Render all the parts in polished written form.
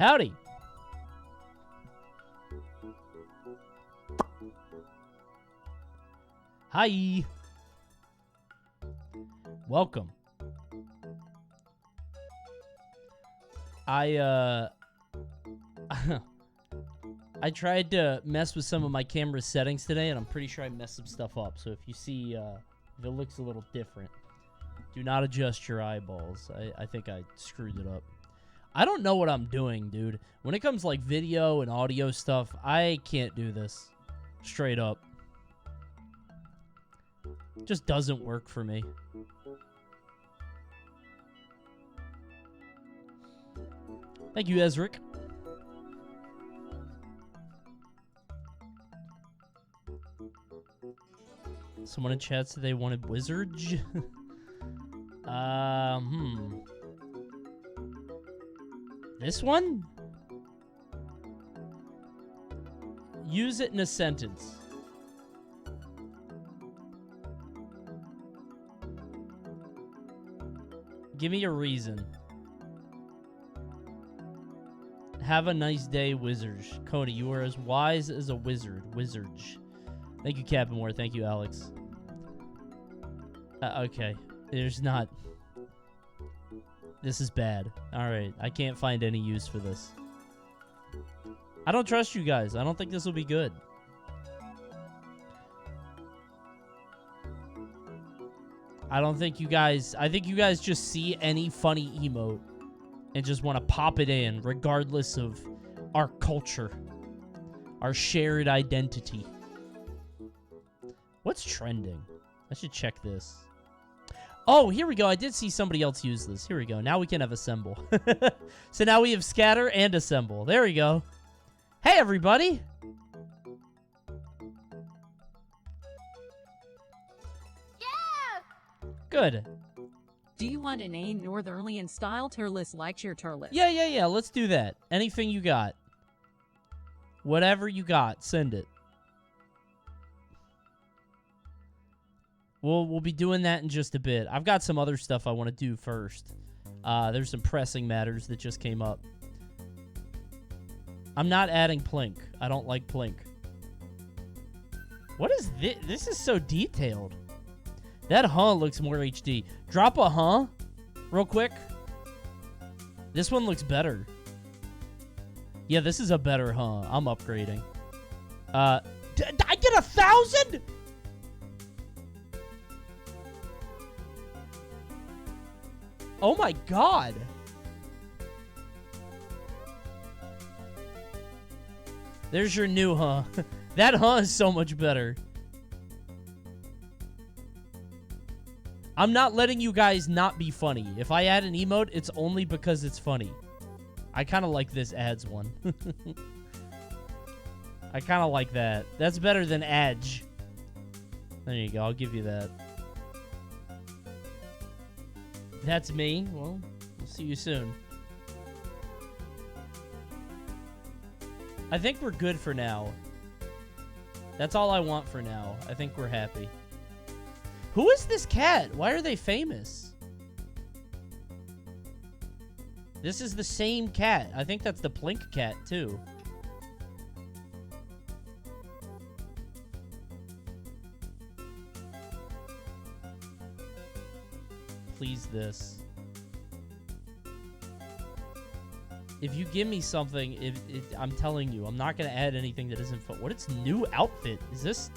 Howdy. Hi. Welcome. I tried to mess with some of my camera settings today, and I'm pretty sure I messed some stuff up. So if you see, if it looks a little different, do not adjust your eyeballs. I think I screwed it up. I don't know what I'm doing, dude. When it comes to, like, video and audio stuff, I can't do this. Straight up. It just doesn't work for me. Thank you, Ezric. Someone in chat said they wanted Wizards. This one? Use it in a sentence. Give me a reason. Have a nice day, Wizards. Coney, you are as wise as a wizard. Wizards. Thank you, Captain Moore. Thank you, Alex. Okay. There's not... This is bad. Alright. I can't find any use for this. I don't trust you guys. I don't think this will be good. I don't think you guys... I think you guys just see any funny emote and just want to pop it in, regardless of our culture. Our shared identity. What's trending? I should check this. Oh, here we go. I did see somebody else use this. Here we go. Now we can have assemble. So now we have scatter and assemble. There we go. Hey, everybody. Yeah! Good. Do you want an A Northernlian style tier list like your tier list? Yeah. Let's do that. Anything you got. Whatever you got, send it. We'll be doing that in just a bit. I've got some other stuff I want to do first. There's some pressing matters that just came up. I'm not adding Plink. I don't like Plink. What is this? This is so detailed. That looks more HD. Drop a real quick. This one looks better. Yeah, this is a better I'm upgrading. I get 1,000? Oh my god. There's your new That is so much better. I'm not letting you guys not be funny. If I add an emote, it's only because it's funny. I kind of like this ads one. I kind of like that. That's better than Edge. There you go. I'll give you that. That's me. Well, we'll see you soon. I think we're good for now. That's all I want for now. I think we're happy. Who is this cat? Why are they famous? This is the same cat. I think that's the Plink cat, too. Please, this. If you give me something, I'm telling you, I'm not going to add anything that isn't fun. What is new outfit? Is this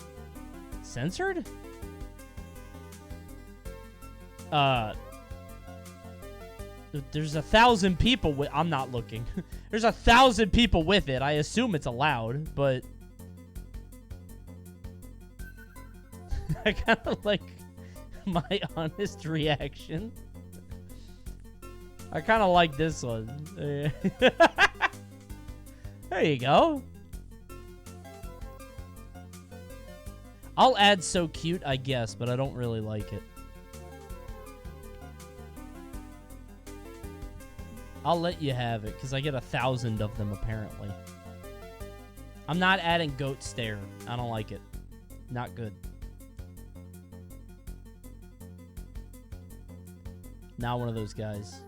censored? There's 1,000 people with... I'm not looking. There's 1,000 people with it. I assume it's allowed, but... I kind of like my honest reaction. I kind of like this one. There you go. I'll add so cute, I guess, but I don't really like it. I'll let you have it, because I get 1,000 of them, apparently. I'm not adding goat stare. I don't like it. Not good. Not one of those guys.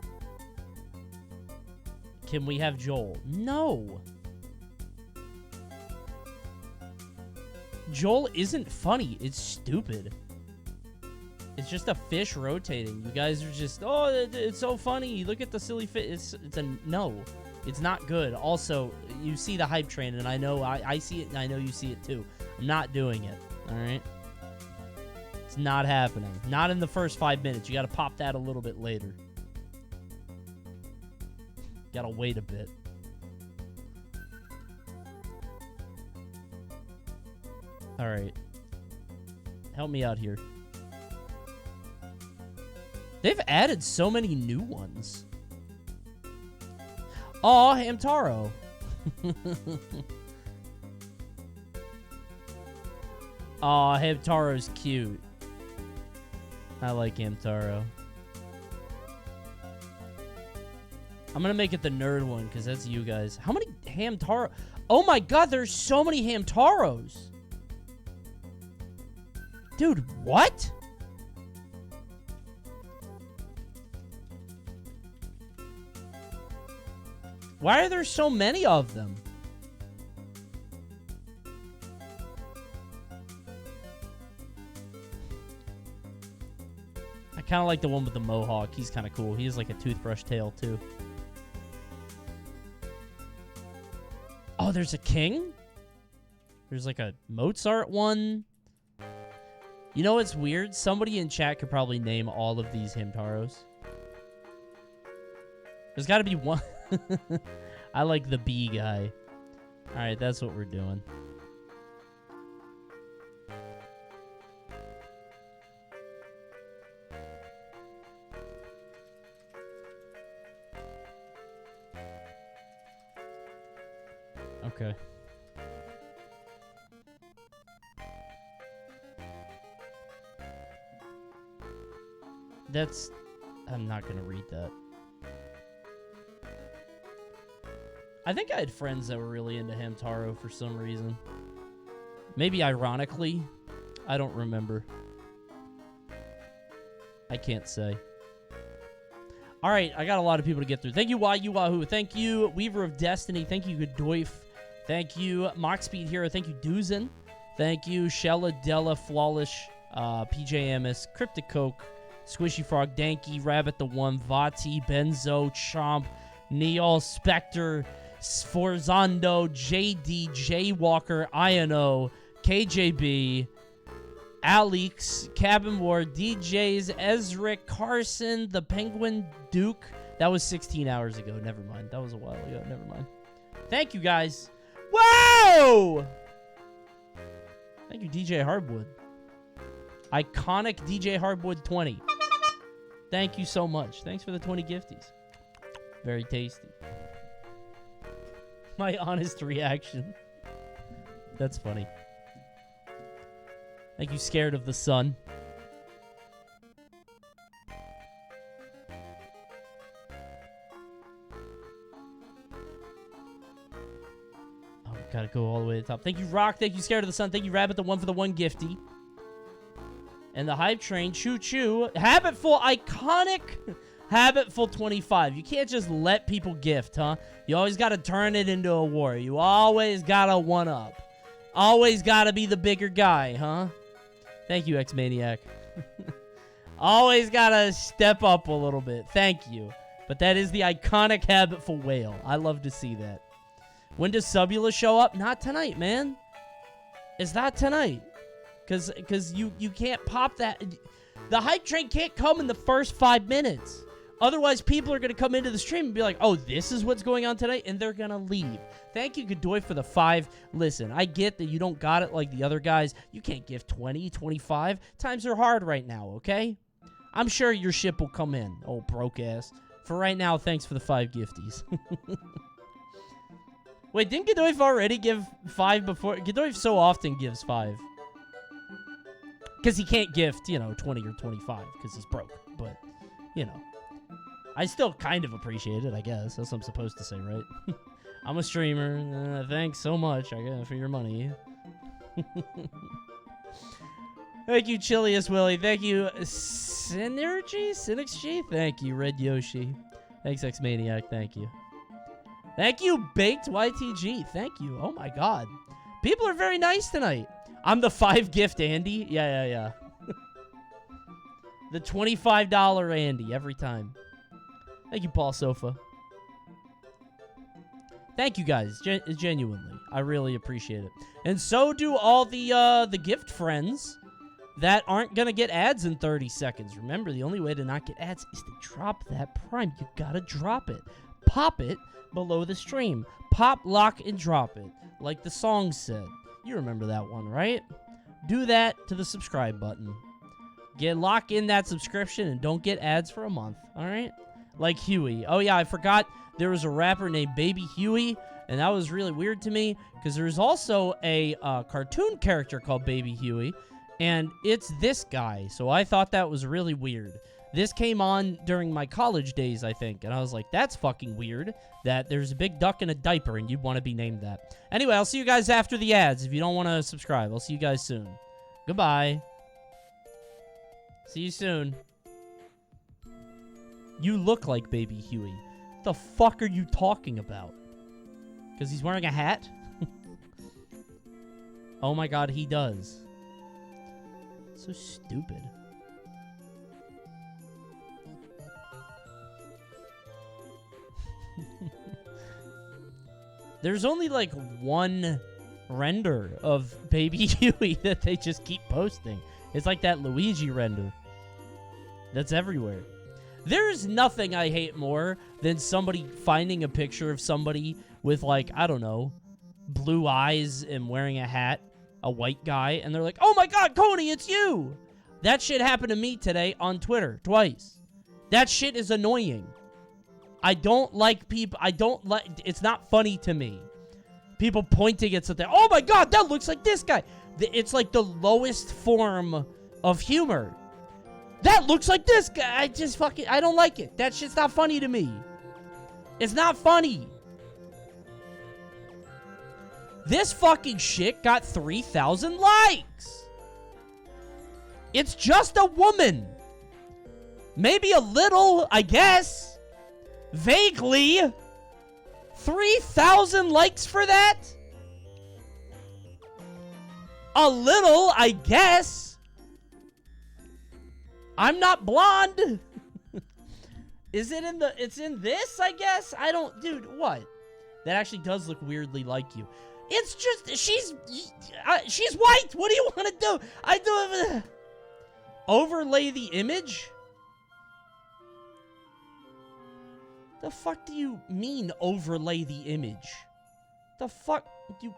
Can we have Joel? No. Joel isn't funny. It's stupid. It's just a fish rotating. You guys are just, oh, it's so funny. Look at the silly fish. It's a no. It's not good. Also, you see the hype train, and I know I see it, and I know you see it too. I'm not doing it. All right. It's not happening. Not in the first 5 minutes. You got to pop that a little bit later. Got to wait a bit. All right. Help me out here. They've added so many new ones. Aw, Hamtaro. Aw, Hamtaro's cute. I like Hamtaro. I'm gonna make it the nerd one, because that's you guys. How many Hamtaro? Oh my god, there's so many Hamtaros. Dude, what? Why are there so many of them? I kind of like the one with the mohawk. He's kind of cool. He has like a toothbrush tail, too. Oh, there's a king? There's like a Mozart one. You know what's weird? Somebody in chat could probably name all of these Hamtaros. There's got to be one. I like the bee guy. All right, that's what we're doing. Okay. That's... I'm not going to read that. I think I had friends that were really into Hamtaro for some reason. Maybe ironically. I don't remember. I can't say. All right, I got a lot of people to get through. Thank you, YU Wahoo. Thank you, Weaver of Destiny. Thank you, Godoif. Thank you, Mock Speed Hero. Thank you, Doozen. Thank you, Shella Della Flawless, PJ Amos, Cryptic Coke, Squishy Frog, Danky, Rabbit the One, Vati, Benzo, Chomp, Neol, Spectre, Sforzando, JD, Jaywalker, Iono, KJB, Alex, Cabin War, DJs, Ezric, Carson, the Penguin Duke. That was 16 hours ago. Never mind. That was a while ago. Never mind. Thank you, guys. Whoa! Thank you, DJ Hardwood. Iconic DJ Hardwood 20. Thank you so much. Thanks for the 20 gifties. Very tasty. My honest reaction. That's funny. Thank you, Scared of the Sun. Oh, gotta go all the way to the top. Thank you, Rock. Thank you, Scared of the Sun. Thank you, Rabbit the One for the 1 gifty. And the Hype Train, Choo Choo. Habitful, iconic Habitful 25. You can't just let people gift, huh? You always gotta turn it into a war. You always gotta one-up. Always gotta be the bigger guy, huh? Thank you, X-Maniac. Always gotta step up a little bit. Thank you. But that is the iconic Habitful whale. I love to see that. When does Subula show up? Not tonight, man. It's not tonight. Because you can't pop that. The Hype Train can't come in the first 5 minutes. Otherwise, people are going to come into the stream and be like, oh, this is what's going on tonight, and they're going to leave. Thank you, Godoy, for the 5. Listen, I get that you don't got it like the other guys. You can't give 20, 25. Times are hard right now, okay? I'm sure your ship will come in, old broke ass. For right now, thanks for the 5 gifties. Wait, didn't Godoy already give 5 before? Godoy so often gives 5. Because he can't gift, 20 or 25 because he's broke. But, I still kind of appreciate it, I guess. That's what I'm supposed to say, right? I'm a streamer. Thanks so much, I guess, for your money. Thank you, Chilius Willie. Thank you, Synergy? Synexg? Thank you, Red Yoshi. Thanks, X-Maniac. Thank you. Thank you, Baked YTG. Thank you. Oh, my God. People are very nice tonight. I'm the 5 gift Andy. Yeah. The $25 Andy every time. Thank you, Paul Sofa. Thank you, guys. Genuinely. I really appreciate it. And so do all the gift friends that aren't going to get ads in 30 seconds. Remember, the only way to not get ads is to drop that Prime. You got to drop it. Pop it below the stream. Pop, lock, and drop it. Like the song said. You remember that one, right? Do that to the subscribe button. Lock in that subscription and don't get ads for a month, all right? Like Huey. Oh, yeah, I forgot there was a rapper named Baby Huey, and that was really weird to me because there's also a cartoon character called Baby Huey, and it's this guy, so I thought that was really weird. This came on during my college days, I think, and I was like, that's fucking weird that there's a big duck in a diaper and you'd want to be named that. Anyway, I'll see you guys after the ads. If you don't want to subscribe, I'll see you guys soon. Goodbye. See you soon. You look like Baby Huey. What the fuck are you talking about? Because he's wearing a hat? Oh my God, he does. So stupid. There's only like one render of Baby Huey that they just keep posting. It's like that Luigi render that's everywhere. There's nothing I hate more than somebody finding a picture of somebody with, like, I don't know, blue eyes and wearing a hat, a white guy, and they're like, oh my God, Coney, it's you! That shit happened to me today on Twitter twice. That shit is annoying. I don't like people, it's not funny to me. People pointing at something, oh my God, that looks like this guy. It's like the lowest form of humor. That looks like this guy. I don't like it. That shit's not funny to me. It's not funny. This fucking shit got 3,000 likes. It's just a woman. Maybe a little, I guess. Vaguely. 3,000 likes for that? A little, I guess. I'm not blonde. Is it in it's in this, I guess? Dude, what? That actually does look weirdly like you. It's just, she's white. What do you want to do? Overlay the image? The fuck do you mean overlay the image? The fuck do you...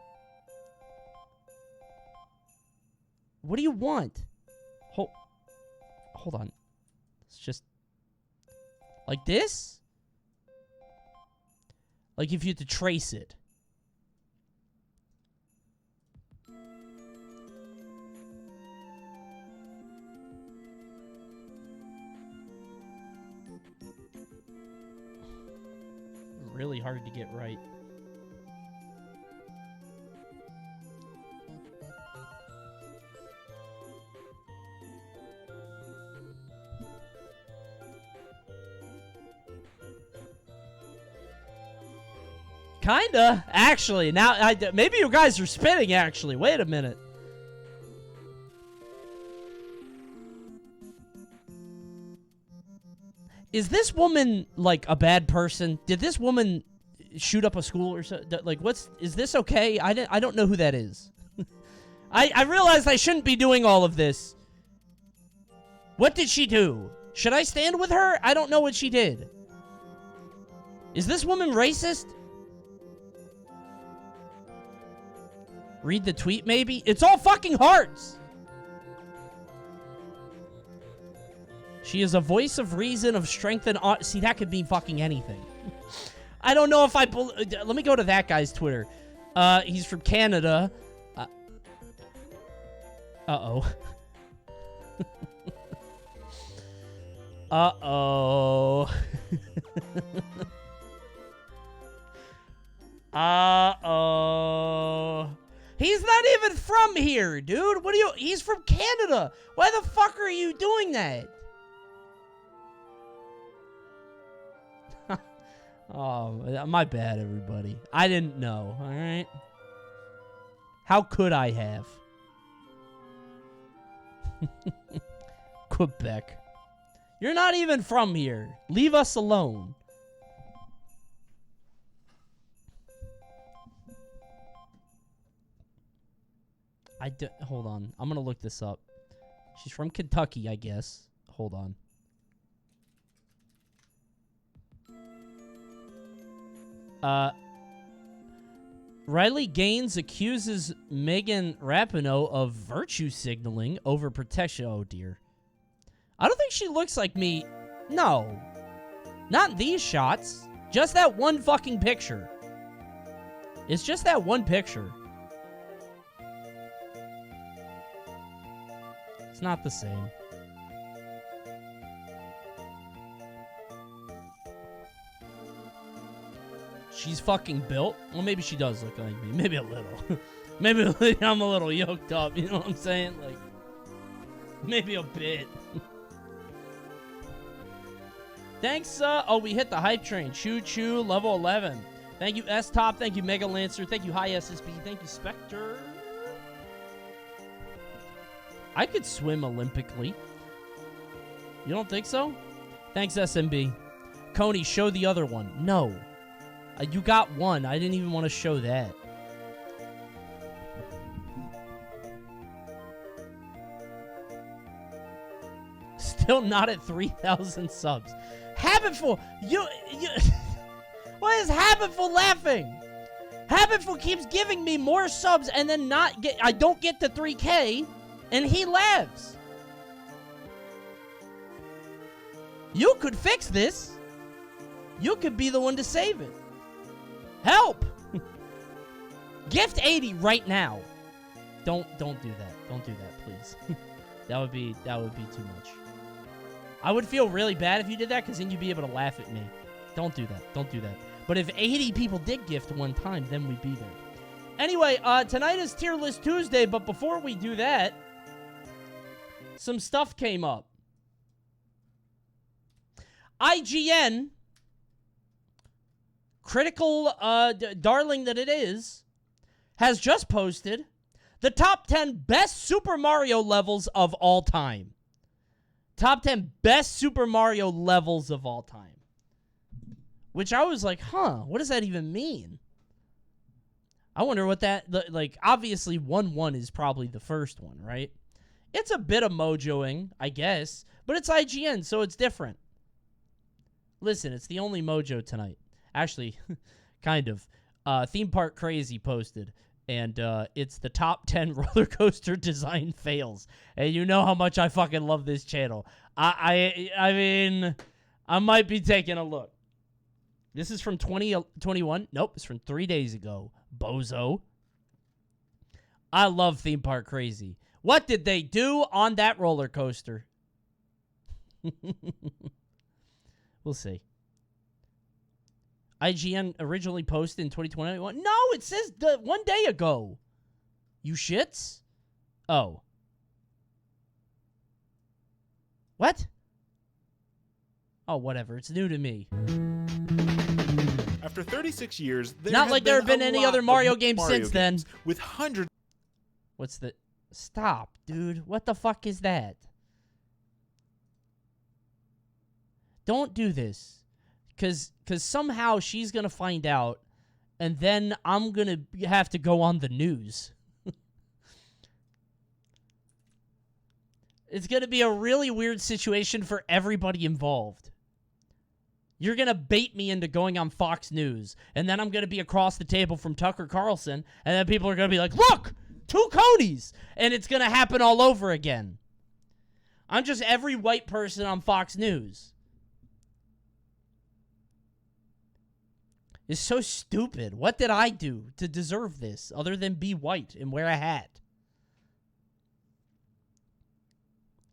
What do you want? Hold on. It's just... Like this? Like if you had to trace it. Really hard to get right. Kinda, actually. Now, maybe you guys are spitting, actually. Wait a minute. Is this woman, like, a bad person? Did this woman shoot up a school or something? Like, is this okay? I don't know who that is. I realized I shouldn't be doing all of this. What did she do? Should I stand with her? I don't know what she did. Is this woman racist? Read the tweet, maybe? It's all fucking hearts! She is a voice of reason, of strength, and... See, that could mean fucking anything. I don't know if I... Let me go to that guy's Twitter. He's from Canada. Uh-oh. Uh-oh. Uh-oh. He's not even from here, dude. What are you... He's from Canada. Why the fuck are you doing that? Oh, my bad, everybody. I didn't know, all right? How could I have? Quebec. You're not even from here. Leave us alone. Hold on. I'm going to look this up. She's from Kentucky, I guess. Hold on. Riley Gaines accuses Megan Rapinoe of virtue signaling over protection. Oh, dear. I don't think she looks like me. No. Not in these shots. Just that one fucking picture. It's just that one picture. It's not the same. She's fucking built. Well, maybe she does look like me. Maybe a little. Maybe I'm a little yoked up. You know what I'm saying? Like, maybe a bit. Thanks. Oh, we hit the hype train. Choo choo, level 11. Thank you, S-Top. Thank you, Mega Lancer. Thank you, High SSB. Thank you, Spectre. I could swim Olympically. You don't think so? Thanks, SMB. Coney, show the other one. No. You got one. I didn't even want to show that. Still not at 3,000 subs. Habitful, you. What is Habitful laughing? Habitful keeps giving me more subs and then I don't get to 3K, and he laughs. You could fix this. You could be the one to save it. Help! Gift 80 right now. Don't do that. Don't do that, please. that would be too much. I would feel really bad if you did that, because then you'd be able to laugh at me. Don't do that. Don't do that. But if 80 people did gift one time, then we'd be there. Anyway, tonight is Tier List Tuesday, but before we do that, some stuff came up. IGN, critical darling that it is, has just posted the top 10 best Super Mario levels of all time. Top 10 best Super Mario levels of all time. Which I was like, huh, what does that even mean? I wonder what that, like, obviously 1-1 is probably the first one, right? It's a bit of mojoing, I guess, but it's IGN, so it's different. Listen, it's the only mojo tonight. Actually, kind of. Theme Park Crazy posted, and it's the top 10 roller coaster design fails. And you know how much I fucking love this channel. I mean, I might be taking a look. This is from 2021. Nope, it's from 3 days ago. Bozo. I love Theme Park Crazy. What did they do on that roller coaster? We'll see. IGN originally posted in 2021. No, it says 1 day ago. You shits? Oh. What? Oh, whatever. It's new to me. After 36 years, not like there have been any other Mario games since then. With hundreds. What's the... Stop, dude. What the fuck is that? Don't do this. Because somehow she's going to find out, and then I'm going to have to go on the news. It's going to be a really weird situation for everybody involved. You're going to bait me into going on Fox News, and then I'm going to be across the table from Tucker Carlson, and then people are going to be like, look, 2 Coneys! And it's going to happen all over again. I'm just every white person on Fox News. It's so stupid. What did I do to deserve this other than be white and wear a hat?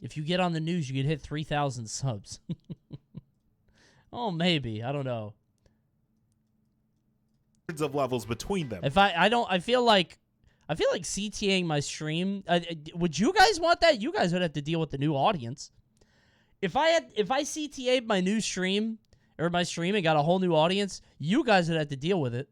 If you get on the news, you could hit 3,000 subs. Oh, maybe. I don't know. Hundreds of levels between them. If I feel like CTAing my stream. Would you guys want that? You guys would have to deal with the new audience. If I CTA'd my new stream or my stream and got a whole new audience, you guys would have to deal with it.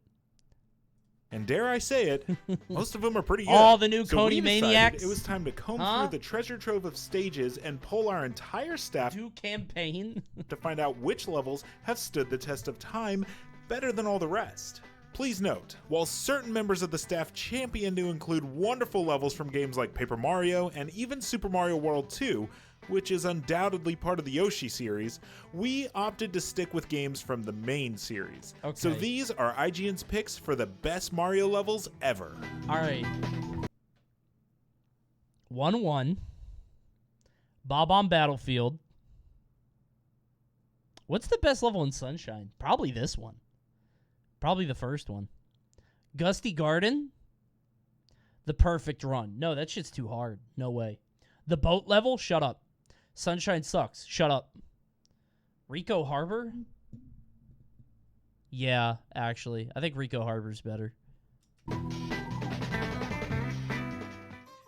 And dare I say it, most of them are pretty good. All the new So Coney we decided maniacs. It was time to comb through the treasure trove of stages and poll our entire staff Do campaign. to find out which levels have stood the test of time better than all the rest. Please note, while certain members of the staff champion to include wonderful levels from games like Paper Mario and even Super Mario World 2, which is undoubtedly part of the Yoshi series, we opted to stick with games from the main series. Okay. So these are IGN's picks for the best Mario levels ever. All right. 1-1. Bob on Battlefield. What's the best level in Sunshine? Probably this one. Probably the first one. Gusty Garden. The Perfect Run. No, that shit's too hard. No way. The boat level? Shut up. Sunshine sucks. Shut up. Rico Harbor? Yeah, actually. I think Rico Harbor's better.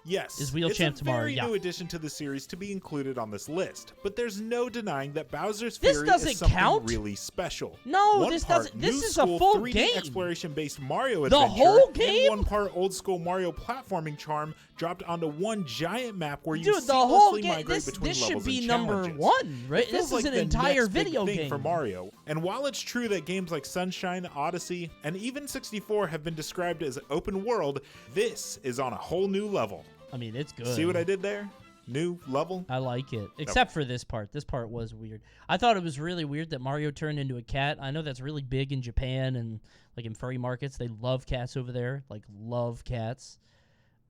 Yes, Is Wheel it's Champ a tomorrow, very yeah. new addition to the series to be included on this list, but there's no denying that Bowser's This Fury doesn't is something count. really special. No, One this part doesn't. This new is a school full 3D game. exploration-based Mario The adventure, whole game? and one part old school Mario platforming charm dropped onto one giant map where you Dude, the seamlessly whole game. migrate between This levels should be and number challenges. one, right? It feels This like is an the entire next big video thing game for Mario. And while it's true that games like Sunshine, Odyssey, and even 64 have been described as open world, this is on a whole new level. I mean, it's good. See what I did there? New level? I like it, except for this part. This part was weird. I thought it was really weird that Mario turned into a cat. I know that's really big in Japan and like in furry markets. They love cats over there, like love cats.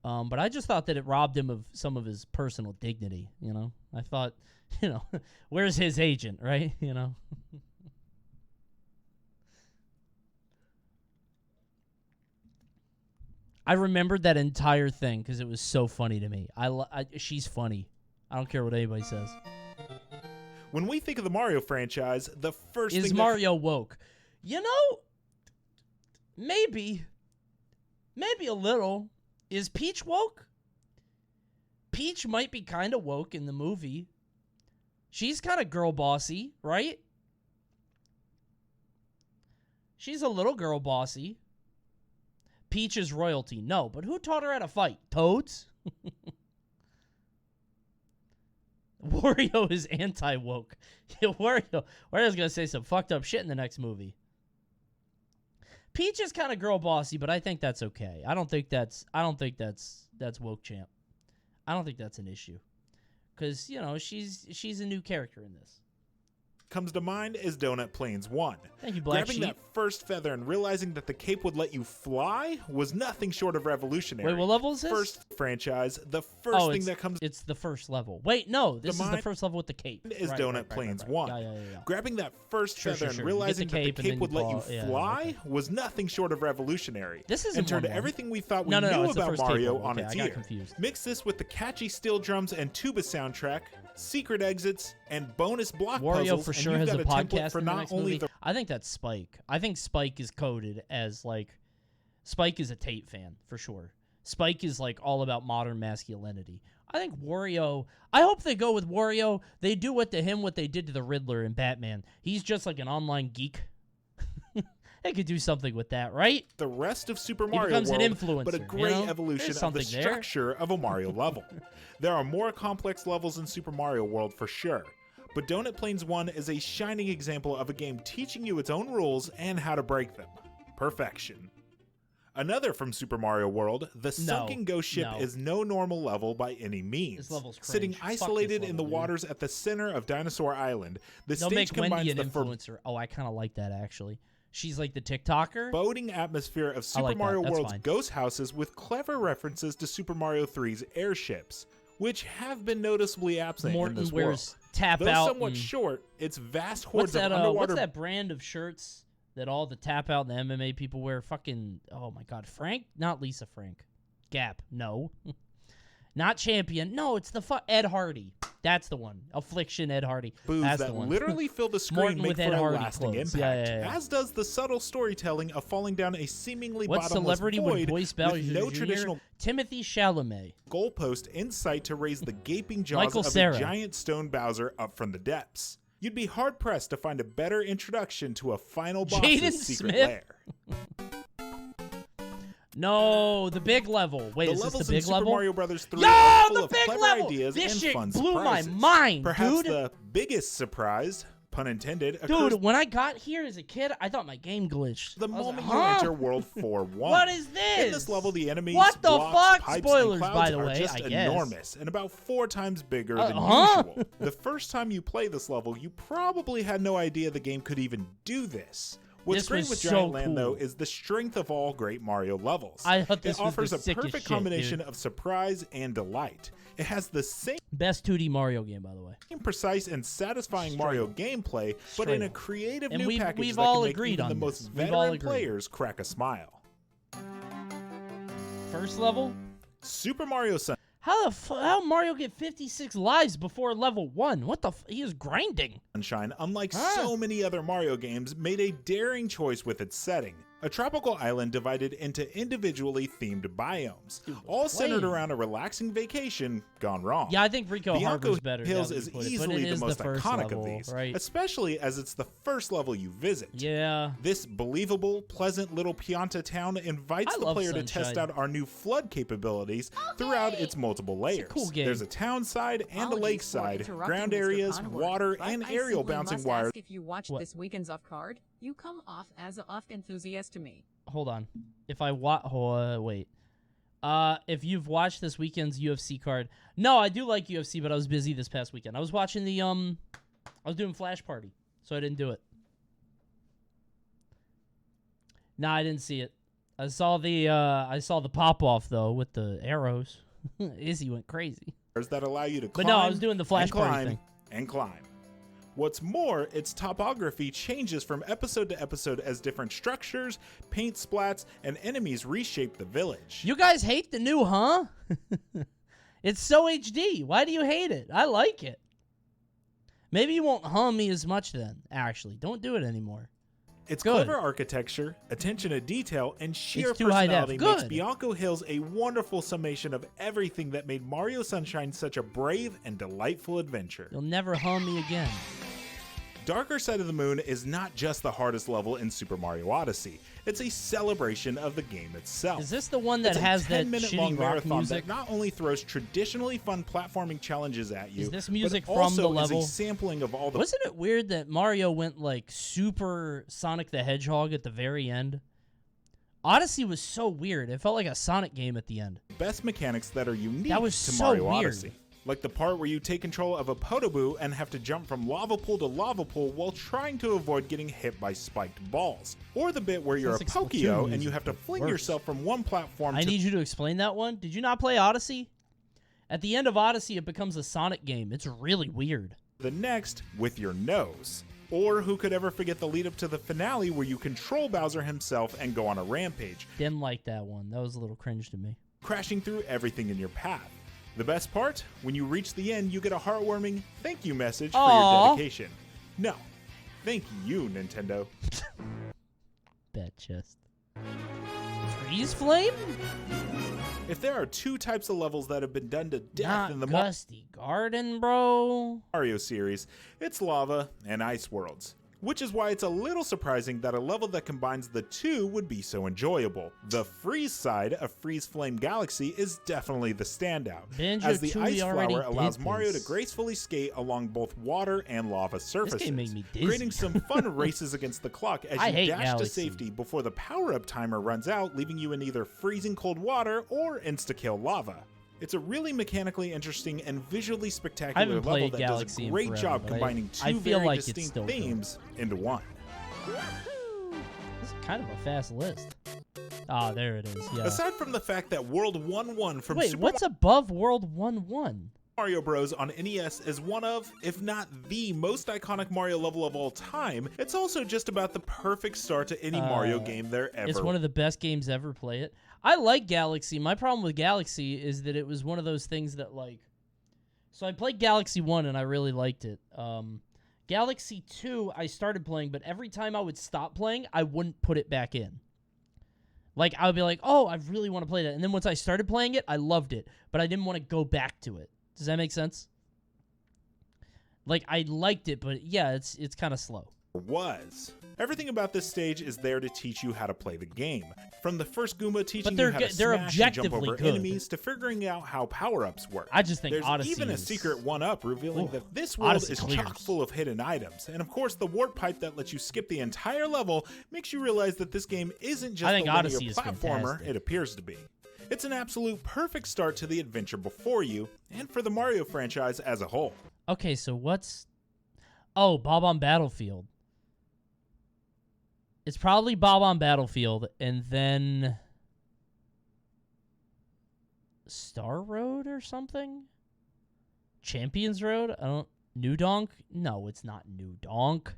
But I just thought that it robbed him of some of his personal dignity. You know, I thought, you know, where's his agent, right? You know. I remembered that entire thing because it was so funny to me. She's funny. I don't care what anybody says. When we think of the Mario franchise, the first thing Is Mario woke? You know, maybe a little. Is Peach woke? Peach might be kind of woke in the movie. She's kind of girl bossy, right? She's a little girl bossy. Peach is royalty. No, but who taught her how to fight? Toads? Wario is anti-woke. Wario's going to say some fucked up shit in the next movie. Peach is kind of girl bossy, but I think that's okay. I don't think that's woke champ. I don't think that's an issue. Cuz, you know, she's a new character in this. comes to mind is Donut Plains 1. Thank you, Black Grabbing Sheep. that first feather and realizing that the cape would let you fly was nothing short of revolutionary. Wait, what level is this? First franchise, the first thing it's, that comes it's the first level. Wait, no, this is the mind first level with the cape. is Donut Plains 1. Yeah. Grabbing that first Sure, feather sure. and You get realizing the that the cape and cape then would you let you fall- yeah, fly okay. was nothing short of revolutionary. This isn't and turned 1-1. everything we thought we No, knew it's the about first cape Mario level. on Okay, its I got ear. confused. Mix this with the catchy steel drums and tuba soundtrack, secret exits, and bonus block Wario puzzles, for and sure you've has got a a template podcast for in the not next only movie. the I think that's Spike. I think Spike is coded as like Spike is a Tate fan for sure. Spike is like all about modern masculinity. I think Wario. I hope they go with Wario. They do what they did to the Riddler in Batman. He's just like an online geek. They could do something with that, right? the rest of Super He Mario becomes World, an influencer. but a you great know? evolution There's of the something there. structure of a Mario level. There are more complex levels in Super Mario World for sure, but Donut Plains 1 is a shining example of a game teaching you its own rules and how to break them. Perfection. Another from Super Mario World, the Sunken Ghost Ship no. is no normal level by any means. This level's cringe. Sitting Fuck this isolated in level, the dude. waters at the center of Dinosaur Island, the They'll stage make Wendy combines an the influencer. Oh, I kind of like that actually. She's like the TikToker. foreboding atmosphere of Super like that. Mario That's World's fine. ghost houses with clever references to Super Mario 3's airships, which have been noticeably absent in Morton this world. wears tap Though out. somewhat and- short, its vast what's hordes of that? underwater What's that brand of shirts that all the tap out and the MMA people wear? Fucking. Oh my God, Frank, not Lisa Frank. Gap, no. Not Champion. No, it's the Ed Hardy. That's the one. Affliction, Ed Hardy. booths That's that the one. literally fill the screen Morton make with for Ed a Hardy lasting clothes. impact, Yeah. as does the subtle storytelling of falling down a seemingly What bottomless celebrity would void voice Bowser with no Jr.? traditional Timothy Chalamet. goalpost in sight to raise the gaping jaws Michael of Cera. a giant stone Bowser up from the depths. You'd be hard-pressed to find a better introduction to a final boss's Jaden secret Smith? lair. No, the big level. Wait, The is this levels the big in Super level? Mario Brothers 3 Yo, are full the of big clever level! ideas This and shit fun blew surprises. my mind, Perhaps dude. the biggest surprise, pun intended, Dude, occurs when I got here as a kid, I thought my game glitched. the I was moment like, you huh? enter World 4-1. What is this? In this level, the enemies, What the blocks, fuck? pipes, Spoilers, and clouds by the are way, just I guess. enormous and about 4 times bigger than huh? usual. The first time you play this level, you probably had no idea the game could even do this. What's This great was with so Giant Land, though, cool. is the strength of all great Mario levels. I thought this it was offers the a sickest perfect shit, combination dude. of surprise and delight. It has the same Best 2D Mario game, by the way. precise and satisfying Straight Mario up. gameplay, but Straight in a up. creative And new we've package that all can make agreed even the on most this. We've all veteran agreed. players crack a smile. First level? Super Mario Sun. How Mario get 56 lives before level 1? What the he is grinding. Sunshine, unlike Huh. so many other Mario games, made a daring choice with its setting. A tropical island divided into individually themed biomes, all centered flame. around a relaxing vacation gone wrong. Yeah, I think Rico Bianco Harbor's better. Hills now that is you put it, but easily it the is most first iconic level, of these, right? especially as it's the first level you visit. Yeah. This believable, pleasant little Pianta town invites I the love player to test Sunshine. out our new flood capabilities throughout its multiple layers. cool game. There's a town side and a Apologies lake for side, interrupting, ground Mr. areas, Conway, water, but and I aerial simply bouncing must wires. ask if you watched What? this weekend's off card, you come off as a off enthusiast to me. Hold on. If I wait. If you've watched this weekend's UFC card, no, I do like UFC, but I was busy this past weekend. I was watching the I was doing Flash Party, so I didn't do it. Nah, I didn't see it. I saw the pop off though with the arrows. Izzy went crazy. That allow you to But climb no, I was doing the Flash and Party climb thing. and climb. What's more, its topography changes from episode to episode as different structures, paint splats, and enemies reshape the village. You guys hate the new, huh? It's so HD. Why do you hate it? I like it. Maybe you won't hum me as much then. Actually, don't do it anymore. Its Good. clever architecture, attention to detail, and sheer It's too high def. personality makes Good. Bianco Hills a wonderful summation of everything that made Mario Sunshine such a brave and delightful adventure. You'll never hum me again. Darker Side of the Moon is not just the hardest level in Super Mario Odyssey. It's a celebration of the game itself. Is this the one that It's has a that 10-minute shitty long rock marathon music? that not only throws traditionally fun platforming challenges at you, Is this music but from also the level? is a sampling of all the Wasn't it weird that Mario went like super Sonic the Hedgehog at the very end? Odyssey was so weird. It felt like a Sonic game at the end. best mechanics that are unique That was to so Mario weird. Odyssey. Like the part where you take control of a Podoboo and have to jump from lava pool to lava pool while trying to avoid getting hit by spiked balls. Or the bit where you're Sounds a like Splatoon Pokio and music, you have to but fling worse. yourself from one platform I to need you to explain that one. Did you not play Odyssey? At the end of Odyssey, it becomes a Sonic game. It's really weird. the next with your nose. Or who could ever forget the lead up to the finale where you control Bowser himself and go on a rampage, Didn't like that one. That was a little cringe to me. crashing through everything in your path. The best part? When you reach the end, you get a heartwarming thank you message for Aw. your dedication. No, thank you, Nintendo. Bet chest. Freeze flame? If there are two types of levels that have been done to death Not in the Gusty Garden, bro. Mario series, it's lava and ice worlds. Which is why it's a little surprising that a level that combines the two would be so enjoyable. The freeze side of Freeze Flame Galaxy is definitely the standout, Banjo as the Tooie ice already flower allows did Mario to this. gracefully skate along both water and lava surfaces, game made me dizzy. creating some fun races against the clock as I you hate dash to Galaxy. safety before the power-up timer runs out, leaving you in either freezing cold water or insta-kill lava. It's a really mechanically interesting and visually I spectacular haven't level played that Galaxy does a in great forever, job but combining I two feel very like it's distinct still good. themes into one. This is kind of a fast list. Ah, there it is. Yeah. Aside from the fact that World 1-1 from Wait, Super what's above World 1-1? Mario Bros. On NES is one of, if not the most iconic Mario level of all time, it's also just about the perfect start to any Mario game there ever. It's one of the best games ever. Play it. I like Galaxy. My problem with Galaxy is that it was one of those things that like. So I played Galaxy 1 and I really liked it. Galaxy 2 I started playing, but every time I would stop playing, I wouldn't put it back in. Like I would be like, "Oh, I really want to play that." And then once I started playing it, I loved it, but I didn't want to go back to it. Does that make sense? Like, I liked it, but yeah, it's kind of slow. Was. Everything about this stage is there to teach you how to play the game. From the first Goomba teaching they're you how to they're smash and jump objectively over good. enemies to figuring out how power-ups work. I just think There's Odyssey even a is- secret one-up revealing Ooh, that this world Odyssey is clears. chock full of hidden items. And of course, the warp pipe that lets you skip the entire level makes you realize that this game isn't just I think the linear Odyssey is platformer fantastic. it appears to be. It's an absolute perfect start to the adventure before you, and for the Mario franchise as a whole. Okay, so what's... Oh, Bob on Battlefield. It's probably Bob on Battlefield, and then... Star Road or something? Champions Road? I don't... New Donk? No, it's not New Donk.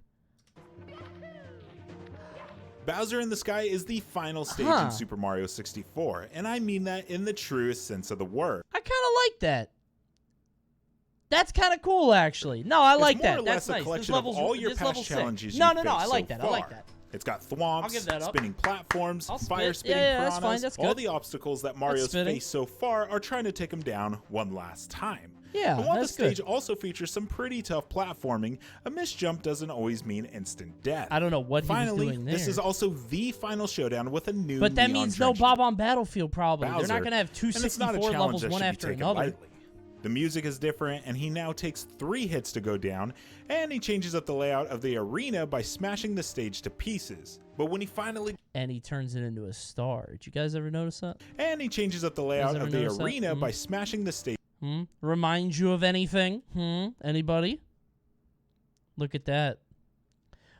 Bowser in the Sky is the final stage in Super Mario 64, and I mean that in the truest sense of the word. I kind of like that. That's kind of cool, actually. No, I like that. It's more or That's less a nice. collection of all your past challenges No, you've no, no. I faced like so that. I like far. that. It's got I'll give thwomps, that up. spinning platforms, I'll fire spit. spitting Yeah, piranhas. that's fine. That's all good. the obstacles that Mario's spitting. faced so far are trying to take him down one last time. Yeah, and while the that's stage good. also features some pretty tough platforming, a missed jump doesn't always mean instant death. I don't know what Finally, he was doing there. this is also the final showdown with a new But that neon means no drenched Bob on Battlefield, probably. Bowser, They're not going to have two and it's not a 64 challenge levels, that one should be after taken another. lightly. The music is different, and he now takes 3 hits to go down, and he changes up the layout of the arena by smashing the stage to pieces. But when he finally And he turns it into a star. Did you guys ever notice that? changes up the layout ever of the noticed that? arena by smashing the stage Remind you of anything? Anybody? Look at that.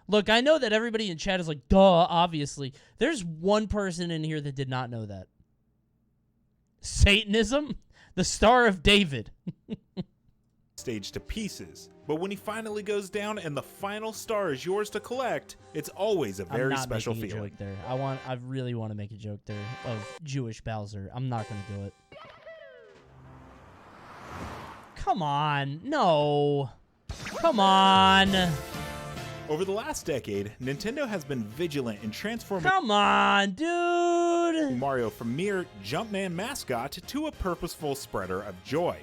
Look, I know that everybody in chat is like, duh, obviously. There's one person in here that did not know that. Satanism? The Star of David. stage to pieces. But when he finally goes down and the final star is yours to collect, it's always a very I'm not special making feeling. a joke there. I really want to make a joke there of Jewish Bowser. I'm not going to do it. Come on. No. Come on. Over the last decade, Nintendo has been vigilant in transforming Come on, dude. Mario from mere Jumpman mascot to a purposeful spreader of joy.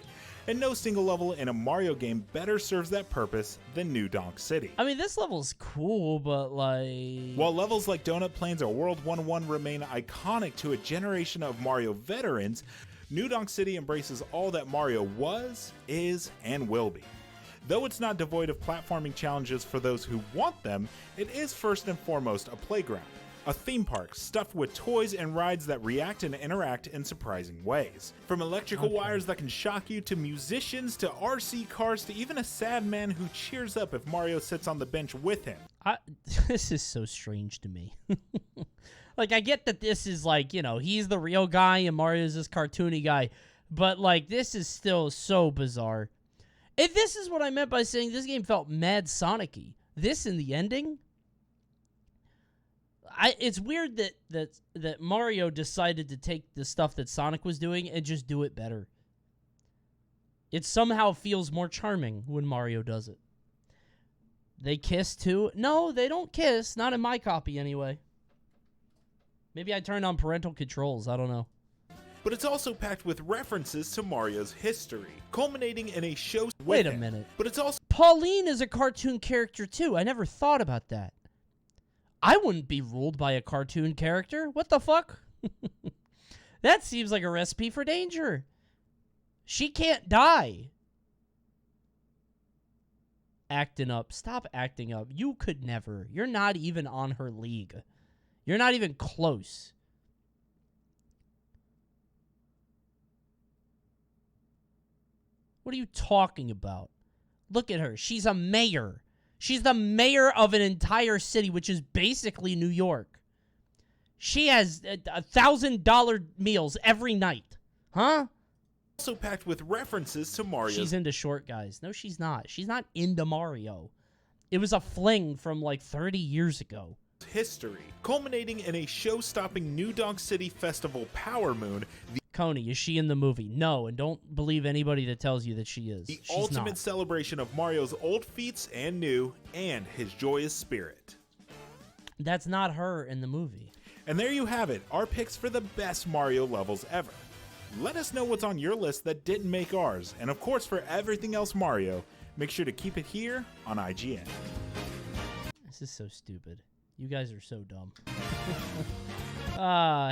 And no single level in a Mario game better serves that purpose than New Donk City. I mean, this level's cool, but like... While levels like Donut Plains or World 1-1 remain iconic to a generation of Mario veterans, New Donk City embraces all that Mario was, is, and will be. Though it's not devoid of platforming challenges for those who want them, it is first and foremost a playground. A theme park stuffed with toys and rides that react and interact in surprising ways. From electrical wires that can shock you, to musicians, to RC cars, to even a sad man who cheers up if Mario sits on the bench with him. This is so strange to me. Like, I get that this is like, you know, he's the real guy and Mario's this cartoony guy, but like, this is still so bizarre. If this is what I meant by saying this game felt mad Sonic-y. This in the ending? It's weird that Mario decided to take the stuff that Sonic was doing and just do it better. It somehow feels more charming when Mario does it. They kiss too? No, they don't kiss. Not in my copy anyway. Maybe I turned on parental controls. I don't know. But it's also packed with references to Mario's history, culminating in a show with Wait a him. minute. But it's also Pauline is a cartoon character too. I never thought about that. I wouldn't be ruled by a cartoon character. What the fuck? That seems like a recipe for danger. She can't die. Acting up. Stop acting up. You could never. You're not even on her league. You're not even close. What are you talking about? Look at her. She's a mayor. She's the mayor of an entire city, which is basically New York. She has $1,000 meals every night. Huh? also packed with references to Mario's She's into short guys. No, she's not. She's not into Mario. It was a fling from like 30 years ago. history, culminating in a show-stopping New Donk City Festival Power Moon, Coney, is she in the movie? No, and don't believe anybody that tells you that she is. the She's ultimate not. celebration of Mario's old feats and new, and his joyous spirit. That's not her in the movie. And there you have it, our picks for the best Mario levels ever. Let us know what's on your list that didn't make ours, and of course for everything else Mario, Make sure to keep it here on IGN. This is so stupid. You guys are so dumb.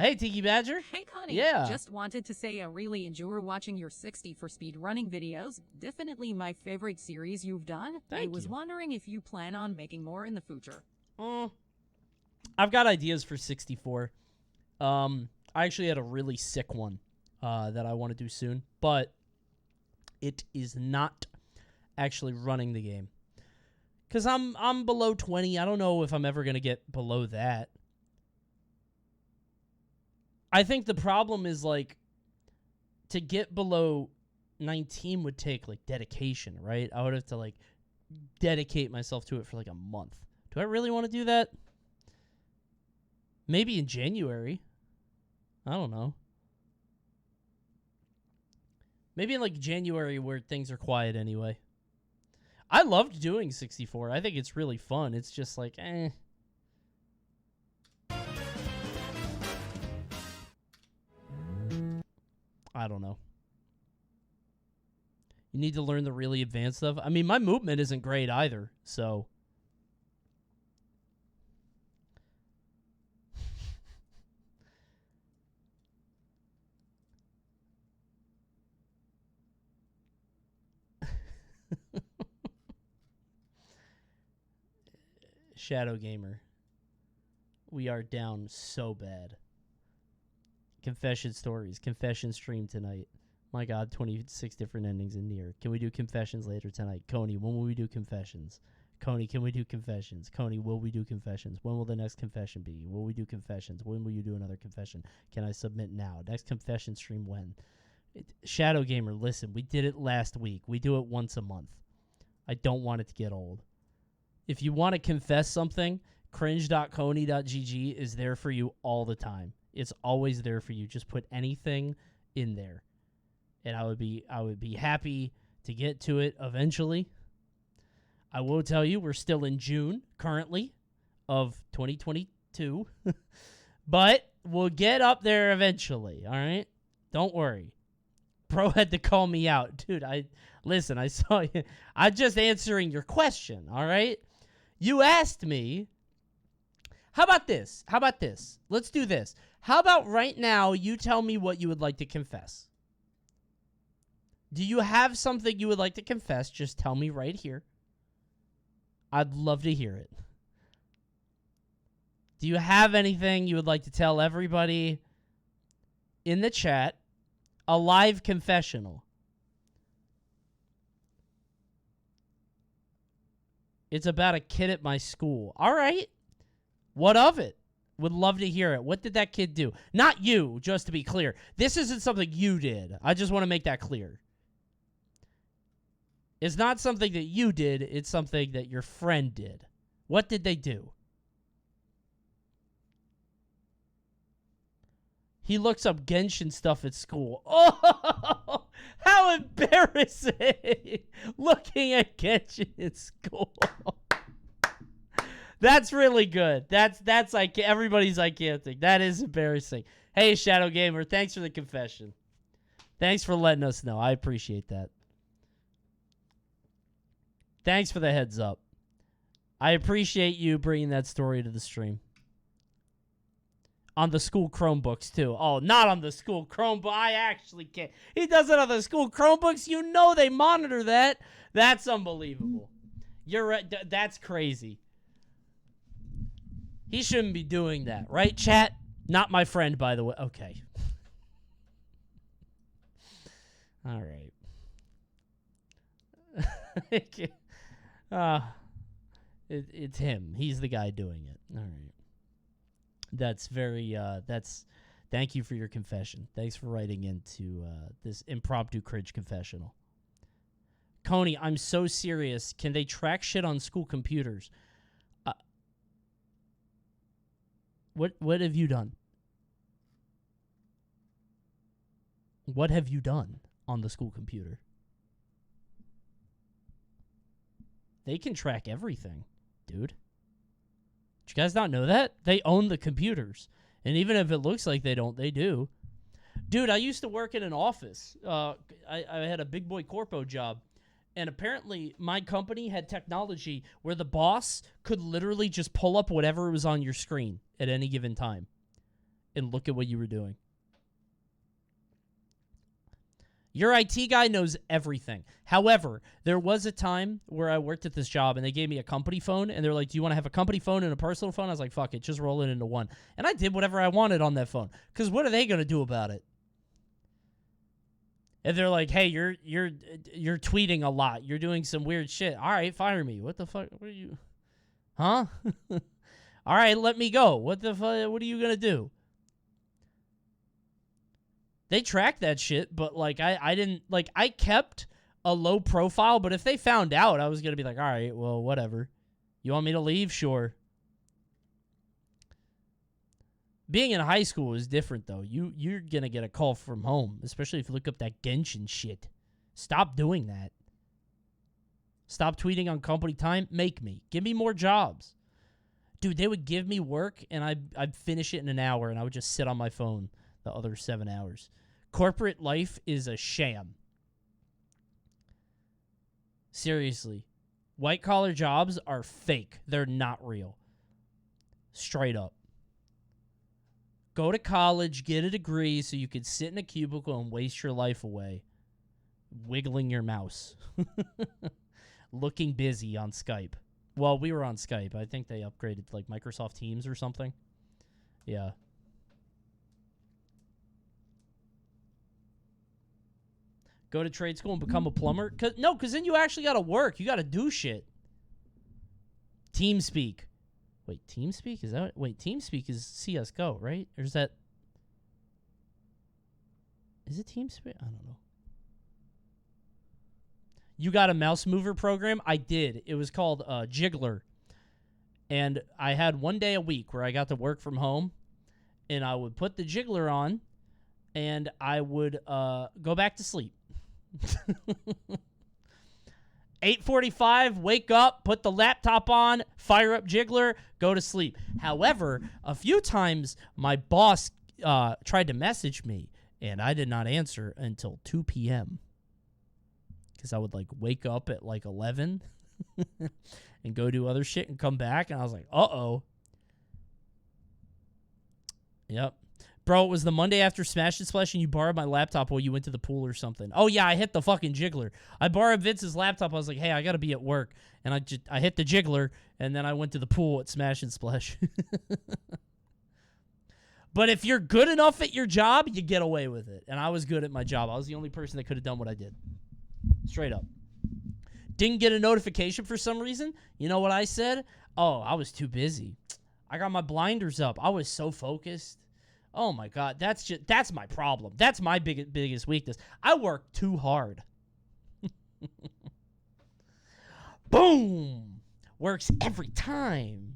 Hey, Tiki Badger. Hey, Coney. Yeah. Just wanted to say I really enjoy watching your 60 for speed running videos. Definitely my favorite series you've done. Thank I was you. wondering if you plan on making more in the future. I've got ideas for 64. I actually had a really sick one that I want to do soon, but it is not actually running the game. Because I'm below 20. I don't know if I'm ever going to get below that. I think the problem is, like, to get below 19 would take, like, dedication, right? I would have to, like, dedicate myself to it for, like, a month. Do I really want to do that? Maybe in January. I don't know. Maybe in, like, January where things are quiet anyway. I loved doing 64. I think it's really fun. It's just like, I don't know. You need to learn the really advanced stuff. I mean, my movement isn't great either, so. Shadow Gamer. We are down so bad. Confession stories. Confession stream tonight. My God, 26 different endings in Nier. Can we do confessions later tonight? Coney, when will we do confessions? Coney, can we do confessions? Coney, will we do confessions? When will the next confession be? Will we do confessions? When will you do another confession? Can I submit now? Next confession stream when? Shadow Gamer, listen, we did it last week. We do it once a month. I don't want it to get old. If you want to confess something, cringe.coney.gg is there for you all the time. It's always there for you. Just put anything in there. And I would be happy to get to it eventually. I will tell you, we're still in June currently of 2022. But we'll get up there eventually, all right? Don't worry. Bro had to call me out. Dude, I saw you. I'm just answering your question, all right? You asked me, how about this? Let's do this. How about right now you tell me what you would like to confess? Do you have something you would like to confess? Just tell me right here. I'd love to hear it. Do you have anything you would like to tell everybody in the chat? A live confessional. It's about a kid at my school. All right. What of it? Would love to hear it. What did that kid do? Not you, just to be clear. This isn't something you did. I just want to make that clear. It's not something that you did. It's something that your friend did. What did they do? He looks up Genshin stuff at school. Oh, how embarrassing. Looking at Genshin at school. That's really good. That's like everybody's gigantic. That is embarrassing. Hey, Shadow Gamer, thanks for the confession. Thanks for letting us know. I appreciate that. Thanks for the heads up. I appreciate you bringing that story to the stream. On the school Chromebooks, too. Oh, not on the school Chromebook. I actually can't. He does it on the school Chromebooks. You know they monitor that. That's unbelievable. You're right. That's crazy. He shouldn't be doing that. Right, chat? Not my friend, by the way. Okay. All right. It's him. He's the guy doing it. All right. That's very, thank you for your confession. Thanks for writing into this impromptu cringe confessional. Coney, I'm so serious. Can they track shit on school computers? What have you done? What have you done on the school computer? They can track everything, dude. Did you guys not know that? They own the computers. And even if it looks like they don't, they do. Dude, I used to work in an office. I had a big boy corpo job. And apparently my company had technology where the boss could literally just pull up whatever was on your screen at any given time and look at what you were doing. Your IT guy knows everything. However, there was a time where I worked at this job and they gave me a company phone and they're like, do you want to have a company phone and a personal phone? I was like, fuck it, just roll it into one. And I did whatever I wanted on that phone. Because what are they going to do about it? And they're like, hey, you're tweeting a lot. You're doing some weird shit. All right, fire me. What the fuck? What are you? Huh? All right, let me go. What the fuck? What are you going to do? They tracked that shit, but, like, I didn't, like, I kept a low profile, but if they found out, I was going to be like, all right, well, whatever. You want me to leave? Sure. Being in high school is different, though. You're going to get a call from home, especially if you look up that Genshin shit. Stop doing that. Stop tweeting on company time. Make me. Give me more jobs. Dude, they would give me work, and I'd finish it in an hour, and I would just sit on my phone the other 7 hours. Corporate life is a sham. Seriously. White-collar jobs are fake. They're not real. Straight up. Go to college, get a degree so you can sit in a cubicle and waste your life away. Wiggling your mouse. Looking busy on Skype. Well, we were on Skype. I think they upgraded to, like, Microsoft Teams or something. Yeah. Go to trade school and become a plumber? Because then you actually got to work. You got to do shit. TeamSpeak. Wait, TeamSpeak? Is that... Wait, TeamSpeak is CSGO, right? Or is that... Is it TeamSpeak? I don't know. You got a mouse mover program? I did. It was called Jiggler. And I had 1 day a week where I got to work from home. And I would put the Jiggler on. And I would go back to sleep. 8:45, wake up, put the laptop on, fire up Jiggler, go to sleep. However, a few times my boss tried to message me, and I did not answer until 2 p.m. Because I would, like, wake up at, like, 11 and go do other shit and come back, and I was like, uh-oh. Yep. Bro, it was the Monday after Smash and Splash, and you borrowed my laptop while you went to the pool or something. Oh, yeah, I hit the fucking Jiggler. I borrowed Vince's laptop. I was like, hey, I got to be at work. And I hit the Jiggler, and then I went to the pool at Smash and Splash. But if you're good enough at your job, you get away with it. And I was good at my job. I was the only person that could have done what I did. Straight up. Didn't get a notification for some reason. You know what I said? Oh, I was too busy. I got my blinders up. I was so focused. Oh my God, that's my problem. That's my biggest weakness. I work too hard. Boom! Works every time.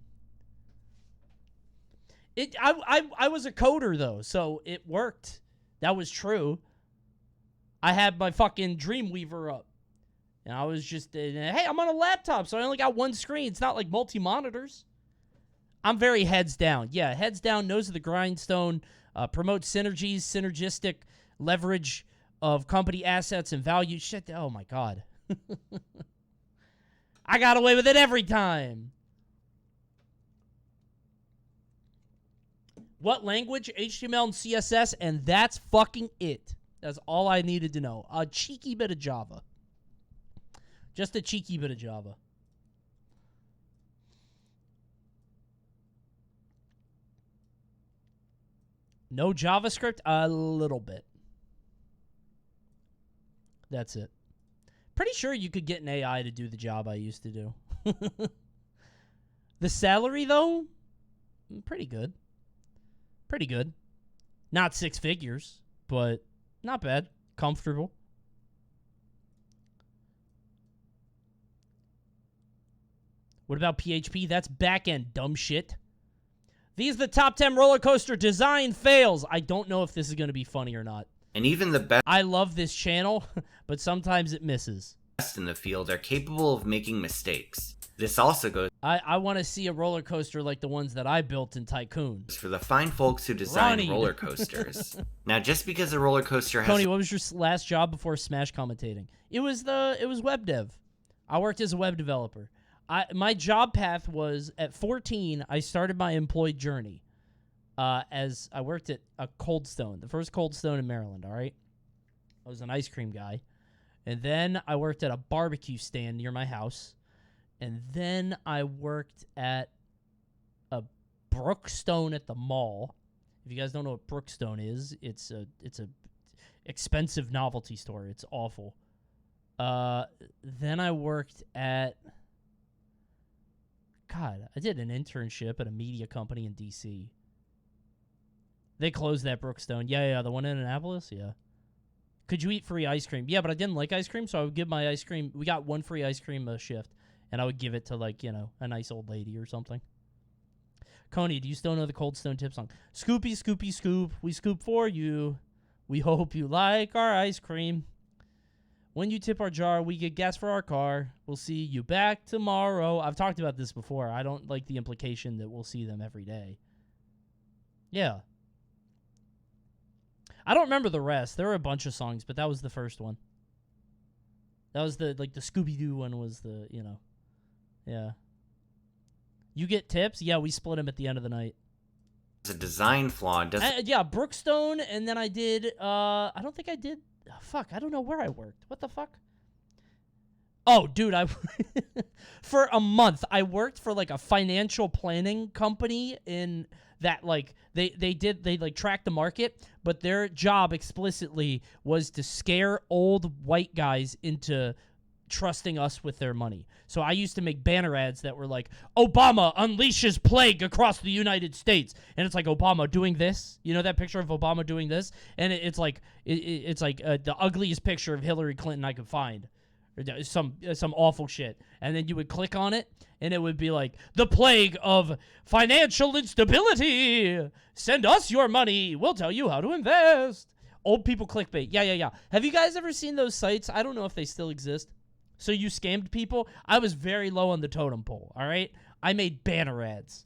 I was a coder though, so it worked. That was true. I had my fucking Dreamweaver up. And I was just, hey, I'm on a laptop, so I only got one screen. It's not like multi-monitors. I'm very heads down. Yeah, heads down, nose of the grindstone, promote synergies, synergistic leverage of company assets and value. Shit, oh my God. I got away with it every time. What language? HTML and CSS, and that's fucking it. That's all I needed to know. A cheeky bit of Java. Just a cheeky bit of Java. No JavaScript? A little bit. That's it. Pretty sure you could get an AI to do the job I used to do. The salary, though? Pretty good. Pretty good. Not 6 figures, but not bad. Comfortable. What about PHP? That's back-end, dumb shit. These are the top 10 roller coaster design fails. I don't know if this is going to be funny or not. And even the best I love this channel, but sometimes it misses. in the field are capable of making mistakes. This also goes I want to see a roller coaster like the ones that I built in Tycoon. For the fine folks who design Ronnie. roller coasters. Now, just because a roller coaster has... Coney, what was your last job before Smash commentating? It was web dev. I worked as a web developer. My job path was, at 14, I started my employed journey. As I worked at a Cold Stone, the first Cold Stone in Maryland, all right? I was an ice cream guy. And then I worked at a barbecue stand near my house. And then I worked at a Brookstone at the mall. If you guys don't know what Brookstone is, it's a expensive novelty store. It's awful. Then I worked at... God, I did an internship at a media company in D.C. They closed that Brookstone. Yeah, the one in Annapolis? Yeah. Could you eat free ice cream? Yeah, but I didn't like ice cream, so I would give my ice cream... We got one free ice cream a shift, and I would give it to, like, you know, a nice old lady or something. Coney, do you still know the Cold Stone tip song? Scoopy, scoopy, scoop. We scoop for you. We hope you like our ice cream. When you tip our jar, we get gas for our car. We'll see you back tomorrow. I've talked about this before. I don't like the implication that we'll see them every day. Yeah. I don't remember the rest. There were a bunch of songs, but that was the first one. That was the Scooby-Doo one was the, you know. Yeah. You get tips? Yeah, we split them at the end of the night. It's a design flaw. Yeah, Brookstone, and then I did, I don't think I did, I don't know where I worked. What the fuck? Oh, dude, for a month, I worked for, like, a financial planning company in that, like, they tracked the market, but their job explicitly was to scare old white guys into trusting us with their money. So I used to make banner ads that were like, Obama unleashes plague across the United States. And it's like Obama doing this. You know that picture of Obama doing this? And it's like the ugliest picture of Hillary Clinton I could find. Or some awful shit. And then you would click on it, and it would be like, the plague of financial instability. Send us your money. We'll tell you how to invest. Old people clickbait. Yeah. Have you guys ever seen those sites? I don't know if they still exist. So you scammed people? I was very low on the totem pole, all right? I made banner ads.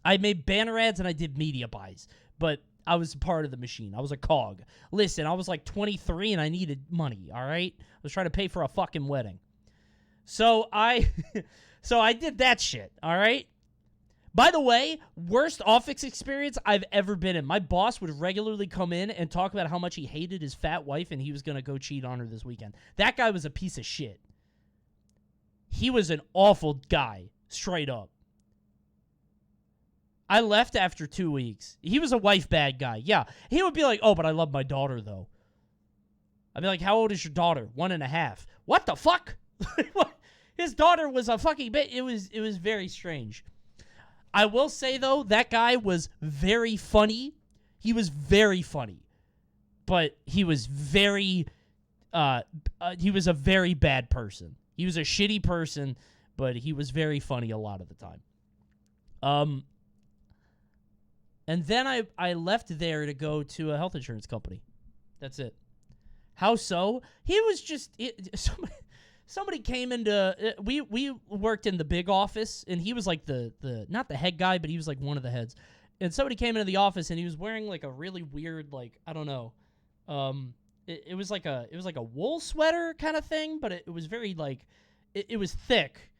And I did media buys. But I was part of the machine. I was a cog. Listen, I was like 23 and I needed money, all right? I was trying to pay for a fucking wedding. So I did that shit, all right? By the way, worst office experience I've ever been in. My boss would regularly come in and talk about how much he hated his fat wife and he was going to go cheat on her this weekend. That guy was a piece of shit. He was an awful guy, straight up. I left after 2 weeks. He was a wife bad guy. Yeah. He would be like, oh, but I love my daughter, though. I'd be like, how old is your daughter? 1.5. What the fuck? His daughter was a fucking bitch. It was very strange. I will say, though, that guy was very funny. He was very funny. But he was he was a very bad person. He was a shitty person, but he was very funny a lot of the time. And then I left there to go to a health insurance company. That's it. How so? He was just... Somebody came into... we worked in the big office, and he was like the not the head guy, but he was like one of the heads. And somebody came into the office, and he was wearing like a really weird, like, I don't know... It was like a wool sweater kind of thing, but it was very like it was thick.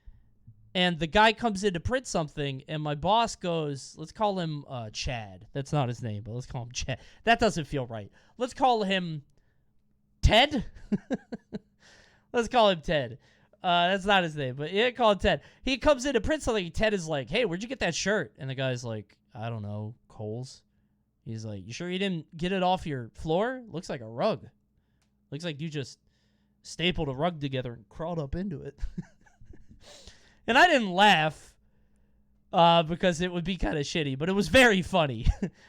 And the guy comes in to print something, and my boss goes, let's call him Chad. That's not his name, but let's call him Chad. That doesn't feel right. Let's call him Ted. Let's call him Ted. That's not his name, but yeah, call him Ted. He comes in to print something, and Ted is like, hey, where'd you get that shirt? And the guy's like, I don't know, Kohl's. He's like, you sure you didn't get it off your floor? Looks like a rug. Looks like you just stapled a rug together and crawled up into it. And I didn't laugh because it would be kind of shitty, but it was very funny.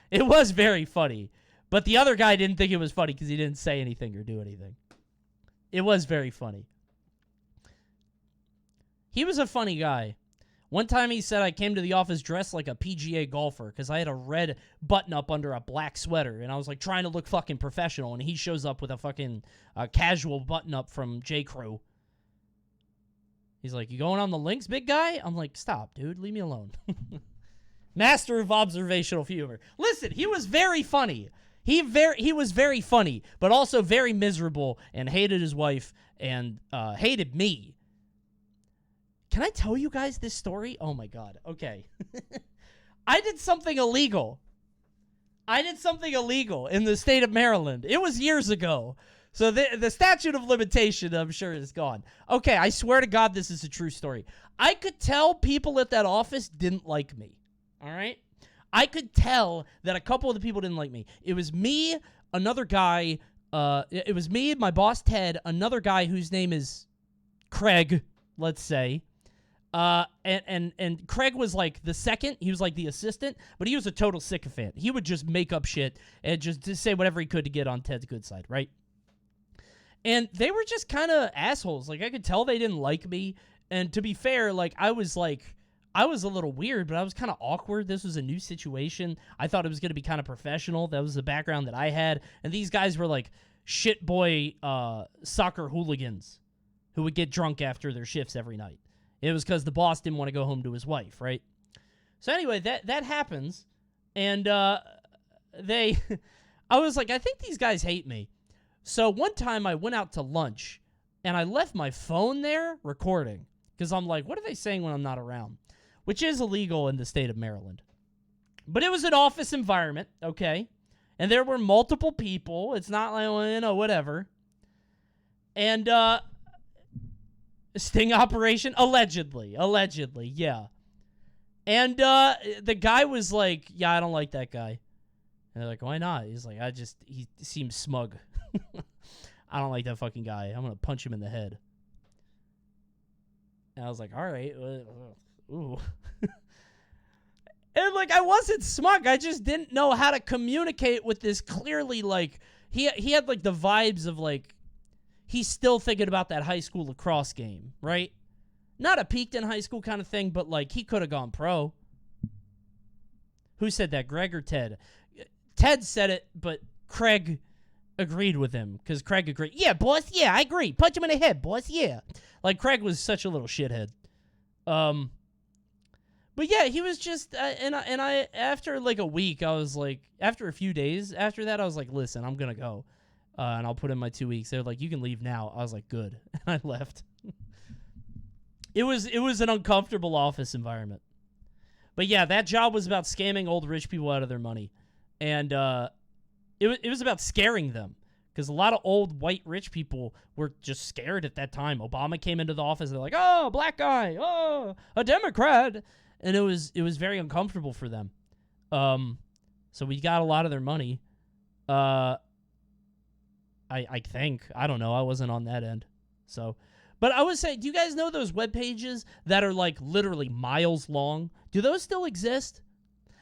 It was very funny. But the other guy didn't think it was funny because he didn't say anything or do anything. It was very funny. He was a funny guy. One time he said I came to the office dressed like a PGA golfer because I had a red button-up under a black sweater, and I was like trying to look fucking professional, and he shows up with a fucking casual button-up from J. Crew. He's like, you going on the links, big guy? I'm like, stop, dude. Leave me alone. Master of observational humor. Listen, he was very funny. He was very funny, but also very miserable and hated his wife and hated me. Can I tell you guys this story? Oh, my God. Okay. I did something illegal. In the state of Maryland. It was years ago. So the statute of limitation, I'm sure, is gone. Okay, I swear to God this is a true story. I could tell people at that office didn't like me. All right? I could tell that a couple of the people didn't like me. It was me, another guy. It was me, my boss, Ted, another guy whose name is Craig, let's say. And Craig was like the second. He was like the assistant, but he was a total sycophant. He would just make up shit and just say whatever he could to get on Ted's good side, right? And they were just kind of assholes. Like, I could tell they didn't like me. And to be fair, I was a little weird, but I was kind of awkward. This was a new situation. I thought it was going to be kind of professional. That was the background that I had. And these guys were like shit boy soccer hooligans who would get drunk after their shifts every night. It was because the boss didn't want to go home to his wife, right? So anyway, that happens. And I was like, I think these guys hate me. So one time I went out to lunch, and I left my phone there recording. Because I'm like, what are they saying when I'm not around? Which is illegal in the state of Maryland. But it was an office environment, okay? And there were multiple people. It's not like, well, whatever. And, sting operation? Allegedly, yeah. And, the guy was like, yeah, I don't like that guy. And they're like, why not? He's like, he seems smug. I don't like that fucking guy. I'm going to punch him in the head. And I was like, all right. Ooh. And, I wasn't smug. I just didn't know how to communicate with this clearly, he had, the vibes of, he's still thinking about that high school lacrosse game, right? Not a peaked in high school kind of thing, but, he could have gone pro. Who said that, Greg or Ted? Ted said it, but Craig agreed with him, because Craig agreed. Yeah, boss, yeah, I agree. Punch him in the head, boss, yeah. Craig was such a little shithead. But yeah, he was just, and I after a week, I was like, after a few days after that, I was like, listen, I'm gonna go, and I'll put in my 2 weeks. They're like, you can leave now. I was like, good, and I left. It was an uncomfortable office environment, but yeah, that job was about scamming old rich people out of their money, and it was about scaring them. Because a lot of old white rich people were just scared at that time. Obama came into the office, and they're like, oh, black guy, oh, a Democrat. And it was very uncomfortable for them. So we got a lot of their money. I think. I don't know. I wasn't on that end. So, but I would say, do you guys know those web pages that are literally miles long? Do those still exist?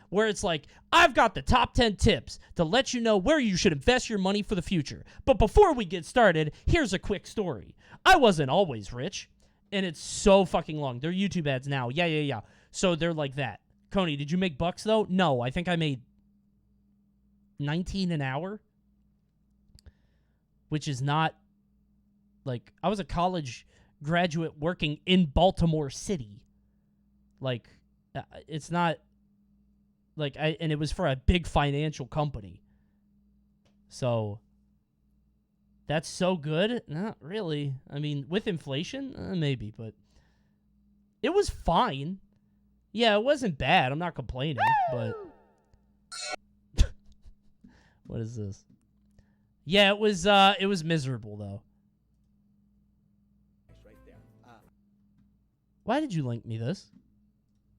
Where it's like, I've got the top 10 tips to let you know where you should invest your money for the future. But before we get started, here's a quick story. I wasn't always rich. And it's so fucking long. They're YouTube ads now. Yeah. So they're like that. Coney, did you make bucks, though? No, I think I made $19 an hour. Which is not, I was a college graduate working in Baltimore City. It's not... and it was for a big financial company. So, that's so good? Not really. I mean, with inflation, maybe, but it was fine. Yeah, it wasn't bad. I'm not complaining, but what is this? Yeah, it was miserable though. Right there. Why did you link me this?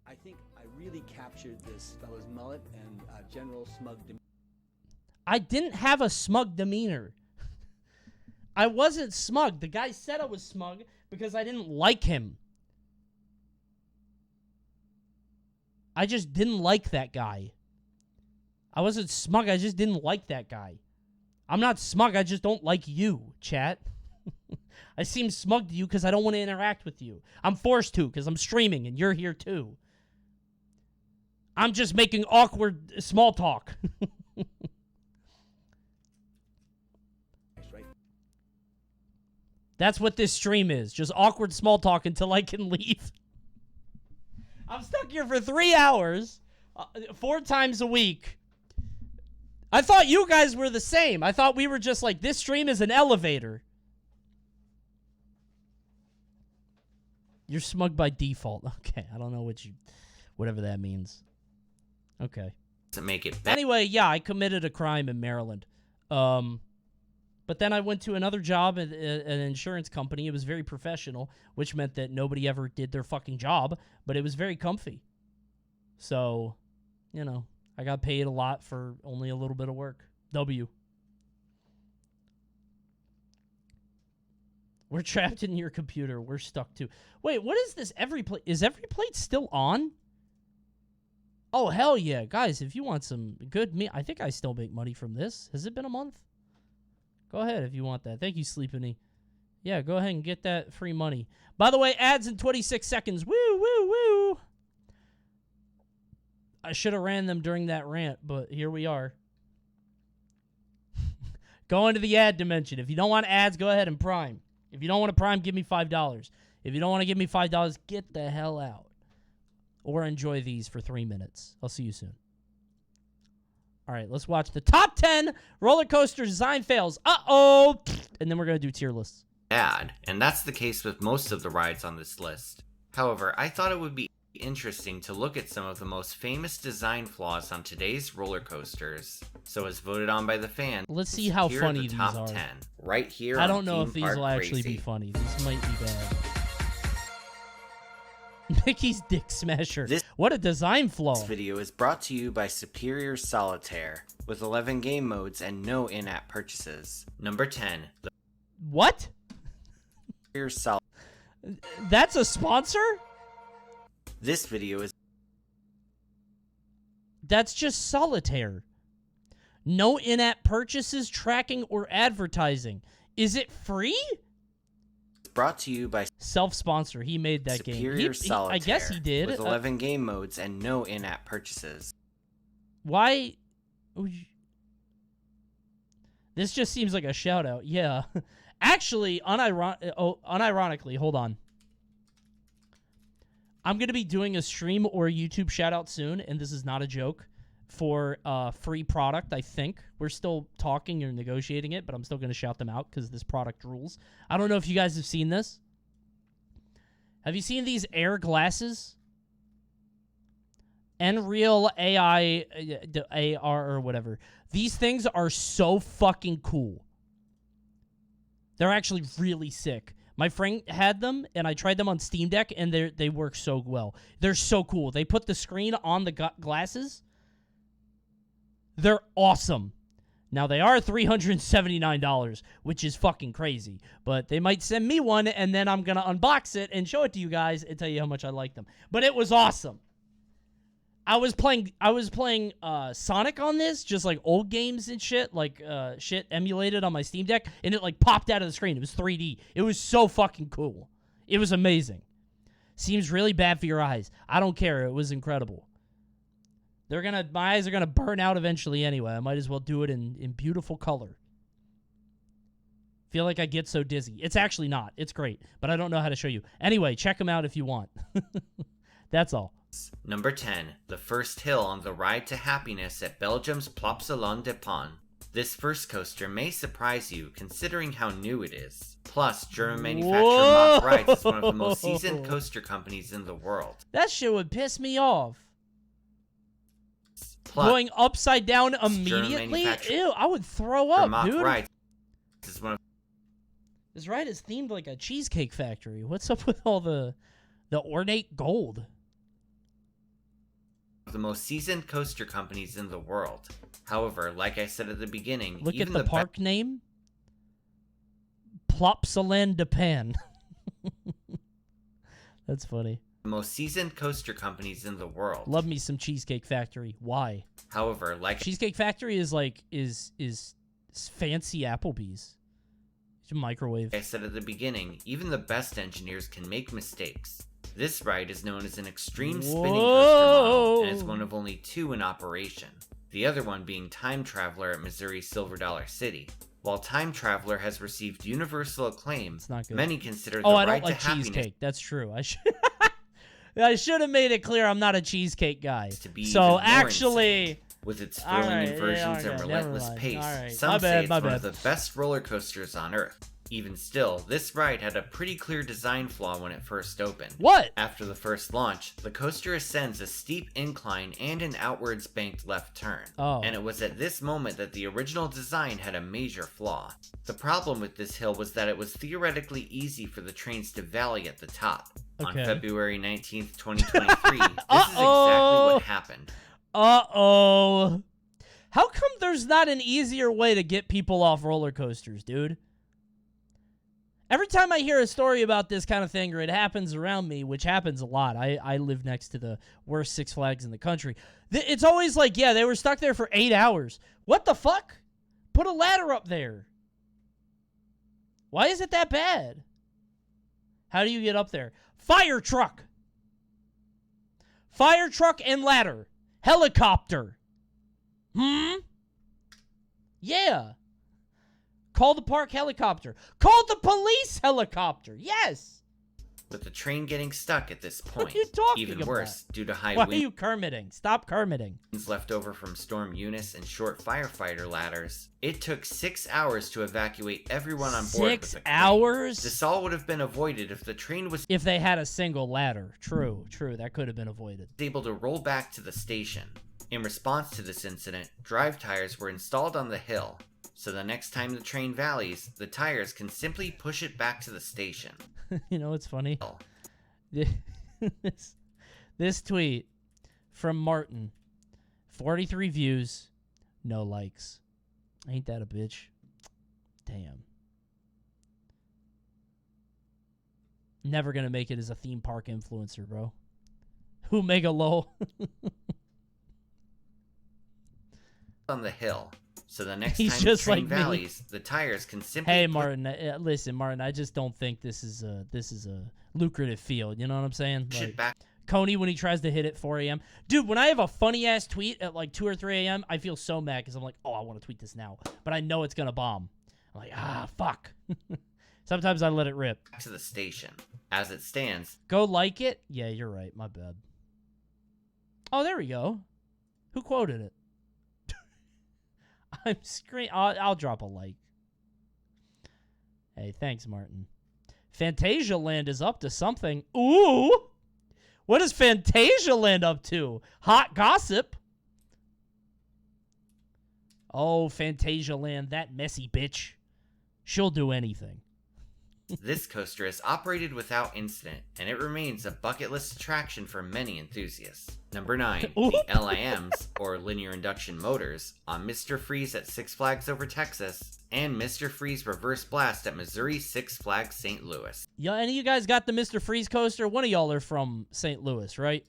I think I really captured this fellow's mullet and general smug demeanor. I didn't have a smug demeanor. I wasn't smug. The guy said I was smug because I didn't like him. I just didn't like that guy. I wasn't smug. I just didn't like that guy. I'm not smug. I just don't like you, chat. I seem smug to you because I don't want to interact with you. I'm forced to because I'm streaming and you're here too. I'm just making awkward small talk. Right. That's what this stream is. Just awkward small talk until I can leave. I'm stuck here for 3 hours, 4 times a week. I thought you guys were the same. I thought we were just like, this stream is an elevator. You're smug by default. Okay, I don't know whatever that means. Okay. Doesn't make it better. Anyway, yeah, I committed a crime in Maryland. But then I went to another job at an insurance company. It was very professional, which meant that nobody ever did their fucking job, but it was very comfy. So, you know, I got paid a lot for only a little bit of work. W. We're trapped in your computer. We're stuck too. Wait, what is this? Is every plate still on? Oh, hell yeah. Guys, if you want some good meat, I think I still make money from this. Has it been a month? Go ahead if you want that. Thank you, Sleepany. Yeah, go ahead and get that free money. By the way, ads in 26 seconds. Woo, woo, woo. I should have ran them during that rant, but here we are. Go into the ad dimension. If you don't want ads, go ahead and prime. If you don't want to prime, give me $5. If you don't want to give me $5, get the hell out. Or enjoy these for 3 minutes. I'll see you soon. All right, let's watch the top 10 roller coaster design fails. Uh-oh. And then we're going to do tier lists. Bad, and that's the case with most of the rides on this list. However, I thought it would be interesting to look at some of the most famous design flaws on today's roller coasters. So as voted on by the fans, let's see how here funny are the these top are. 10. Right here I on don't know Theme if these Park will actually Crazy. be funny. These might be bad. Mickey's Dick Smasher. What a design flaw. This video is brought to you by Superior Solitaire, with 11 game modes and no in-app purchases. Number 10. What? Superior Solitaire. That's a sponsor? This video is That's just Solitaire. No in-app purchases, tracking, or advertising. Is it free? brought to you by Self-sponsor. He made that Superior game. Solitaire, I guess he did. with 11 game modes and no in-app purchases. Why? This just seems like a shout-out. Yeah. Actually, unironically, hold on. I'm going to be doing a stream or a YouTube shout-out soon, and this is not a joke, for free product, I think. We're still talking or negotiating it, but I'm still going to shout them out because this product rules. I don't know if you guys have seen this. Have you seen these Air glasses? Nreal AI, AR or whatever. These things are so fucking cool. They're actually really sick. My friend had them, and I tried them on Steam Deck, and they work so well. They're so cool. They put the screen on the glasses. They're awesome. Now, they are $379, which is fucking crazy. But they might send me one, and then I'm going to unbox it and show it to you guys and tell you how much I like them. But it was awesome. I was playing Sonic on this, just like old games and shit, like shit emulated on my Steam Deck, and it like popped out of the screen. It was 3D. It was so fucking cool. It was amazing. Seems really bad for your eyes. I don't care. It was incredible. My eyes are gonna burn out eventually anyway. I might as well do it in beautiful color. Feel like I get so dizzy. It's actually not. It's great, but I don't know how to show you. Anyway, check them out if you want. That's all. Number 10. The first hill on the ride to happiness at Belgium's Plopsaland de Pont. This first coaster may surprise you considering how new it is. Plus, German manufacturer Mach Rides is one of the most seasoned coaster companies in the world. That shit would piss me off. Plus, going upside down immediately? Ew, I would throw up, Mach dude. Rides is one of This ride is themed like a cheesecake factory. What's up with all the ornate gold? the most seasoned coaster companies in the world. However, like I said at the beginning, Look even at the park name. Plopsaland de Pan. That's funny. the most seasoned coaster companies in the world. Love me some Cheesecake Factory. Why? However, like Cheesecake Factory is like is fancy Applebee's. It's a microwave. I said at the beginning, even the best engineers can make mistakes. This ride is known as an extreme spinning coaster model and is one of only 2 in operation. The other one being Time Traveler at Missouri Silver Dollar City. While Time Traveler has received universal acclaim, It's not good. many consider the Oh, I Ride don't like to Happiness cheesecake. That's true. I should have made it clear I'm not a cheesecake guy. to be So even more actually, insane. With its all thrilling right, inversions yeah, and okay, relentless never mind. pace, All right. some My say bad, it's my one of bad. the best roller coasters on Earth. Even still, this ride had a pretty clear design flaw when it first opened. what? After the first launch, the coaster ascends a steep incline and an outwards banked left turn. Oh. And it was at this moment that the original design had a major flaw. The problem with this hill was that it was theoretically easy for the trains to valley at the top. On Okay. February 19th, 2023, this is exactly Uh-oh. what happened. Uh-oh. How come there's not an easier way to get people off roller coasters, dude? Every time I hear a story about this kind of thing, or it happens around me, which happens a lot, I live next to the worst Six Flags in the country, it's always like, yeah, they were stuck there for 8 hours. What the fuck? Put a ladder up there. Why is it that bad? How do you get up there? Fire truck. Fire truck and ladder. Helicopter. Yeah. Call the park helicopter. Call the police helicopter. Yes. With the train getting stuck at this point. What are you talking Even about? worse, due to high Why are winds you Kermiting? Stop Kermiting. left over from Storm Eunice and short firefighter ladders, it took 6 hours to evacuate everyone on board with 6 the crane. hours? This all would have been avoided if the train was If they had a single ladder. True. That could have been avoided. able to roll back to the station. In response to this incident, drive tires were installed on the hill, so the next time the train valleys, the tires can simply push it back to the station. You know what's funny? This tweet from Martin. 43 views, no likes. Ain't that a bitch? Damn. Never gonna make it as a theme park influencer, bro. Who mega low? On the hill, so the next He's time just the train like me. valleys, the tires can simply Hey, push Martin. Listen, Martin. I just don't think this is a lucrative field. You know what I'm saying? it Like, back. Coney when he tries to hit at 4 a.m. Dude, when I have a funny ass tweet at like 2 or 3 a.m., I feel so mad because I'm like, oh, I want to tweet this now, but I know it's gonna bomb. I'm like, fuck. Sometimes I let it rip. To the station. As it stands, Go like it? Yeah, you're right. My bad. Oh, there we go. Who quoted it? I'll drop a like. Hey, thanks, Martin. Fantasia Land is up to something. Ooh! What is Fantasia Land up to? Hot gossip. Oh, Fantasia Land, that messy bitch. She'll do anything. this coaster is operated without incident, and it remains a bucket list attraction for many enthusiasts. Number 9, Ooh. the LIMs, or Linear Induction Motors, on Mr. Freeze at Six Flags Over Texas, and Mr. Freeze Reverse Blast at Missouri Six Flags St. Louis. Yeah, any of you guys got the Mr. Freeze coaster? One of y'all are from St. Louis, right?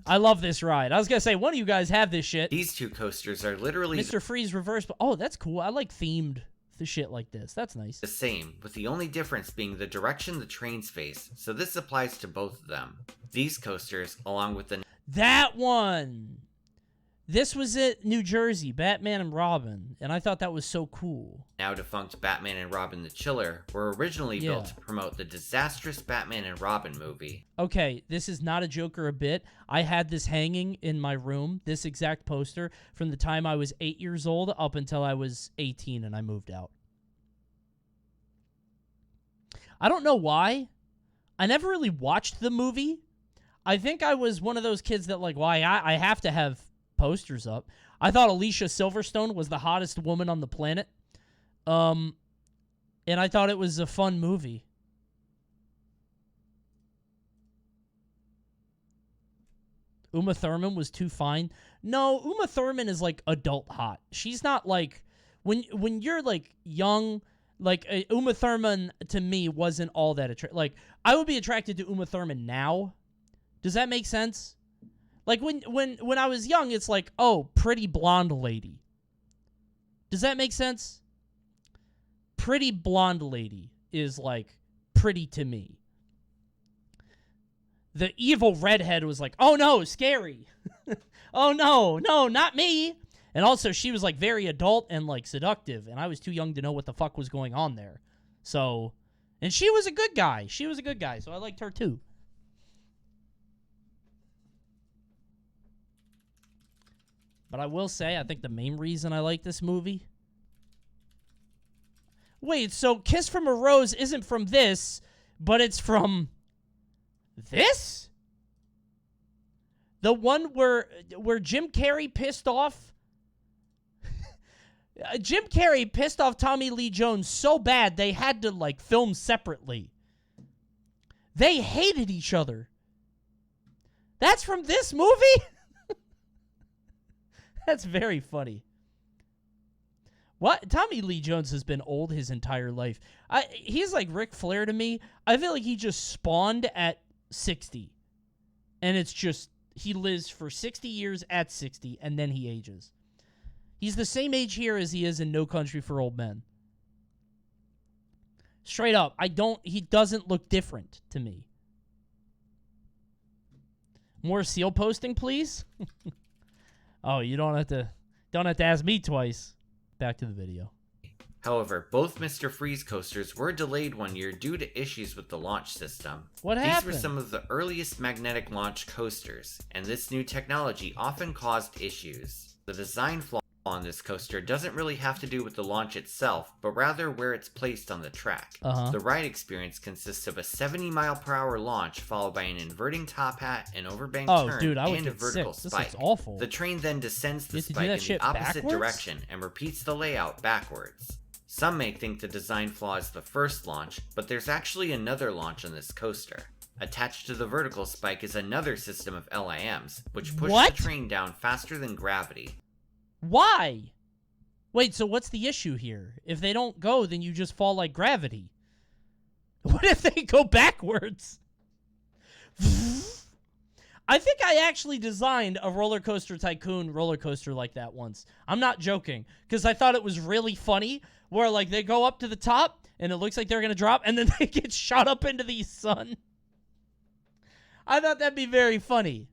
I love this ride. I was going to say, one of you guys have this shit. These two coasters are literally Mr. Freeze Reverse. Oh, that's cool. I like themed the shit like this. That's nice. the same, with the only difference being the direction the trains face, so this applies to both of them. These coasters, along with the That one. This was at New Jersey, Batman and Robin, and I thought that was so cool. now defunct Batman and Robin the Chiller, were originally built to promote the disastrous Batman and Robin movie. Okay, this is not a joke or a bit. I had this hanging in my room, this exact poster, from the time I was 8 years old up until I was 18 and I moved out. I don't know why. I never really watched the movie. I think I was one of those kids that like, why I have to have posters up. I thought Alicia Silverstone was the hottest woman on the planet. And I thought it was a fun movie. Uma Thurman was too fine. No, Uma Thurman is like adult hot. She's not like when you're like young, like Uma Thurman to me wasn't all that attractive. Like I would be attracted to Uma Thurman now. Does that make sense? Like when I was young, it's like, oh, pretty blonde lady. Does that make sense? Pretty blonde lady is like pretty to me. The evil redhead was like, oh no, scary. Oh no, not me. And also, she was, like, very adult and, like, seductive, and I was too young to know what the fuck was going on there. So, and she was a good guy. She was a good guy, so I liked her, too. But I will say, I think the main reason I like this movie... Wait, so Kiss from a Rose isn't from this, but it's from... this? The one where Jim Carrey pissed off... Jim Carrey pissed off Tommy Lee Jones so bad they had to, like, film separately. They hated each other. That's from this movie? That's very funny. What? Tommy Lee Jones has been old his entire life. He's like Ric Flair to me. I feel like he just spawned at 60. And it's just, he lives for 60 years at 60, and then he ages. He's the same age here as he is in No Country for Old Men. Straight up, he doesn't look different to me. More seal posting, please? Oh, you don't have to ask me twice. Back to the video. However, both Mr. Freeze coasters were delayed 1 year due to issues with the launch system. What These happened? were some of the earliest magnetic launch coasters, and this new technology often caused issues. The design flaw on this coaster doesn't really have to do with the launch itself, but rather where it's placed on the track. The ride experience consists of a 70-mile-per-hour launch followed by an inverting top hat, an overbank turn, dude, I would and a get vertical sick. spike. This looks awful. The train then descends the You have to do spike that in shit the opposite backwards? direction and repeats the layout backwards. Some may think the design flaw is the first launch, but there's actually another launch on this coaster. Attached to the vertical spike is another system of LIMs, which push What? the train down faster than gravity. Why? Wait, so what's the issue here? If they don't go, then you just fall like gravity. What if they go backwards? I think I actually designed a Roller Coaster Tycoon roller coaster like that once. I'm not joking, because I thought it was really funny, where like they go up to the top, and it looks like they're going to drop, and then they get shot up into the sun. I thought that'd be very funny.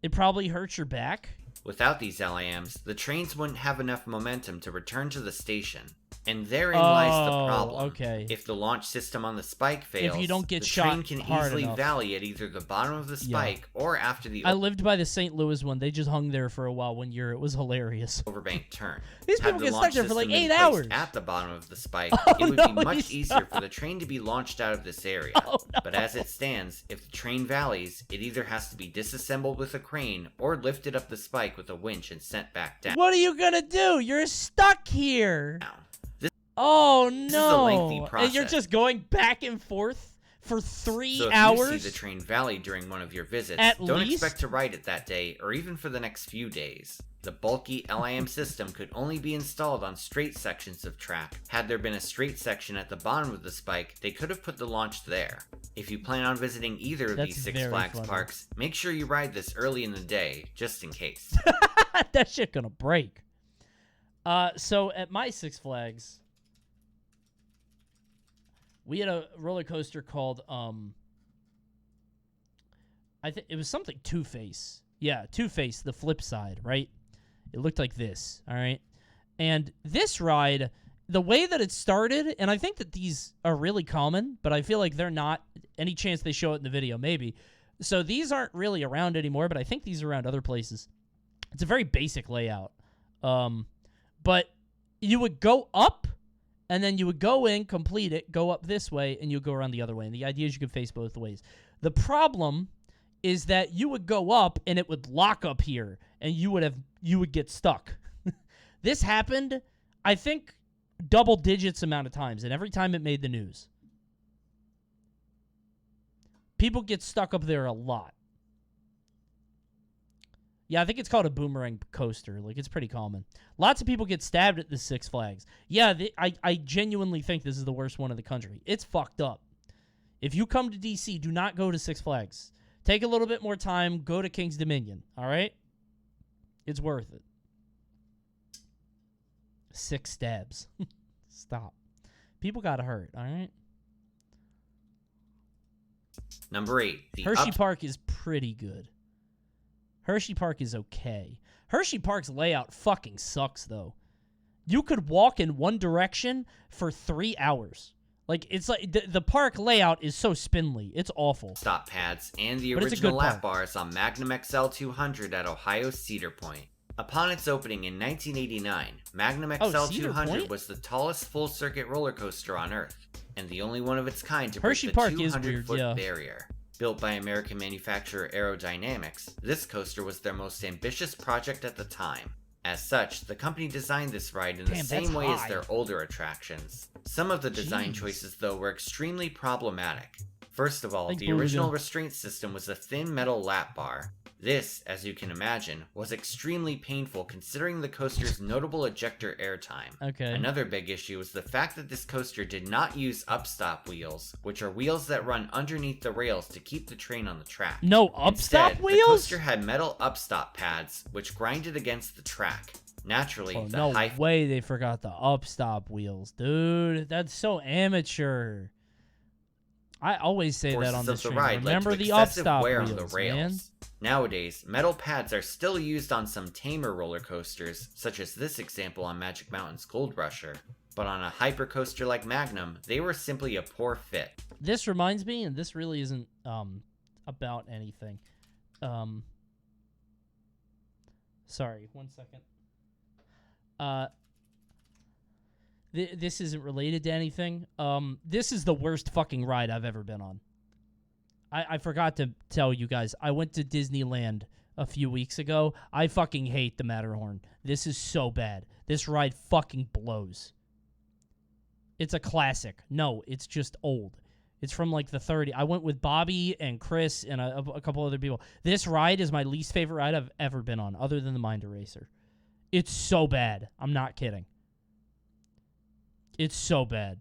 It probably hurts your back. Without these LIMs, the trains wouldn't have enough momentum to return to the station. And therein lies the problem. Okay. If the launch system on the spike fails, If you don't get the shot train can hard easily enough. valley at either the bottom of the spike or after the I lived by the St. Louis one. They just hung there for a while one year. It was hilarious. overbank turn. These Had people the get stuck launch there for like system 8 been hours. placed at the bottom of the spike, Oh, it would no, be much he's easier not. for the train to be launched out of this area. Oh, no. But as it stands, if the train valleys, it either has to be disassembled with a crane or lifted up the spike with a winch and sent back down. What are you gonna do? You're stuck here. This Oh is a no! lengthy process. And you're just going back and forth for 3 So if hours. you see the train valley during one of your visits, At don't least? expect to ride it that day or even for the next few days. The bulky LIM system could only be installed on straight sections of track. Had there been a straight section at the bottom of the spike, they could have put the launch there. If you plan on visiting either of That's these Six very Flags funny. parks, make sure you ride this early in the day, just in case. That shit gonna break. So at my Six Flags, we had a roller coaster called I think it was something Two-Face. Yeah, Two-Face, the flip side, right? It looked like this, all right? And this ride, the way that it started, and I think that these are really common, but I feel like they're not. Any chance they show it in the video, maybe. So these aren't really around anymore, but I think these are around other places. It's a very basic layout. But you would go up, and then you would go in, complete it, go up this way, and you go around the other way. And the idea is you could face both ways. The problem is that you would go up, and it would lock up here, and you would get stuck. This happened, I think, double digits amount of times, and every time it made the news. People get stuck up there a lot. Yeah, I think it's called a boomerang coaster. Like, it's pretty common. Lots of people get stabbed at the Six Flags. Yeah, I genuinely think this is the worst one in the country. It's fucked up. If you come to D.C., do not go to Six Flags. Take a little bit more time. Go to King's Dominion, all right? It's worth it. 6 stabs. Stop. People got hurt, all right? Number 8. The Hershey Park is pretty good. Hershey Park is okay. Hershey Park's layout fucking sucks, though. You could walk in one direction for 3 hours. Like, it's like the park layout is so spindly. It's awful. Stop pads and the But it's a original good lap park. bars on Magnum XL 200 at Ohio Cedar Point. Upon its opening in 1989, Magnum Oh, XL Cedar 200 Point? was the tallest full-circuit roller coaster on Earth, and the only one of its kind to Hershey break Park the is weird, 200-foot yeah. barrier. Built by American manufacturer Aerodynamics, this coaster was their most ambitious project at the time. As such, the company designed this ride in the Damn, same that's way as high. their older attractions. Some of the design Jeez. choices, though, were extremely problematic. First of all, Like the original Booga. restraint system was a thin metal lap bar. This, as you can imagine, was extremely painful considering the coaster's notable ejector airtime. Okay. Another big issue was the fact that this coaster did not use upstop wheels, which are wheels that run underneath the rails to keep the train on the track. No upstop Instead, the wheels? coaster had metal upstop pads, which grinded against the track. Naturally, Oh, the no high way they forgot the upstop wheels, dude. That's so amateur. I always say that forces on of this the stream. ride led Remember to the excessive upstop wear wheels, on the rails. man. Nowadays, metal pads are still used on some tamer roller coasters, such as this example on Magic Mountain's Gold Rusher. But on a hypercoaster like Magnum, they were simply a poor fit. This reminds me, and this really isn't about anything. Sorry, 1 second. This isn't related to anything. This is the worst fucking ride I've ever been on. I forgot to tell you guys. I went to Disneyland a few weeks ago. I fucking hate the Matterhorn. This is so bad. This ride fucking blows. It's a classic. No, it's just old. It's from like the 30s. I went with Bobby and Chris and a couple other people. This ride is my least favorite ride I've ever been on, other than the Mind Eraser. It's so bad. I'm not kidding. It's so bad.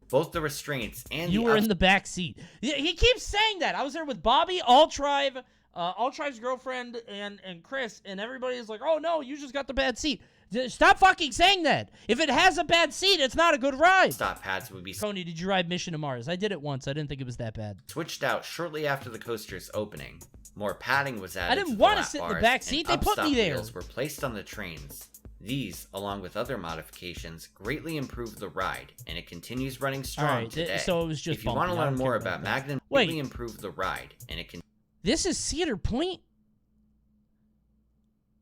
Both the restraints and You the were in the back seat. He keeps saying that. I was there with Bobby, All Tribe's girlfriend, and Chris, and everybody is like, "Oh no, you just got the bad seat." Stop fucking saying that. If it has a bad seat, it's not a good ride. upstop pads would be Coney, did you ride Mission to Mars? I did it once. I didn't think it was that bad. switched out shortly after the coaster's opening. More padding was added. I didn't to the wanna lap sit in the bars, back and seat. They put me upstop there. wheels were placed on the trains. These, along with other modifications, greatly improved the ride, and it continues running strong Alright, today. so it was just if you want to bumpy. I learn don't more care about about that. Magnum, Wait. greatly improved the ride, and it can. This is Cedar Point?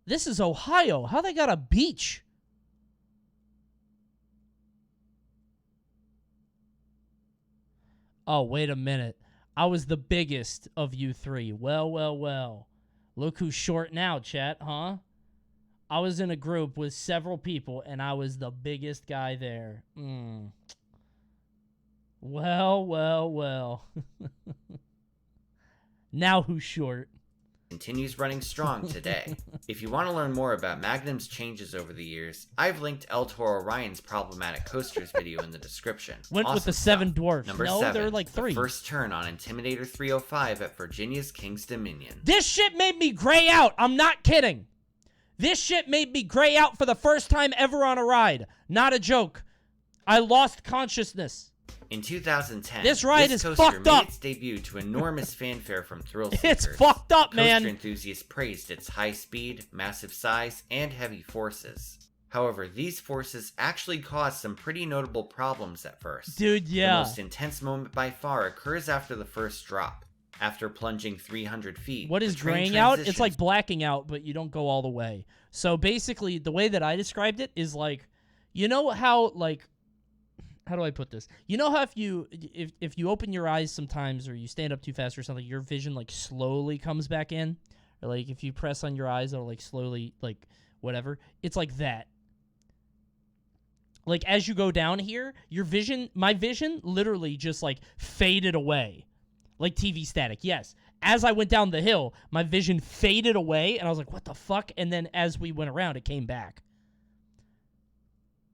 This is Ohio. How they got a beach? Oh, wait a minute. I was the biggest of you three. Well. Look who's short now, chat, huh? I was in a group with several people, and I was the biggest guy there. Well. Now who's short? Continues running strong today. If you want to learn more about Magnum's changes over the years, I've linked El Toro Ryan's problematic coasters video in the description. Went with Awesome the seven stuff. dwarfs. Number No, 7, there were like the 3. first turn on Intimidator 305 at Virginia's King's Dominion. This shit made me gray out. I'm not kidding. This shit made me gray out for the first time ever on a ride. Not a joke. I lost consciousness. In 2010, This ride is coaster fucked made up. its debut to enormous fanfare from thrill It's seekers. fucked up, Coaster man. enthusiasts praised its high speed, massive size, and heavy forces. However, these forces actually caused some pretty notable problems at first. Dude, yeah. The most intense moment by far occurs after the first drop. After plunging 300 feet, What is the train graying out? It's transitions like blacking out, but you don't go all the way. So basically, the way that I described it is like, you know how, like, how do I put this? You know how if you open your eyes sometimes, or you stand up too fast or something, your vision like slowly comes back in, or like if you press on your eyes, it'll like slowly like whatever. It's like that. Like as you go down here, my vision literally just like faded away. Like TV static, yes. As I went down the hill, my vision faded away, and I was like, what the fuck? And then as we went around, it came back.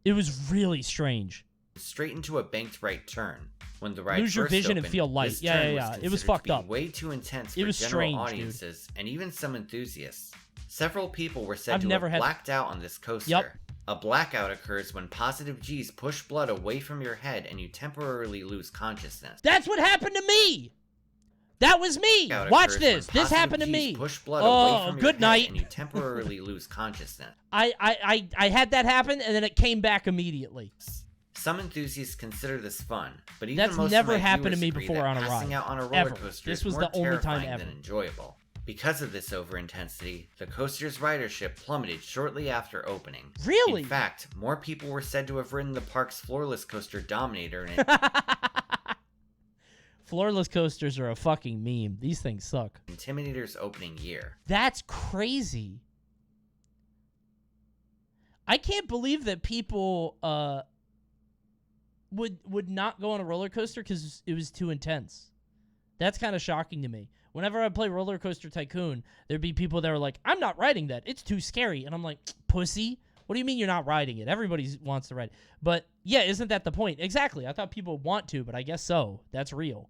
It was really strange. straight into a banked right turn. When the ride Lose your first vision and opened, feel light. this Yeah, turn yeah. was It was considered to fucked be up. way too intense It for was general strange, audiences and even some enthusiasts. Several people were said I've to never have had- blacked out on this coaster. Yup. A blackout occurs when positive G's push blood away from your head and you temporarily lose consciousness. That's what happened to me. That was me. Out Watch occurs this. when This positive happened to G's me. Push blood away from your good head night. and you temporarily lose consciousness. I had that happen, and then it came back immediately. Some enthusiasts consider this fun, but even That's most never of my happened to viewers me agree before that on a passing ride. out on a roller Ever. coaster This is was more the only time terrifying ever. than enjoyable. Because of this overintensity, the coaster's ridership plummeted shortly after opening. Really? In fact, more people were said to have ridden the park's floorless coaster Dominator in Floorless coasters are a fucking meme. These things suck. Intimidator's opening year. That's crazy. I can't believe that people would not go on a roller coaster because it was too intense. That's kind of shocking to me. Whenever I play Roller Coaster Tycoon, there'd be people that are like, I'm not riding that. It's too scary. And I'm like, pussy? What do you mean you're not riding it? Everybody wants to ride it. But yeah, isn't that the point? Exactly. I thought people want to, but I guess so. That's real.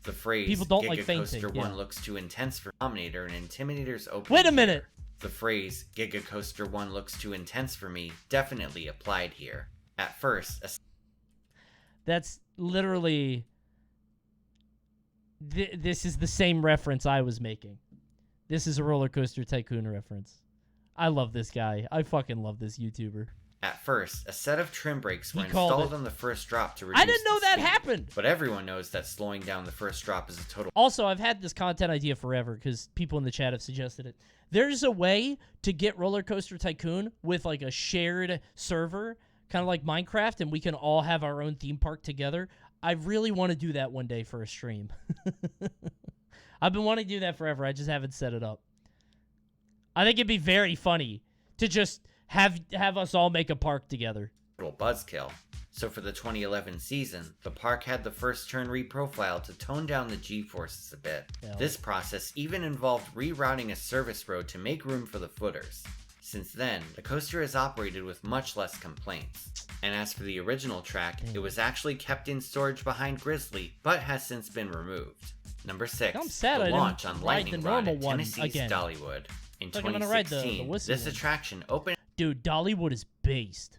The phrase People don't Giga like fainting, Coaster yeah. 1 looks too intense for Dominator and Intimidator's opening Wait a year. minute. The phrase Giga Coaster 1 looks too intense for me definitely applied here. At first, a That's literally... this is the same reference I was making. This is a Roller Coaster Tycoon reference. I love this guy. I fucking love this YouTuber. At first, a set of trim brakes were He called installed it. on the first drop to reduce I didn't know the that speed. happened. But everyone knows that slowing down the first drop is a total Also, I've had this content idea forever because people in the chat have suggested it. There's a way to get Roller Coaster Tycoon with like a shared server, kind of like Minecraft, and we can all have our own theme park together. I really want to do that one day for a stream. I've been wanting to do that forever. I just haven't set it up. I think it'd be very funny to just have us all make a park together. buzzkill. So for the 2011 season, the park had the first turn reprofiled to tone down the G-forces a bit. Yeah. This process even involved rerouting a service road to make room for the footers. Since then, the coaster has operated with much less complaints. And as for the original track, it was actually kept in storage behind Grizzly, but has since been removed. Number 6, I'm sad the I didn't launch on ride Lightning the Rod normal at one Tennessee's again. Dollywood. In Like I'm gonna ride the 2016, whistly this one. attraction opened Dude, Dollywood is based.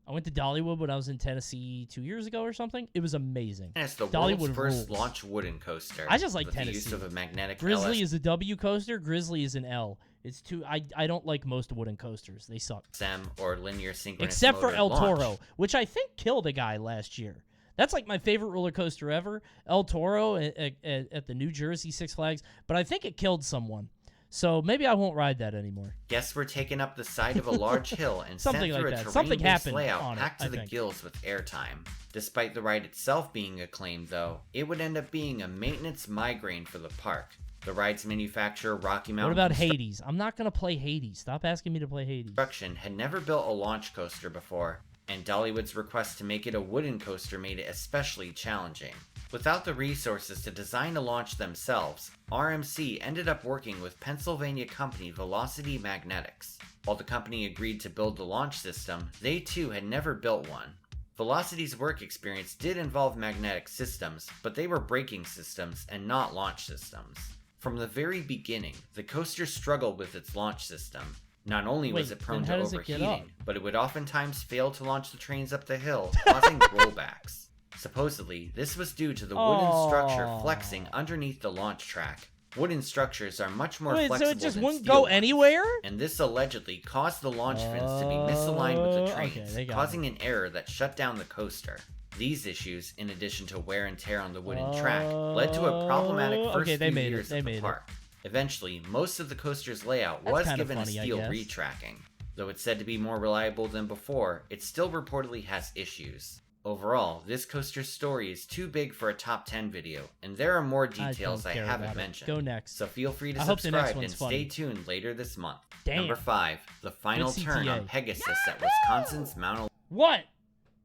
I went to Dollywood when I was in Tennessee 2 years ago or something. It was amazing. as the Dollywood world's first rules. launch wooden coaster. I just like with the use Tennessee. of a magnetic Grizzly LS is a W coaster. Grizzly is an L. It's too. I don't like most wooden coasters. They suck. SEM or linear synchronous Except for motor El launch. Toro, which I think killed a guy last year. That's like my favorite roller coaster ever. El Toro at the New Jersey Six Flags. But I think it killed someone. So maybe I won't ride that anymore. Guests were taken up the side of a large hill and Something sent through like a that. Something terrain-based happened layout on it, packed to I the think. gills with airtime. Despite the ride itself being acclaimed, though, it would end up being a maintenance migraine for the park. The ride's manufacturer, Rocky Mountain What about Hades? I'm not going to play Hades. Stop asking me to play Hades. Construction had never built a launch coaster before, and Dollywood's request to make it a wooden coaster made it especially challenging. Without the resources to design a launch themselves, RMC ended up working with Pennsylvania company Velocity Magnetics. While the company agreed to build the launch system, they too had never built one. Velocity's work experience did involve magnetic systems, but they were braking systems and not launch systems. From the very beginning, the coaster struggled with its launch system. Not only was Wait, it prone then to how does it get up? overheating, but it would oftentimes fail to launch the trains up the hill, causing rollbacks. Supposedly, this was due to the wooden structure Aw. flexing underneath the launch track. Wooden structures are much more Wait, flexible so it just than wouldn't steel go ones, anywhere? and this allegedly caused the launch fins to be misaligned with the Okay, trains, they got causing an error that shut down the coaster. These issues, in addition to wear and tear on the wooden track, led to a problematic first okay, they few made it, years they of made the it. park. Eventually, most of the coaster's layout That's was kinda given funny, a I steel guess. retracking. Though it's said to be more reliable than before, it still reportedly has issues. Overall, this coaster's story is too big for a top 10 video, and there are more details I care haven't about it. mentioned. Go next. So feel free to I hope the next subscribe and one's stay funny. tuned later this month. Damn. Number 5, the final Good turn on CTA. Pegasus at Wisconsin's Mount What?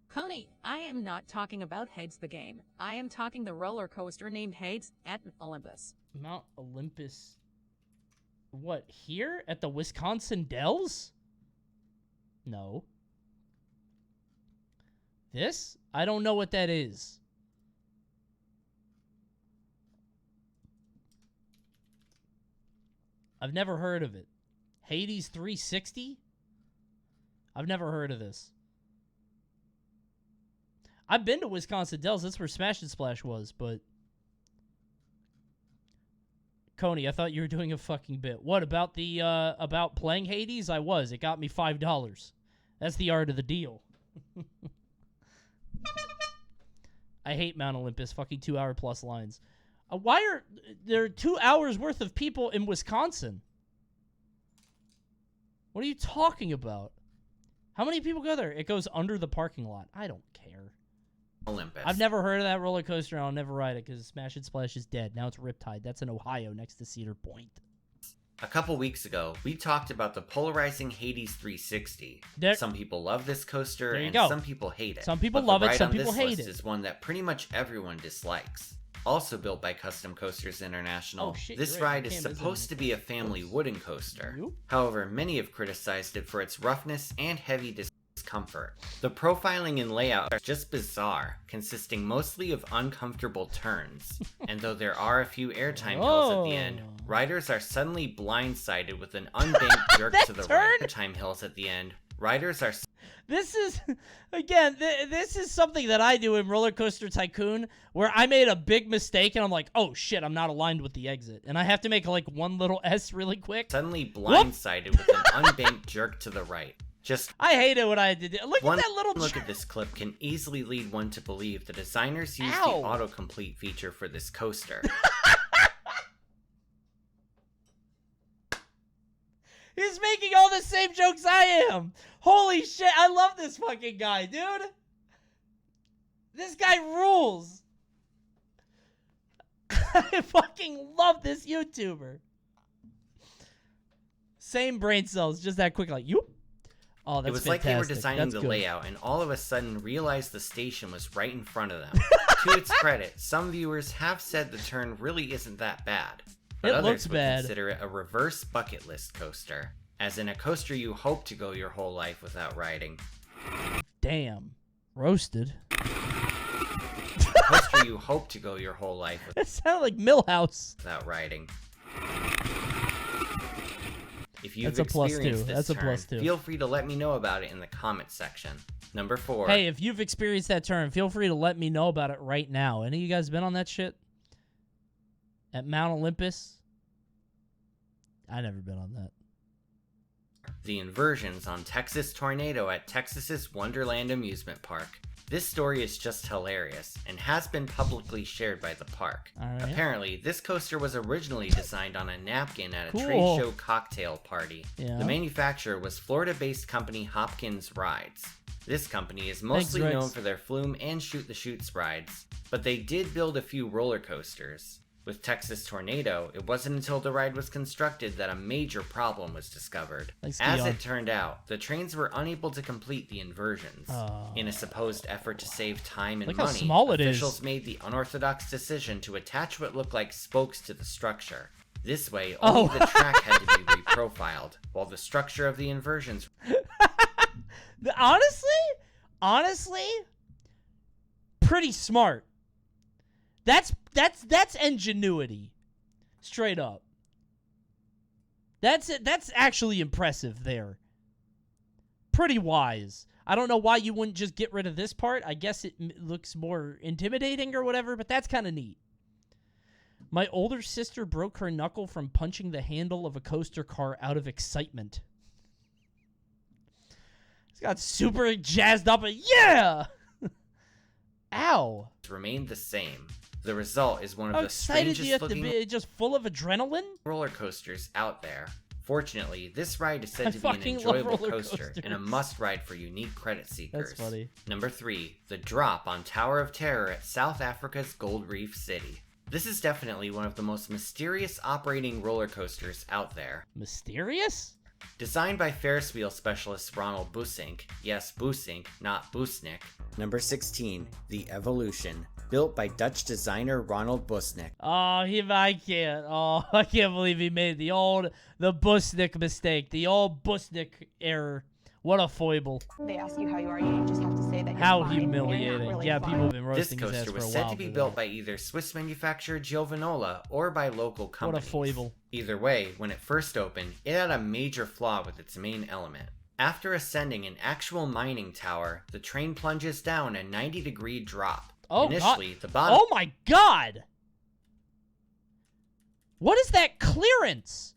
Coney, I am not talking about Hades the game. I am talking the roller coaster named Hades at Olympus. Mount Olympus. What, here? At the Wisconsin Dells? No. This? I don't know what that is. I've never heard of it. Hades 360? I've never heard of this. I've been to Wisconsin Dells. That's where Smash and Splash was, but Coney, I thought you were doing a fucking bit. What about the about playing Hades? I was. It got me $5. That's the art of the deal. I hate Mount Olympus. Fucking 2-hour plus lines. Why are there 2 hours worth of people in Wisconsin? What are you talking about? How many people go there? It goes under the parking lot. I don't care. Olympus. I've never heard of that roller coaster, and I'll never ride it because Smash and Splash is dead. Now it's Riptide. That's in Ohio next to Cedar Point. A couple weeks ago, we talked about the polarizing Hades 360. There- Some people love this coaster, There you and go. some people hate it. Some people But love the it, ride some on people this hate list it. is one that pretty much everyone dislikes. Also built by Custom Coasters International, Oh, shit, this you're right. ride I is can't miss supposed it. to be a family wooden coaster. Nope. However, many have criticized it for its roughness and heavy discomfort. The profiling and layout are just bizarre, consisting mostly of uncomfortable turns. And though there are a few airtime hills at the end, Oh. riders are suddenly blindsided with an unbanked jerk to the right. turn? Airtime hills at the end, riders are This is, again, this is something that I do in Roller Coaster Tycoon, where I made a big mistake, and I'm like, oh shit, I'm not aligned with the exit. And I have to make like one little S really quick. suddenly blindsided with an unbanked jerk to the right. Just I hate it when I did it. Look one at that little look jerk. at this clip can easily lead one to believe the designers used Ow. the autocomplete feature for this coaster. He's making all the same jokes I am. Holy shit, I love this fucking guy, dude. This guy rules. I fucking love this YouTuber. Same brain cells, just that quick, like, yoop. Oh, that's It was fantastic. like they were designing That's the good. layout and all of a sudden realized the station was right in front of them. To its credit, some viewers have said the turn really isn't that bad. But It others looks would bad. consider it a reverse bucket list coaster. As in a coaster you hope to go your whole life without riding. Damn. Roasted. A coaster you hope to go your whole life That sounded like Millhouse. without riding. If you've That's a plus experienced two. this That's a turn, plus two. feel free to let me know about it in the comments section. Number 4. Hey, if you've experienced that turn, feel free to let me know about it right now. Any of you guys been on that shit? At Mount Olympus? I never been on that. The inversions on Texas Tornado at Texas's Wonderland Amusement Park. This story is just hilarious, and has been publicly shared by the park. Alright. Apparently, this coaster was originally designed on a napkin at a Cool. trade show cocktail party. Yeah. The manufacturer was Florida-based company Hopkins Rides. This company is mostly Rex. known for their Flume and Shoot the Chutes rides, but they did build a few roller coasters. With Texas Tornado, it wasn't until the ride was constructed that a major problem was discovered. Thanks, As Keon. it turned out, the trains were unable to complete the inversions. In a supposed effort to save time and Look how money, small it is. officials made the unorthodox decision to attach what looked like spokes to the structure. This way, Oh. only the track had to be reprofiled, while the structure of the inversions Honestly, pretty smart. That's ingenuity. Straight up. That's it. That's actually impressive there. Pretty wise. I don't know why you wouldn't just get rid of this part. I guess it looks more intimidating or whatever, but that's kind of neat. My older sister broke her knuckle from punching the handle of a coaster car out of excitement. He's got super jazzed up and yeah! Ow. remained the same. The result is one of How the excited do you strangest have to looking be? Just full of adrenaline? roller coasters out there. Fortunately, this ride is I said to be an fucking love enjoyable roller coaster and a coasters. must ride for unique credit seekers. That's funny. Number 3, the drop on Tower of Terror at South Africa's Gold Reef City. This is definitely one of the most mysterious operating roller coasters out there. Mysterious? Designed by Ferris wheel specialist Ronald Busink, yes, Busink, not Busnik. Number 16, the Evolution, built by Dutch designer Ronald Busnik. Oh, I can't. Oh, I can't believe he made the Busnik mistake. The old Busnik error. What a foible. They ask you how you are, you just have to say that you're How fine. You're not humiliating. really Yeah, fine. people have been This roasting his ass coaster for a was while said to be for built that. by either Swiss manufacturer Giovanola or by local What a companies. foible. Either way, when it first opened, it had a major flaw with its main element. After ascending an actual mining tower, the train plunges down a 90-degree drop. Oh, Initially, the bottom Oh my god! What is that clearance?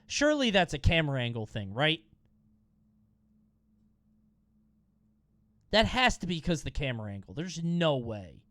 Surely that's a camera angle thing, right? That has to be because of the camera angle. There's no way.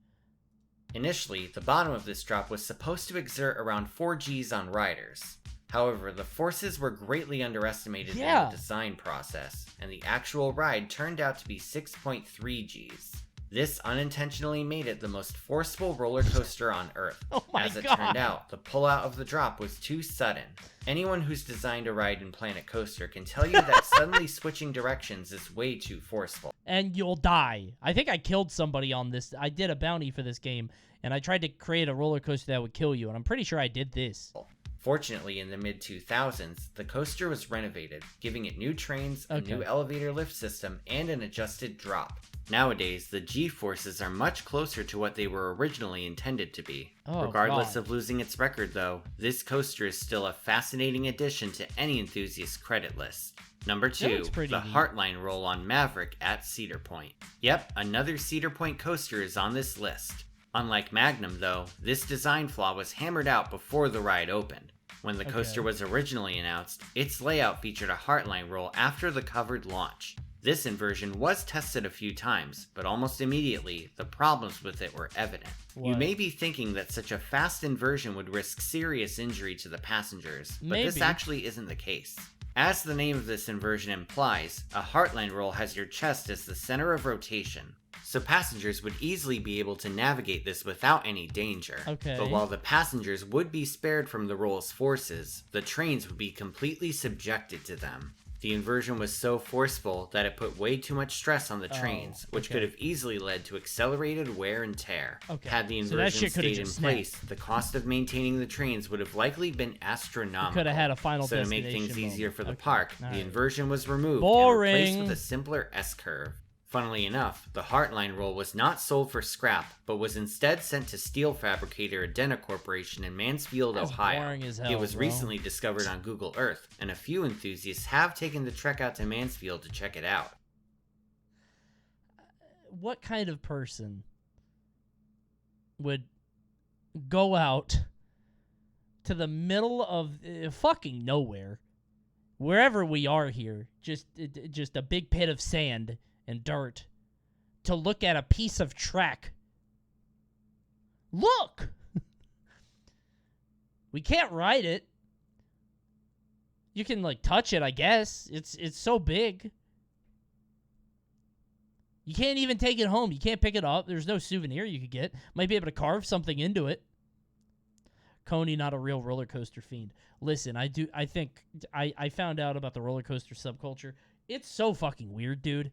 Initially, the bottom of this drop was supposed to exert around 4 Gs on riders. However, the forces were greatly underestimated in the design process, and the actual ride turned out to be 6.3 Gs. This unintentionally made it the most forceful roller coaster on Earth. As it turned out, the pullout of the drop was too sudden. Anyone who's designed a ride in Planet Coaster can tell you that suddenly switching directions is way too forceful. And you'll die. I think I killed somebody on this. I did a bounty for this game, and I tried to create a roller coaster that would kill you, and I'm pretty sure I did this. Fortunately, in the mid-2000s, the coaster was renovated, giving it new trains, a new elevator lift system, and an adjusted drop. Nowadays, the G-forces are much closer to what they were originally intended to be. Regardless of losing its record, though, this coaster is still a fascinating addition to any enthusiast's credit list. Number 2, the Heartline roll on Maverick at Cedar Point. Yep, another Cedar Point coaster is on this list. Unlike Magnum, though, this design flaw was hammered out before the ride opened. When the coaster was originally announced, its layout featured a Heartline roll after the covered launch. This inversion was tested a few times, but almost immediately, the problems with it were evident. You may be thinking that such a fast inversion would risk serious injury to the passengers, but this actually isn't the case. As the name of this inversion implies, a Heartline roll has your chest as the center of rotation, so passengers would easily be able to navigate this without any danger. But while the passengers would be spared from the roll's forces, the trains would be completely subjected to them. The inversion was so forceful that it put way too much stress on the trains, which could have easily led to accelerated wear and tear. Had the inversion stayed in place, the cost of maintaining the trains would have likely been astronomical. Could have had a final so to make things easier for the park, the inversion was removed and replaced with a simpler S-curve. Funnily enough, the Heartline roll was not sold for scrap, but was instead sent to steel fabricator Adena Corporation in Mansfield, Ohio. It was recently discovered on Google Earth, and a few enthusiasts have taken the trek out to Mansfield to check it out. What kind of person would go out to the middle of fucking nowhere, wherever we are here, just a big pit of sand and dirt, to look at a piece of track? Look! We can't ride it. You can, like, touch it, I guess. It's so big. You can't even take it home. You can't pick it up. There's no souvenir you could get. Might be able to carve something into it. Coney, not a real roller coaster fiend. Listen, I think I found out about the roller coaster subculture. It's so fucking weird, dude.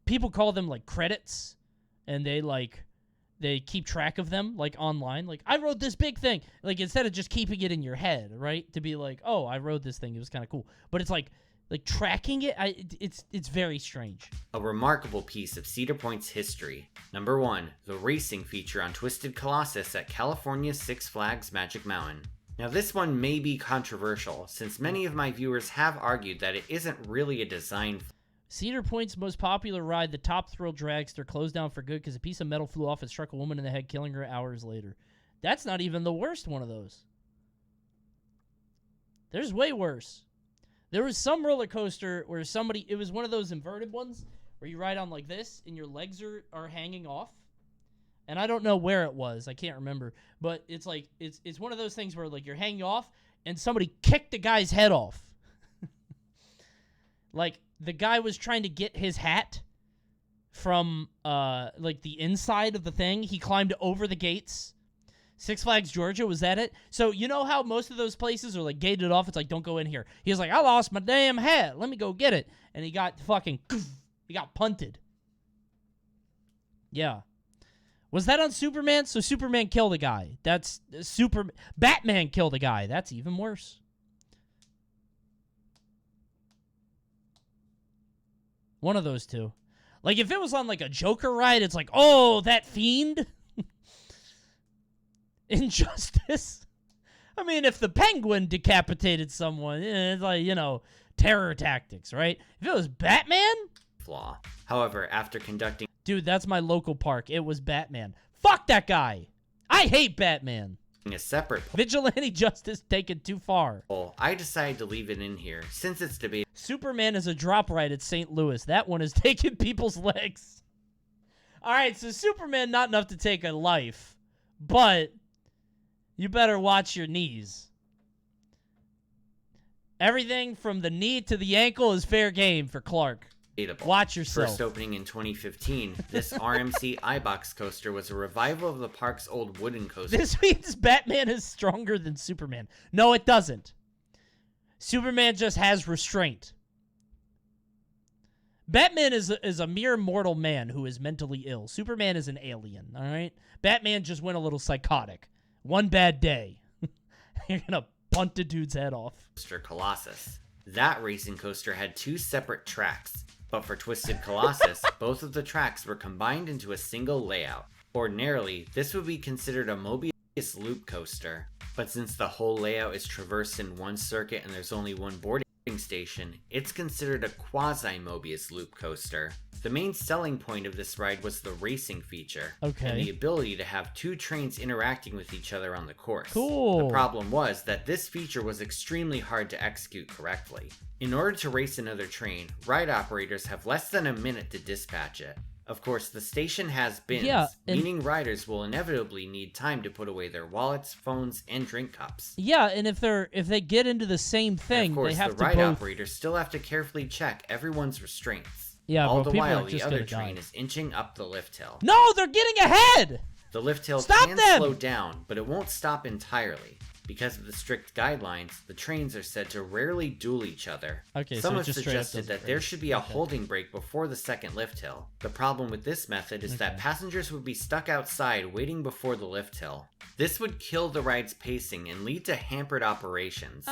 People call them, like, credits, and they keep track of them, like, online. Like, I rode this big thing. Like, instead of just keeping it in your head, right? To be like, oh, I rode this thing. It was kind of cool. But it's like tracking it, it's very strange. A remarkable piece of Cedar Point's history. Number 1, the racing feature on Twisted Colossus at California's Six Flags Magic Mountain. Now, this one may be controversial, since many of my viewers have argued that it isn't really a design Cedar Point's most popular ride, the Top Thrill Dragster, closed down for good because a piece of metal flew off and struck a woman in the head, killing her hours later. That's not even the worst one of those. There's way worse. There was some roller coaster where it was one of those inverted ones where you ride on like this and your legs are hanging off. And I don't know where it was. I can't remember. But it's like, it's one of those things where, like, you're hanging off and somebody kicked the guy's head off. Like, the guy was trying to get his hat from, like, the inside of the thing. He climbed over the gates. Six Flags Georgia, was that it? So, you know how most of those places are, like, gated off? It's like, don't go in here. He was like, I lost my damn hat. Let me go get it. And he got he got punted. Yeah. Was that on Superman? So Superman killed a guy. Batman killed a guy. That's even worse. One of those two. Like, if it was on, like, a Joker ride, it's like, oh, that fiend? Injustice? I mean, if the Penguin decapitated someone, it's like, you know, terror tactics, right? If it was Batman? Flaw. However, after conducting... Dude, that's my local park. It was Batman. Fuck that guy! I hate Batman! a separate Vigilante justice taken too far. poll, I decided to leave it in here since it's debatable. Superman is a drop right at St. Louis. That one is taking people's legs. All right, so Superman, not enough to take a life, but you better watch your knees. Everything from the knee to the ankle is fair game for Clark. Watch yourself. First opening in 2015, this RMC iBox coaster was a revival of the park's old wooden coaster. This means Batman is stronger than Superman. No, it doesn't. Superman just has restraint. Batman is a mere mortal man who is mentally ill. Superman is an alien, all right? Batman just went a little psychotic. One bad day. You're going to punt a dude's head off. Coaster Colossus. That racing coaster had 2 separate tracks. But for Twisted Colossus, both of the tracks were combined into a single layout. Ordinarily, this would be considered a Mobius loop coaster, but since the whole layout is traversed in one circuit and there's only one boarding station, it's considered a quasi-Mobius loop coaster. The main selling point of this ride was the racing feature, and the ability to have 2 trains interacting with each other on the course. Cool. The problem was that this feature was extremely hard to execute correctly. In order to race another train, ride operators have less than a minute to dispatch it. Of course, the station has bins, meaning riders will inevitably need time to put away their wallets, phones, and drink cups. Yeah, and if they get into the same thing, and of course, they have the to ride operators still have to carefully check everyone's restraints. Yeah, all but the people while are just the other gonna train die. is inching up the lift hill. No, they're getting ahead! The lift hill Stop can them! slow down, but it won't stop entirely. Because of the strict guidelines, the trains are said to rarely duel each other. Okay, Some so it have just straight up suggested doesn't that there race. should be a holding break before the second lift hill. The problem with this method is that passengers would be stuck outside waiting before the lift hill. This would kill the ride's pacing and lead to hampered operations.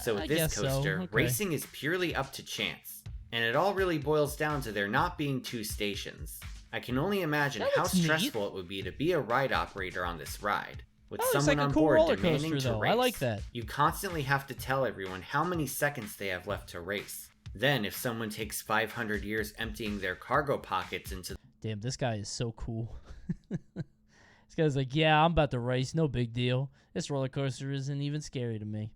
So with I this guess so. coaster, Okay. racing is purely up to chance. And it all really boils down to there not being 2 stations. I can only imagine That how looks neat. stressful it would be to be a ride operator on this ride. With That looks someone like a on cool board roller demanding coaster, to though. race. I like that. You constantly have to tell everyone how many seconds they have left to race. Then, if someone takes 500 years emptying their cargo pockets into Damn, this guy is so cool. This guy's like, yeah, I'm about to race. No big deal. This roller coaster isn't even scary to me.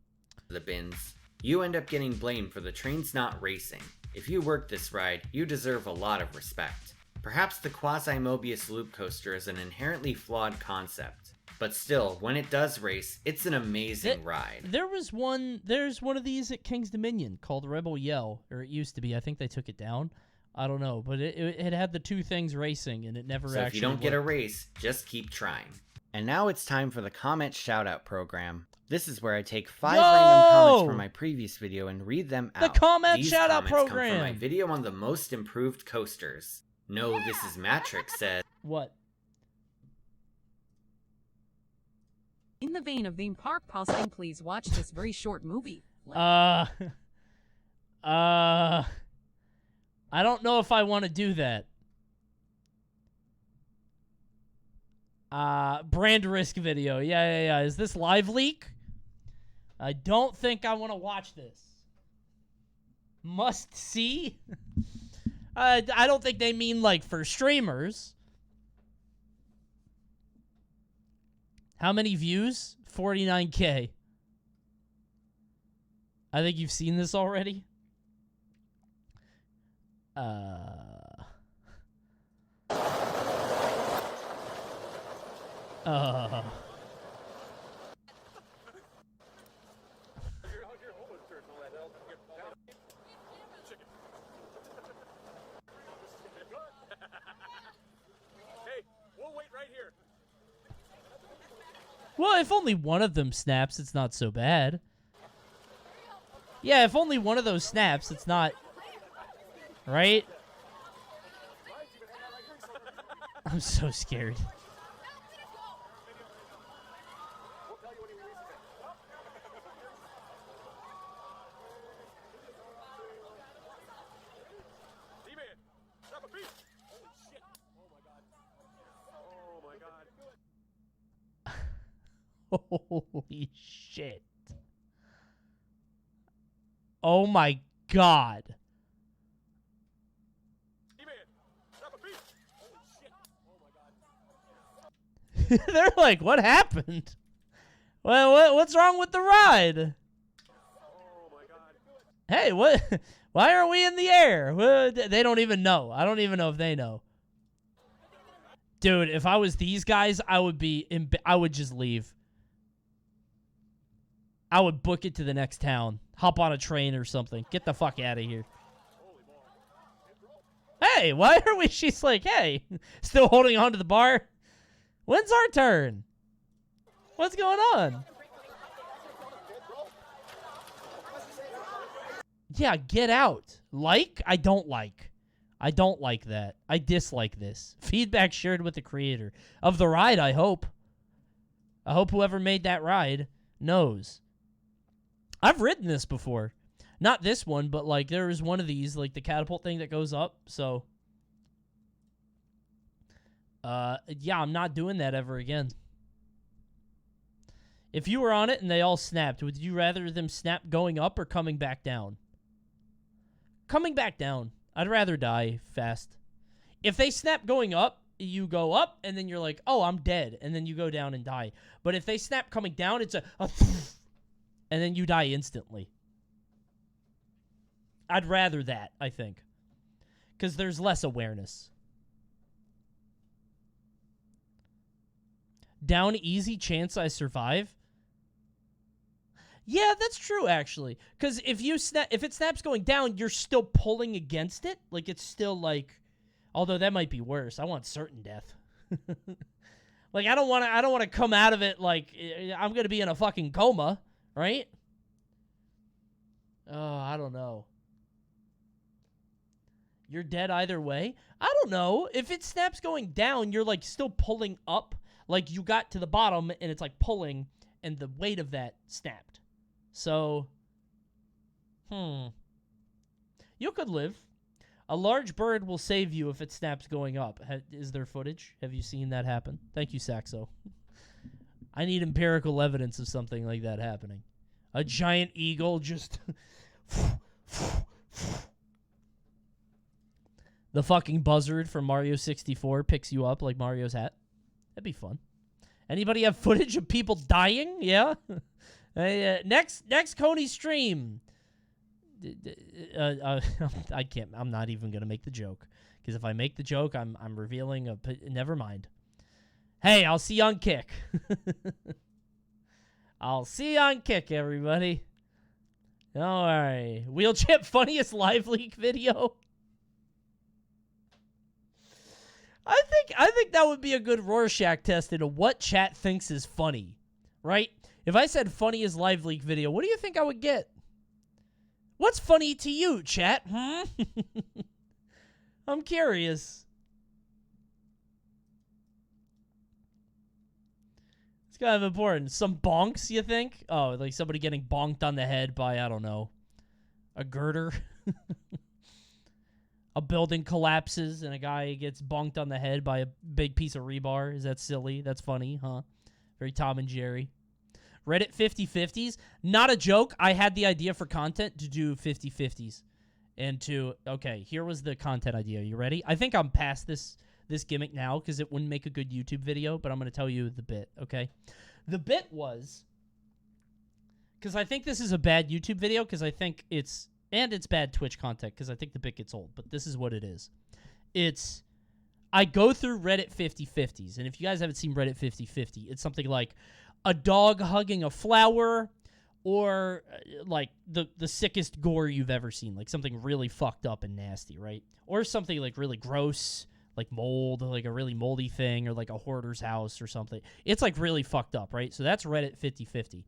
the bins, you end up getting blamed for the trains not racing. If you work this ride, you deserve a lot of respect. Perhaps the quasi-Mobius loop coaster is an inherently flawed concept. But still, when it does race, it's an amazing ride. There's one of these at King's Dominion called Rebel Yell, or it used to be. I think they took it down. I don't know, but it had the 2 things racing, and it never So actually if you don't get a worked. race, just keep trying. And now it's time for the comment shoutout program. This is where I take 5 Yo! random comments from my previous video and read them The out. comment These shoutout comments come program. from my video on the most improved coasters. No, this is Matrix says. What? In the vein of theme park posting, please watch this very short movie. I don't know if I want to do that. Brand risk video. Yeah. Is this live leak? I don't think I want to watch this. Must see? I don't think they mean like for streamers. How many views? 49K. I think you've seen this already. Well, if only one of them snaps, it's not so bad. Yeah, if only one of those snaps, it's not... Right? I'm so scared. Holy shit. Oh my god. They're like, what happened? What's wrong with the ride? Hey, what? Why aren't we in the air? Well, they don't even know. I don't even know if they know. Dude, if I was these guys, I would just leave. I would book it to the next town. Hop on a train or something. Get the fuck out of here. Hey, why are we? She's like, hey, still holding on to the bar? When's our turn? What's going on? Yeah, get out. Like? I don't like. I don't like that. I dislike this. Feedback shared with the creator of the ride, I hope. I hope whoever made that ride knows. I've ridden this before. Not this one, but like there is one of these, like the catapult thing that goes up. So, yeah, I'm not doing that ever again. If you were on it and they all snapped, would you rather them snap going up or coming back down? Coming back down. I'd rather die fast. If they snap going up, you go up, and then you're like, oh, I'm dead, and then you go down and die. But if they snap coming down, it's a and then you die instantly. I'd rather that, I think. Because there's less awareness. Down easy, chance I survive. Yeah, that's true, actually. Because if it snaps going down, you're still pulling against it. Like, it's still like... Although that might be worse. I want certain death. Like, I don't want to come out of it like I'm going to be in a fucking coma, right? Oh, I don't know. You're dead either way? I don't know. If it snaps going down, you're, like, still pulling up. Like, you got to the bottom, and it's, like, pulling, and the weight of that snapped. So, you could live. A large bird will save you if it snaps going up. Is there footage? Have you seen that happen? Thank you, Saxo. I need empirical evidence of something like that happening. A giant eagle just... The fucking buzzard from Mario 64 picks you up like Mario's hat. That'd be fun. Anybody have footage of people dying? Yeah? Next Coney stream. I can't. I'm not even gonna make the joke because if I make the joke, I'm revealing a. Never mind. Hey, I'll see you on Kick. I'll see you on Kick, everybody. All right. Wheel chip funniest live leak video. I think that would be a good Rorschach test into what chat thinks is funny, right? If I said funniest live leak video, what do you think I would get? What's funny to you, chat? I'm curious. It's kind of important. Some bonks, you think? Oh, like somebody getting bonked on the head by, I don't know, a girder. A building collapses and a guy gets bonked on the head by a big piece of rebar. Is that silly? That's funny, huh? Very Tom and Jerry. Reddit 50/50s. Not a joke. I had the idea for content to do 50/50s. And to... Okay, here was the content idea. You ready? I think I'm past this gimmick now because it wouldn't make a good YouTube video, but I'm going to tell you the bit, okay? The bit was... Because I think this is a bad YouTube video because I think it's... And it's bad Twitch content because I think the bit gets old. But this is what it is. It's... I go through Reddit 50/50s. And if you guys haven't seen Reddit 50/50, it's something like a dog hugging a flower or like the sickest gore you've ever seen. Like something really fucked up and nasty, right? Or something like really gross, like mold, like a really moldy thing or like a hoarder's house or something. It's like really fucked up, right? So that's Reddit 50/50.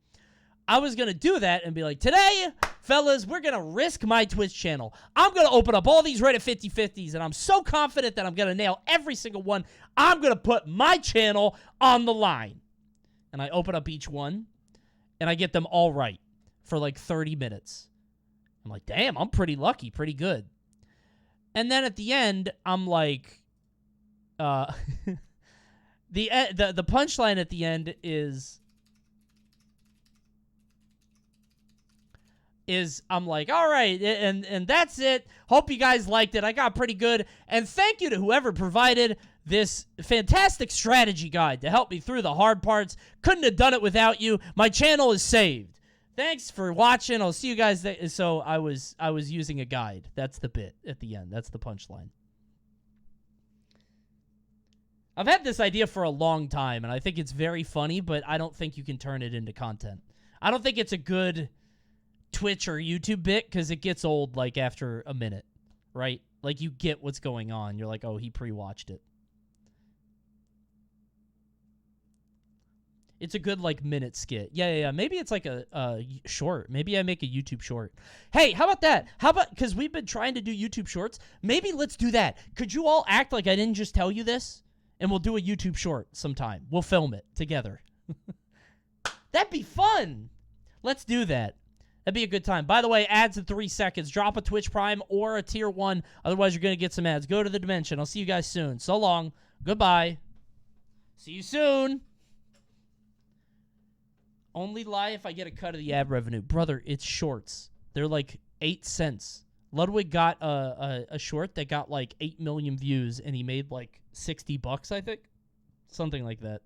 I was going to do that and be like, today, fellas, we're going to risk my Twitch channel. I'm going to open up all these Reddit 50/50s, and I'm so confident that I'm going to nail every single one. I'm going to put my channel on the line. And I open up each one, and I get them all right for like 30 minutes. I'm like, damn, I'm pretty lucky, pretty good. And then at the end, I'm like, the punchline at the end is I'm like, all right, and that's it. Hope you guys liked it. I got pretty good. And thank you to whoever provided this fantastic strategy guide to help me through the hard parts. Couldn't have done it without you. My channel is saved. Thanks for watching. I'll see you guys there. So I was using a guide. That's the bit at the end. That's the punchline. I've had this idea for a long time, and I think it's very funny, but I don't think you can turn it into content. I don't think it's a good Twitch or YouTube bit because it gets old, like, after a minute, right? Like, you get what's going on. You're like, oh, he pre-watched it. It's a good, like, minute skit. Yeah. Maybe it's like a short. Maybe I make a YouTube short. Hey, how about that? How about, because we've been trying to do YouTube shorts, maybe let's do that. Could you all act like I didn't just tell you this? And we'll do a YouTube short sometime. We'll film it together. That'd be fun. Let's do that. That'd be a good time. By the way, ads in 3 seconds. Drop a Twitch Prime or a Tier 1. Otherwise, you're going to get some ads. Go to the Dimension. I'll see you guys soon. So long. Goodbye. See you soon. Only lie if I get a cut of the ad revenue. Brother, it's shorts. They're like 8 cents. Ludwig got a short that got like 8 million views, and he made like $60, I think. Something like that.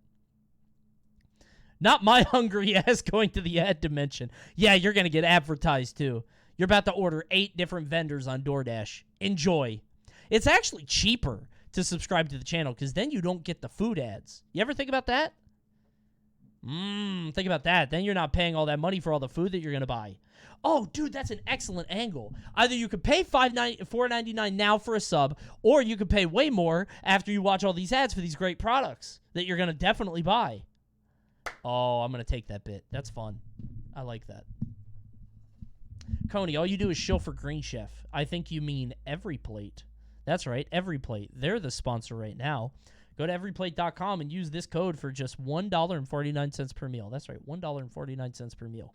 Not my hungry ass going to the ad dimension. Yeah, you're going to get advertised too. You're about to order 8 different vendors on DoorDash. Enjoy. It's actually cheaper to subscribe to the channel because then you don't get the food ads. You ever think about that? Think about that. Then you're not paying all that money for all the food that you're going to buy. Oh, dude, that's an excellent angle. Either you could pay $4.99 now for a sub, or you could pay way more after you watch all these ads for these great products that you're going to definitely buy. Oh, I'm going to take that bit. That's fun. I like that. Coney, all you do is shill for Green Chef. I think you mean Every Plate. That's right, Every Plate. They're the sponsor right now. Go to everyplate.com and use this code for just $1.49 per meal. That's right, $1.49 per meal.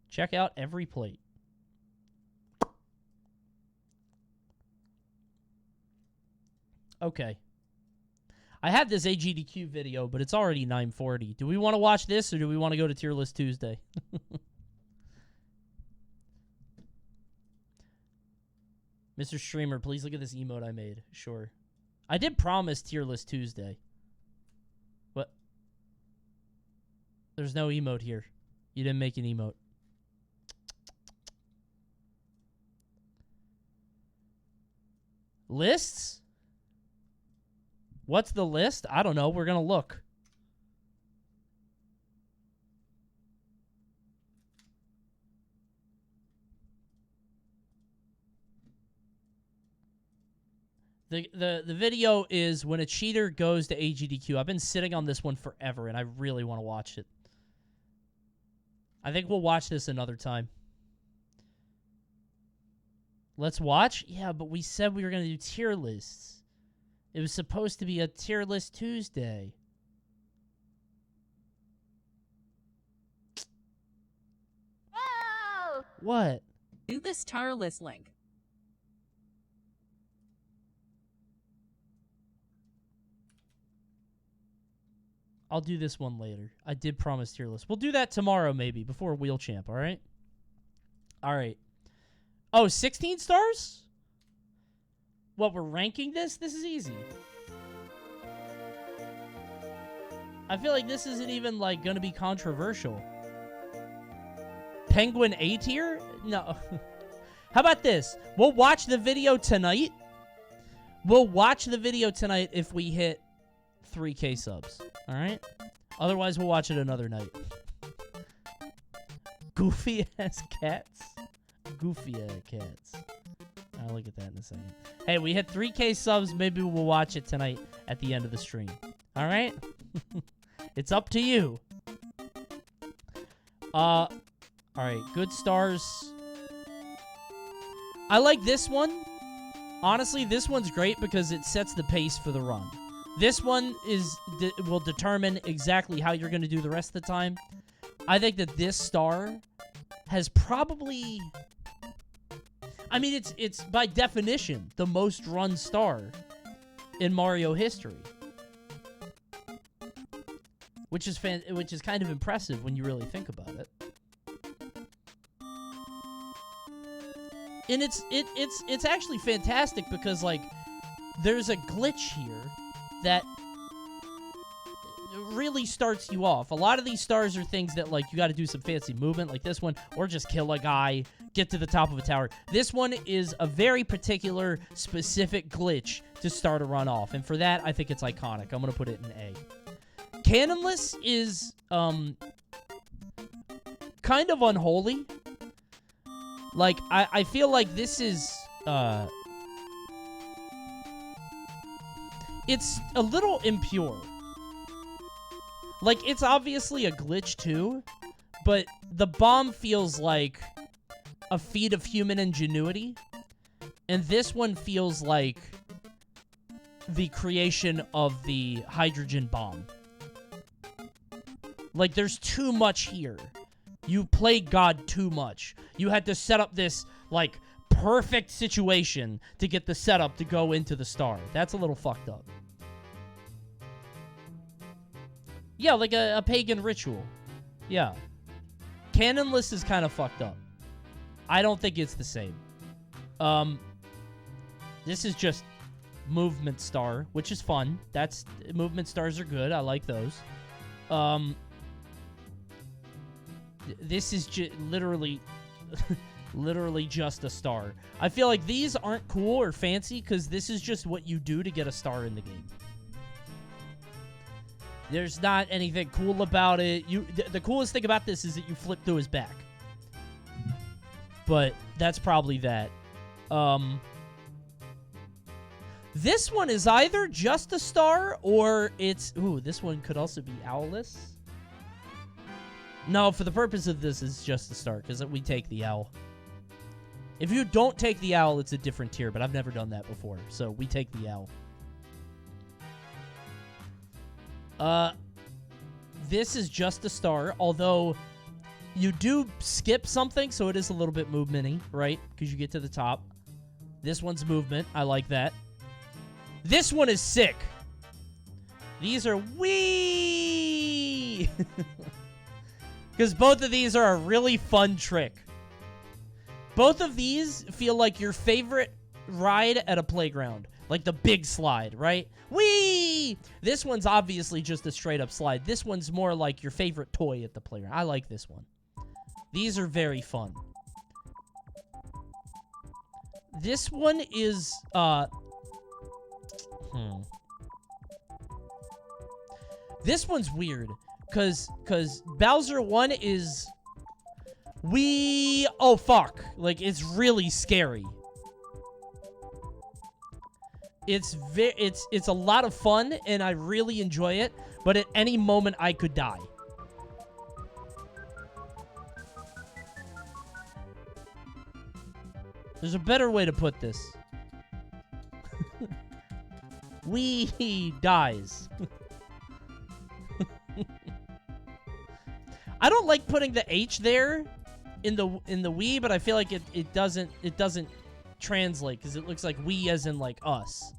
Check out Every Plate. Okay. I had this AGDQ video, but it's already 9:40. Do we want to watch this, or do we want to go to Tier List Tuesday? Mr. Streamer, please look at this emote I made. Sure. I did promise Tier List Tuesday. What? There's no emote here. You didn't make an emote. Lists? What's the list? I don't know. We're going to look. The video is when a cheater goes to AGDQ. I've been sitting on this one forever, and I really want to watch it. I think we'll watch this another time. Let's watch? Yeah, but we said we were going to do tier lists. It was supposed to be a Tier List Tuesday. Whoa! What? Do this tier list link. I'll do this one later. I did promise tier list. We'll do that tomorrow, maybe, before Wheel Champ, all right? All right. Oh, 16 stars? What, we're ranking this? This is easy. I feel like this isn't even, like, gonna be controversial. Penguin A tier? No. How about this? We'll watch the video tonight. We'll watch the video tonight if we hit 3K subs. All right? Otherwise, we'll watch it another night. Goofy ass cats. Goofy ass cats. I'll look at that in a second. Hey, we hit 3K subs. Maybe we'll watch it tonight at the end of the stream. All right? It's up to you. All right. Good stars. I like this one. Honestly, this one's great because it sets the pace for the run. This one will determine exactly how you're going to do the rest of the time. I think that this star has probably... I mean, it's by definition the most run star in Mario history. Which is kind of impressive when you really think about it. And it's actually fantastic because, like, there's a glitch here that really starts you off. A lot of these stars are things that, like, you got to do some fancy movement, like this one, or just kill a guy, get to the top of a tower. This one is a very particular, specific glitch to start a run off, and for that, I think it's iconic. I'm going to put it in A. Cannonless is, kind of unholy. Like, I feel like this is, it's a little impure. Like, it's obviously a glitch, too, but the bomb feels like a feat of human ingenuity, and this one feels like the creation of the hydrogen bomb. Like, there's too much here. You played God too much. You had to set up this, like, perfect situation to get the setup to go into the star. That's a little fucked up. Yeah, like a pagan ritual. Yeah. Cannonless is kind of fucked up. I don't think it's the same. This is just movement star, which is fun. Movement stars are good. I like those. This is literally literally just a star. I feel like these aren't cool or fancy because this is just what you do to get a star in the game. There's not anything cool about it. The coolest thing about this is that you flip through his back. But that's probably that. This one is either just a star or it's... Ooh, this one could also be owlless. No, for the purpose of this, it's just a star because we take the owl. If you don't take the owl, it's a different tier, but I've never done that before. So we take the owl. This is just a star, although you do skip something, so it is a little bit movement-y, right? Because you get to the top. This one's movement. I like that. This one is sick. These are wee. Because both of these are a really fun trick. Both of these feel like your favorite ride at a playground. Like the big slide, right? Whee! This one's obviously just a straight-up slide. This one's more like your favorite toy at the playground. I like this one. These are very fun. This one is, This one's weird. Cause Bowser 1 is... Oh, fuck. Like, it's really scary. It's a lot of fun, and I really enjoy it, but at any moment, I could die. There's a better way to put this. Wee dies. I don't like putting the H there in the Wii, but I feel like it doesn't translate because it looks like we as in like us.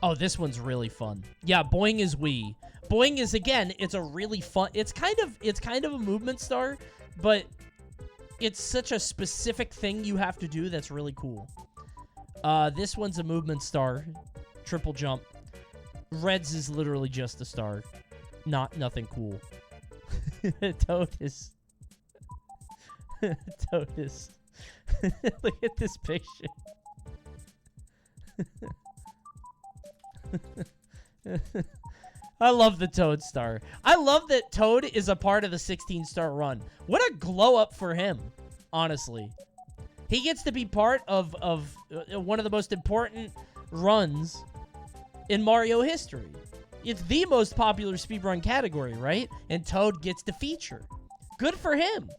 Oh, this one's really fun. Yeah, Boing is Wii. Boing is, again, it's a really fun... It's kind of a movement star, but it's such a specific thing you have to do that's really cool. This one's a movement star. Triple jump. Reds is literally just a star. Nothing cool. Toad is... Toad is... Look at this picture. I love the Toad star. I love that Toad is a part of the 16-star run. What a glow up for him, honestly. He gets to be part of one of the most important runs in Mario history. It's the most popular speedrun category, right? And Toad gets to feature. Good for him.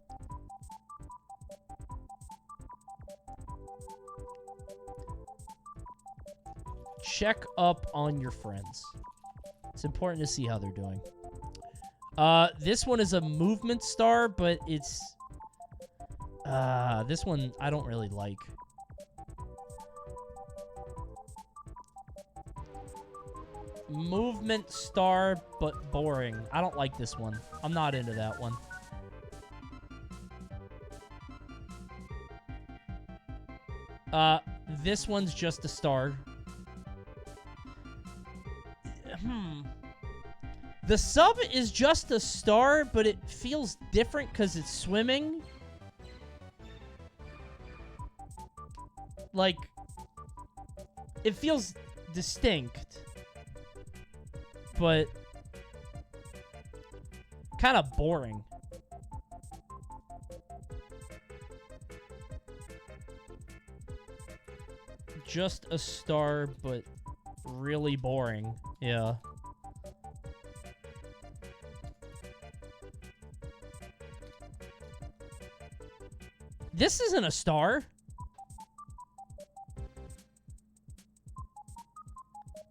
Check up on your friends. It's important to see how they're doing. This one is a movement star, but it's... this one I don't really like. Movement star, but boring. I don't like this one. I'm not into that one. This one's just a star. The sub is just a star, but it feels different because it's swimming. Like, it feels distinct, but kind of boring. Just a star, but really boring. Yeah. This isn't a star.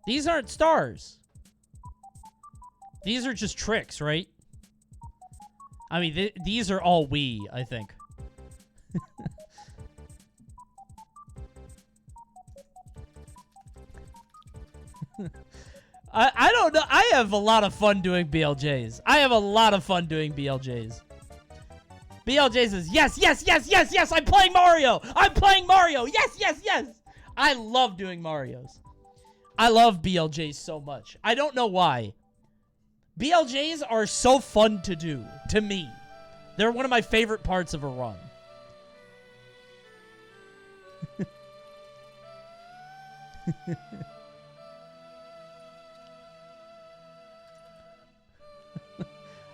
These aren't stars. These are just tricks, right? I mean, these are all we, I think. I don't know. I have a lot of fun doing BLJs. I have a lot of fun doing BLJs. BLJ says, yes, yes, yes, yes, yes, I'm playing Mario. I'm playing Mario. Yes, yes, yes. I love doing Marios. I love BLJs so much. I don't know why. BLJs are so fun to do, to me. They're one of my favorite parts of a run.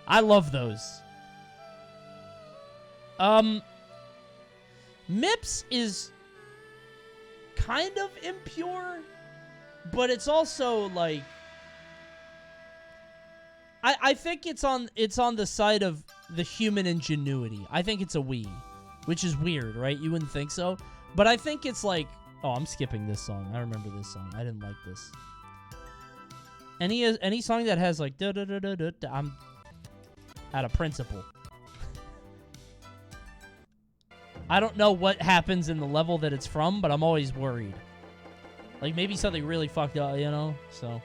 I love those. Mips is kind of impure, but it's also like I think it's on the side of the human ingenuity. I think it's a we, which is weird, right? You wouldn't think so, but I think it's like, oh, I'm skipping this song. I remember this song. I didn't like this. Any song that has like da da da da da, I'm out of principle. I don't know what happens in the level that it's from, but I'm always worried. Like, maybe something really fucked up, you know? So.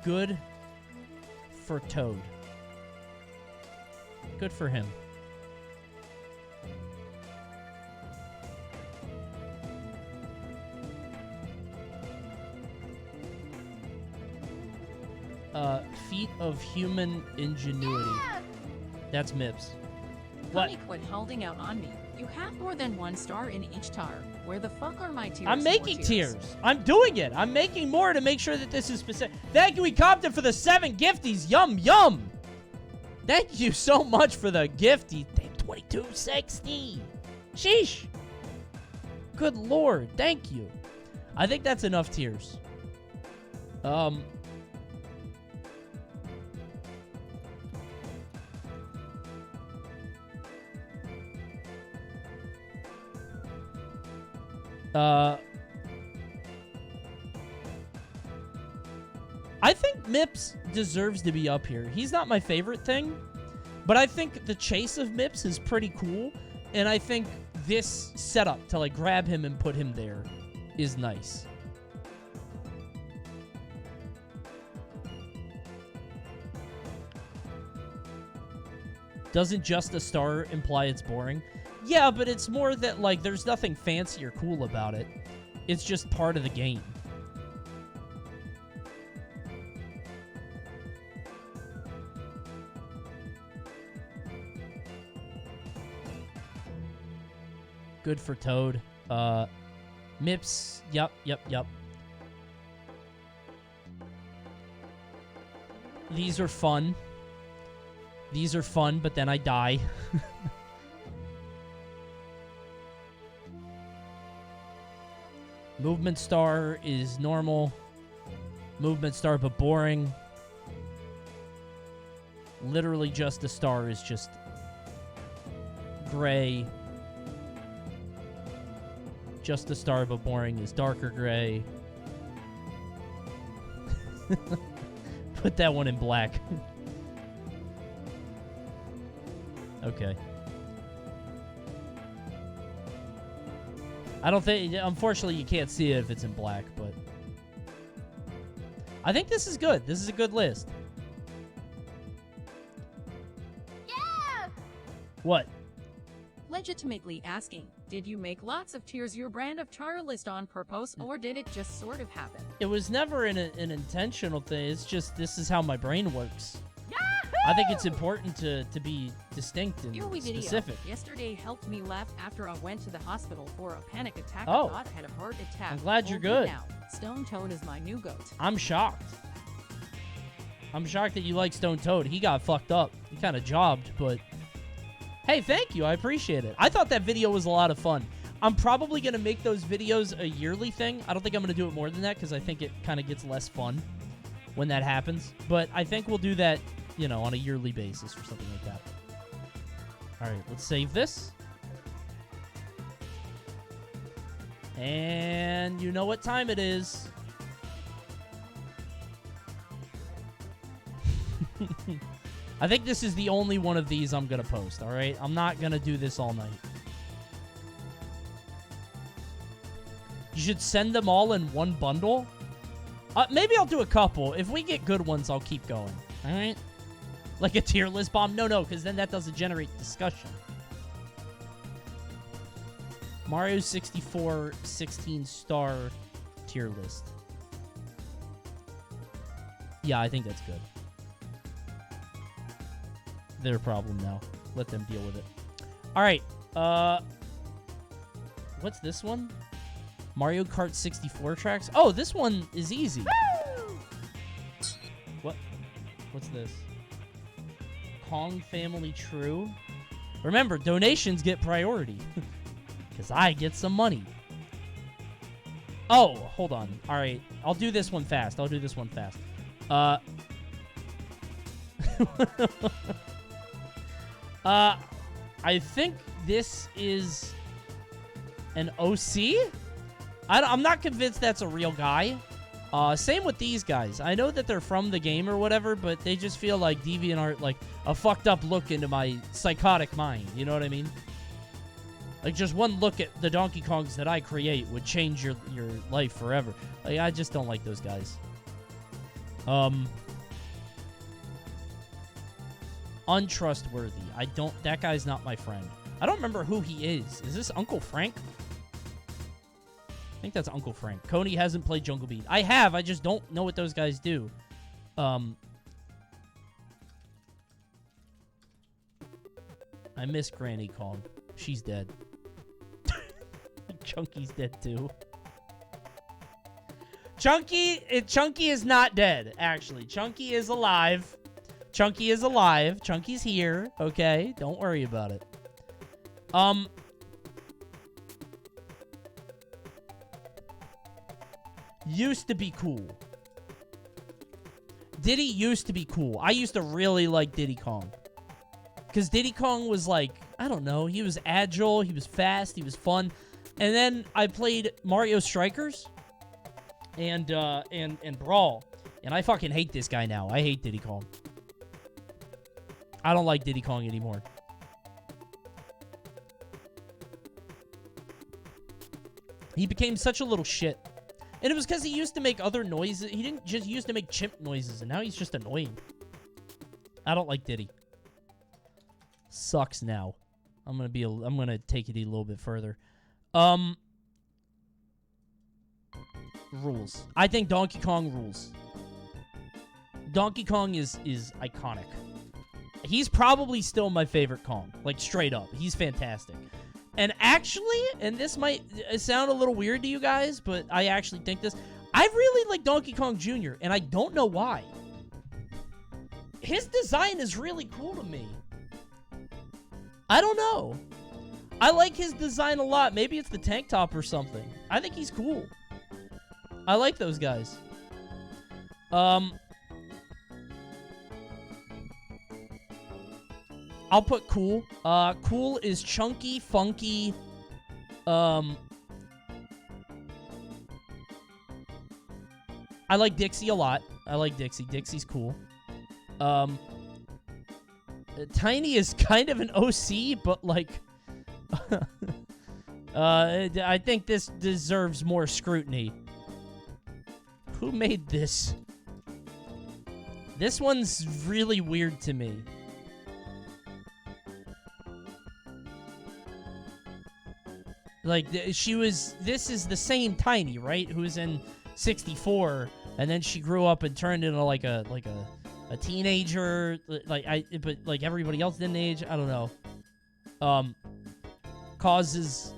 Good for Toad. Good for him. Feat of human ingenuity. That's Mips. What? Coney, quit holding out on me. You have more than one star in each tar. Where the fuck are my tears? I'm making tears. I'm doing it. I'm making more to make sure that this is specific. Thank you, Compton, for the 7 gifties. Yum, yum. Thank you so much for the gifty. $22.60. Sheesh. Good lord. Thank you. I think that's enough tears. I think Mips deserves to be up here. He's not my favorite thing, but I think the chase of Mips is pretty cool, and I think this setup to like grab him and put him there is nice. Doesn't just a star imply it's boring? Yeah, but it's more that, like, there's nothing fancy or cool about it. It's just part of the game. Good for Toad. Mips, yep. These are fun. These are fun, but then I die. Movement star is normal. Movement star, but boring. Literally just a star is just gray. Just a star, but boring is darker gray. Put that one in black. Okay. I don't think... Unfortunately, you can't see it if it's in black, but... I think this is good. This is a good list. What? Legitimately asking, did you make lots of tears your brand of tier list on purpose, or did it just sort of happen? It was never an intentional thing. It's just this is how my brain works. I think it's important to be distinct and Here we video. specific. Yesterday helped me laugh after I went to the hospital for a panic attack. Oh. I thought I had a heart attack. I'm glad you're Hold me good. Now. Stone Toad is my new goat. I'm shocked. I'm shocked that you like Stone Toad. He got fucked up. He kind of jobbed, but hey, thank you. I appreciate it. I thought that video was a lot of fun. I'm probably going to make those videos a yearly thing. I don't think I'm going to do it more than that because I think it kind of gets less fun when that happens. But I think we'll do that, you know, on a yearly basis or something like that. All right, let's save this. And you know what time it is. I think this is the only one of these I'm going to post, all right? I'm not going to do this all night. You should send them all in one bundle. Maybe I'll do a couple. If we get good ones, I'll keep going, all right? Like a tier list bomb? No, because then that doesn't generate discussion. Mario 64 16-star tier list. Yeah, I think that's good. Their problem now. Let them deal with it. All right. What's this one? Mario Kart 64 tracks. Oh, this one is easy. Woo! What? What's this? Kong Family True. Remember, donations get priority. Because I get some money. Oh, hold on. All right. I'll do this one fast. I think this is an OC. I'm not convinced that's a real guy. Same with these guys. I know that they're from the game or whatever, but they just feel like DeviantArt, like a fucked up look into my psychotic mind. You know what I mean? Like, just one look at the Donkey Kongs that I create would change your life forever. Like, I just don't like those guys. Untrustworthy. That guy's not my friend. I don't remember who he is. Is this Uncle Frank? I think that's Uncle Frank. Coney hasn't played Jungle Beat. I have. I just don't know what those guys do. I miss Granny Kong. She's dead. Chunky's dead too. Chunky is not dead, actually. Chunky is alive. Chunky's here, okay? Don't worry about it. Used to be cool. Diddy used to be cool. I used to really like Diddy Kong. Because Diddy Kong was like, I don't know, he was agile, he was fast, he was fun. And then I played Mario Strikers and Brawl. And I fucking hate this guy now. I hate Diddy Kong. I don't like Diddy Kong anymore. He became such a little shit. And it was because he used to make other noises. He didn't just used to make chimp noises, and now he's just annoying. I don't like Diddy. Sucks now. I'm gonna take it a little bit further. Rules. I think Donkey Kong rules. Donkey Kong is iconic. He's probably still my favorite Kong. Like, straight up. He's fantastic. And actually, and this might sound a little weird to you guys, but I actually think this. I really like Donkey Kong Jr., and I don't know why. His design is really cool to me. I don't know. I like his design a lot. Maybe it's the tank top or something. I think he's cool. I like those guys. I'll put cool. Cool is chunky, funky. I like Dixie a lot. I like Dixie. Dixie's cool. Tiny is kind of an OC, but like... I think this deserves more scrutiny. Who made this? This one's really weird to me. Like, this is the same Tiny, right? Who's in 64, and then she grew up and turned into, like a teenager, but, like, everybody else didn't age. I don't know. Causes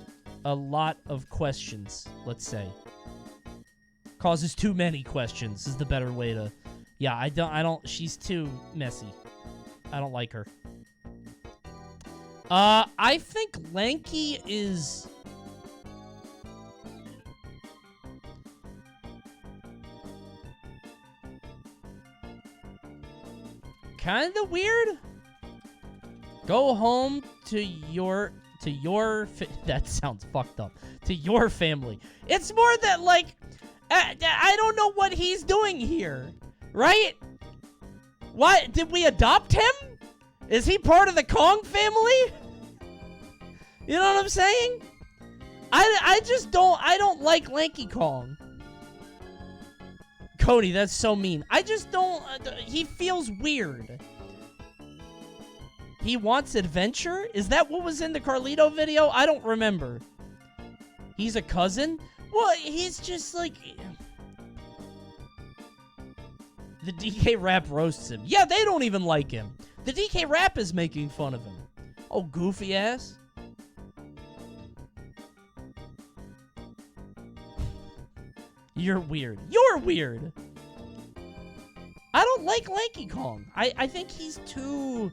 a lot of questions, let's say. Causes too many questions is the better way to... Yeah, I don't... She's too messy. I don't like her. I think Lanky is... kind of weird. Go home to your that sounds fucked up. To your family. It's more that, like, I don't know what he's doing here, right? What, did we adopt him? Is he part of the Kong family? You know what I'm saying? I don't like Lanky Kong. Coney, that's so mean. I just don't... he feels weird. He wants adventure? Is that what was in the Carlito video? I don't remember. He's a cousin? Well, he's just like... The DK Rap roasts him. Yeah, they don't even like him. The DK Rap is making fun of him. Oh, goofy ass. You're weird. You're weird. I don't like Lanky Kong. I think he's too...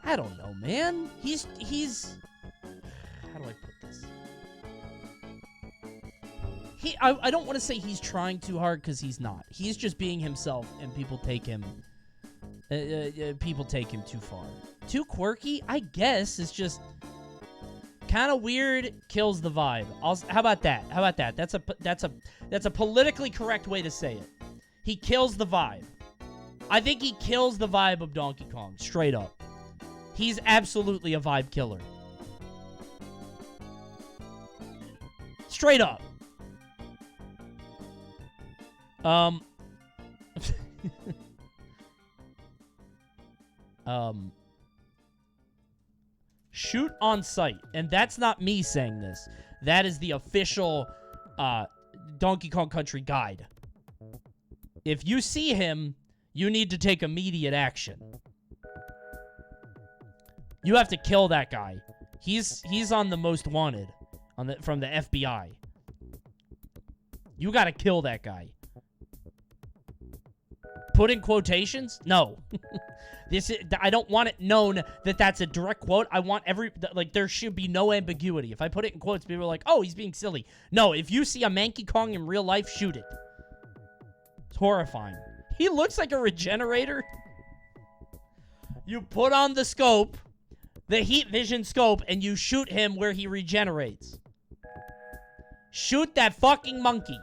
I don't know, man. He's... How do I put this? I don't want to say he's trying too hard, because he's not. He's just being himself, and people take him... people take him too far. Too quirky? I guess. It's just... kind of weird, kills the vibe. How about that? How about that? That's a politically correct way to say it. He kills the vibe. I think he kills the vibe of Donkey Kong, straight up. He's absolutely a vibe killer. Straight up. Shoot on sight. And that's not me saying this. That is the official Donkey Kong Country guide. If you see him, you need to take immediate action. You have to kill that guy. He's on the most wanted from the FBI. You gotta kill that guy. Put in quotations? No. I don't want it known that that's a direct quote. I want there should be no ambiguity. If I put it in quotes, people are like, oh, he's being silly. No, if you see a Manky Kong in real life, shoot it. It's horrifying. He looks like a regenerator. You put on the scope, the heat vision scope, and you shoot him where he regenerates. Shoot that fucking monkey.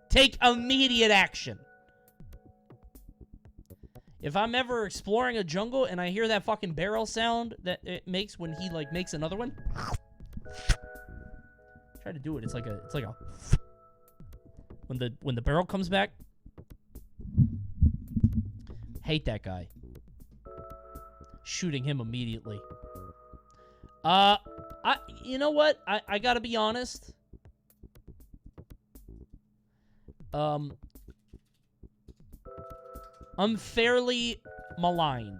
Take immediate action. If I'm ever exploring a jungle and I hear that fucking barrel sound that it makes when he, like, makes another one. Try to do it. It's like a when the barrel comes back. Hate that guy. Shooting him immediately. You know what? I gotta be honest. I'm fairly maligned.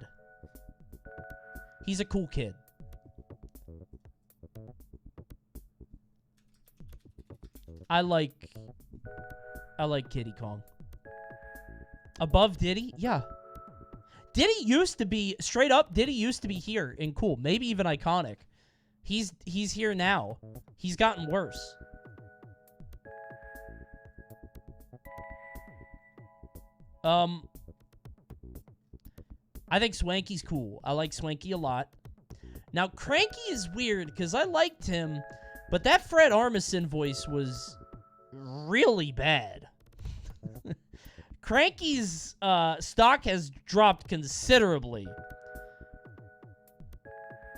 He's a cool kid. I like Kiddy Kong. Above Diddy? Yeah. Diddy used to be, straight up, Diddy used to be here and cool. Maybe even iconic. He's here now. He's gotten worse. I think Swanky's cool. I like Swanky a lot. Now, Cranky is weird, because I liked him, but that Fred Armisen voice was really bad. Cranky's stock has dropped considerably.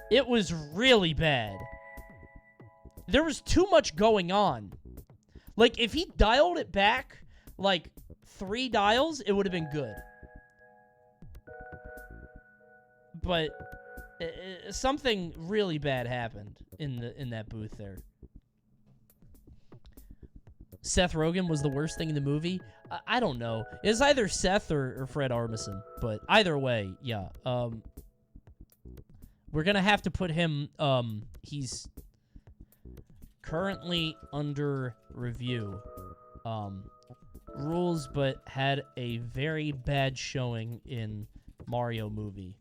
It was really bad. There was too much going on. Like, if he dialed it back, like, 3 dials, it would have been good. But something really bad happened in that booth there. Seth Rogen was the worst thing in the movie. I don't know. It's either Seth or Fred Armisen, but either way, yeah. We're gonna have to put him. He's currently under review. Rules, but had a very bad showing in Mario movie.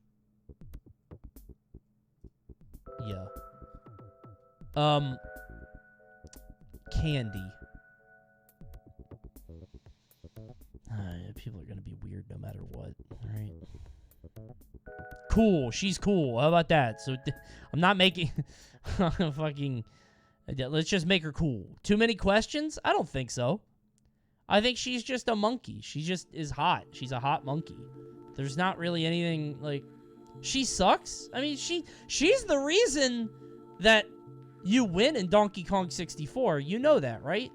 Yeah. Candy. People are gonna be weird no matter what, right? Cool. She's cool. How about that? So, I'm not making... fucking... Let's just make her cool. Too many questions? I don't think so. I think she's just a monkey. She just is hot. She's a hot monkey. There's not really anything, like... She sucks? I mean, she's the reason that you win in Donkey Kong 64. You know that, right?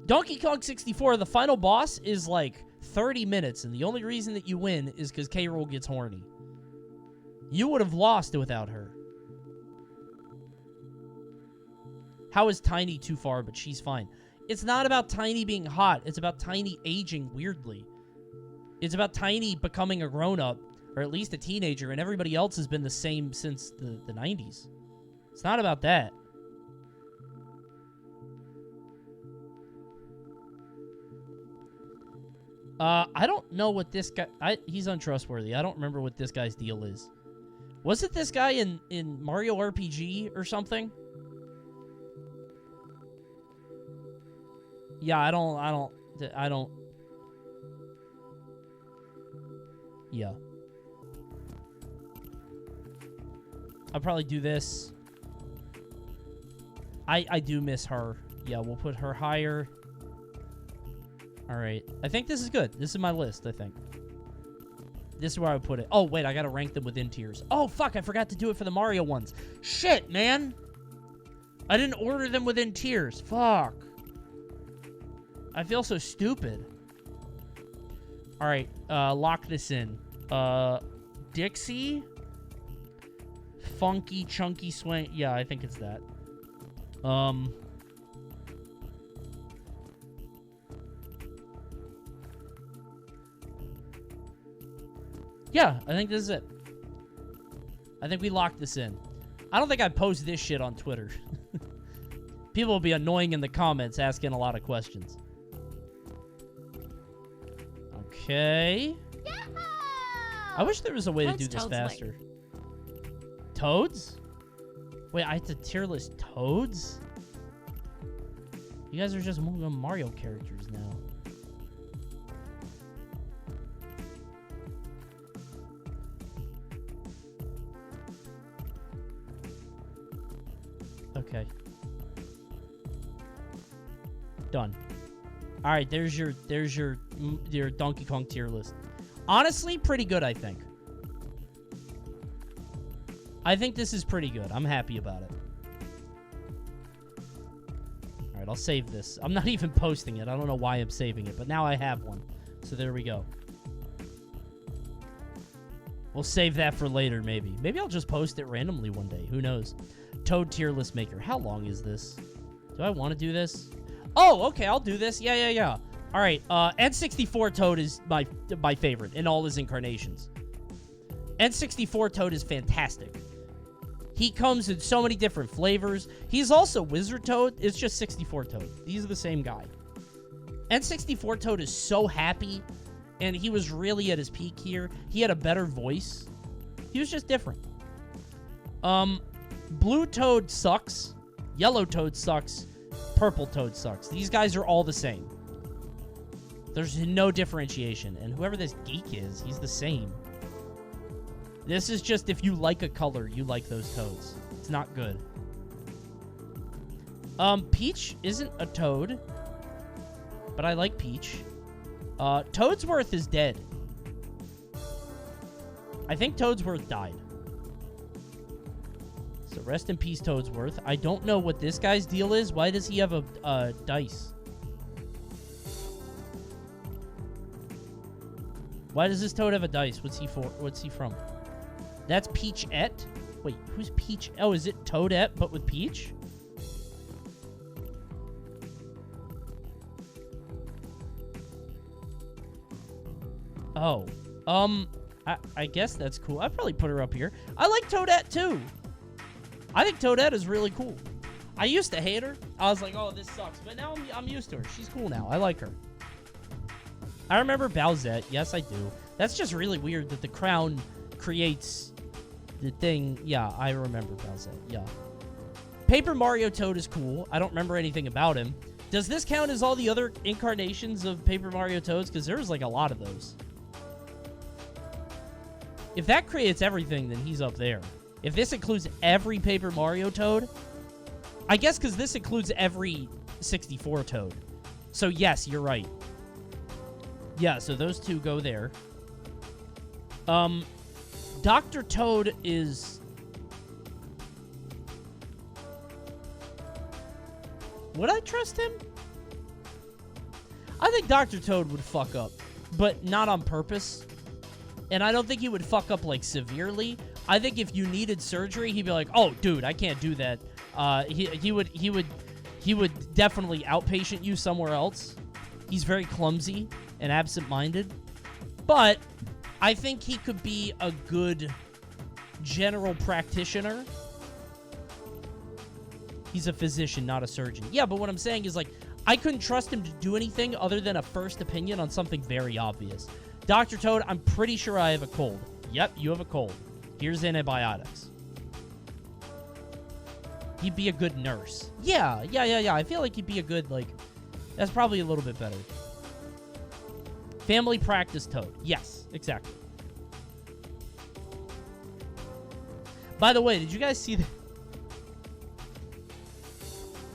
Donkey Kong 64, the final boss is like 30 minutes, and the only reason that you win is because K. Rool gets horny. You would have lost without her. How is Tiny too far, but she's fine? It's not about Tiny being hot. It's about Tiny aging weirdly. It's about Tiny becoming a grown-up, or at least a teenager, and everybody else has been the same since the 90s. It's not about that. I don't know what this guy... he's untrustworthy. I don't remember what this guy's deal is. Was it this guy in Mario RPG or something? Yeah, I don't... Yeah. I'll probably do this. I do miss her. Yeah, we'll put her higher. Alright. I think this is good. This is my list, I think. This is where I would put it. Oh, wait, I gotta rank them within tiers. Oh, fuck, I forgot to do it for the Mario ones. Shit, man! I didn't order them within tiers. Fuck. I feel so stupid. Alright, lock this in. Dixie? Funky, chunky, swing. Yeah, I think it's that. Yeah, I think this is it. I think we locked this in. I don't think I'd post this shit on Twitter. People will be annoying in the comments asking a lot of questions. Okay. I wish there was a way to do this faster. Toads? Wait, I have to tier list Toads? You guys are just Mario characters now. Okay. Done. All right, there's your Donkey Kong tier list. Honestly, pretty good, I think. I think this is pretty good. I'm happy about it. All right, I'll save this. I'm not even posting it. I don't know why I'm saving it, but now I have one. So there we go. We'll save that for later, maybe. Maybe I'll just post it randomly one day. Who knows? Toad tier list maker. How long is this? Do I want to do this? Oh, okay, I'll do this. Yeah. All right, N64 Toad is my favorite in all his incarnations. N64 Toad is fantastic. He comes in so many different flavors. He's also Wizard Toad. It's just 64 Toad. These are the same guy. N64 Toad is so happy, and he was really at his peak here. He had a better voice. He was just different. Blue Toad sucks. Yellow Toad sucks. Purple Toad sucks. These guys are all the same. There's no differentiation. And whoever this geek is, he's the same. This is just if you like a color, you like those toads. It's not good. Peach isn't a toad. But I like Peach. Toadsworth is dead. I think Toadsworth died. So rest in peace, Toadsworth. I don't know what this guy's deal is. Why does he have a dice? Why does this Toad have a dice? What's he for? What's he from? That's Peachette? Wait, who's Peach? Oh, is it Toadette, but with Peach? Oh. I guess that's cool. I'd probably put her up here. I like Toadette, too. I think Toadette is really cool. I used to hate her. I was like, oh, this sucks. But now I'm used to her. She's cool now. I like her. I remember Bowsette. Yes, I do. That's just really weird that the crown creates the thing. Yeah, I remember Bowsette. Yeah. Paper Mario Toad is cool. I don't remember anything about him. Does this count as all the other incarnations of Paper Mario Toads? Because there's like a lot of those. If that creates everything, then he's up there. If this includes every Paper Mario Toad, I guess because this includes every 64 Toad. So yes, you're right. Yeah, so those two go there. Dr. Toad is... Would I trust him? I think Dr. Toad would fuck up, but not on purpose. And I don't think he would fuck up, like, severely. I think if you needed surgery, he'd be like, oh, dude, I can't do that. He would definitely outpatient you somewhere else. He's very clumsy and absent-minded. But I think he could be a good general practitioner. He's a physician, not a surgeon. Yeah, but what I'm saying is, like, I couldn't trust him to do anything other than a first opinion on something very obvious. Dr. Toad, I'm pretty sure I have a cold. Yep, you have a cold. Here's antibiotics. He'd be a good nurse. Yeah. I feel like he'd be a good, like... That's probably a little bit better. Family practice Toad. Yes, exactly. By the way, did you guys see that?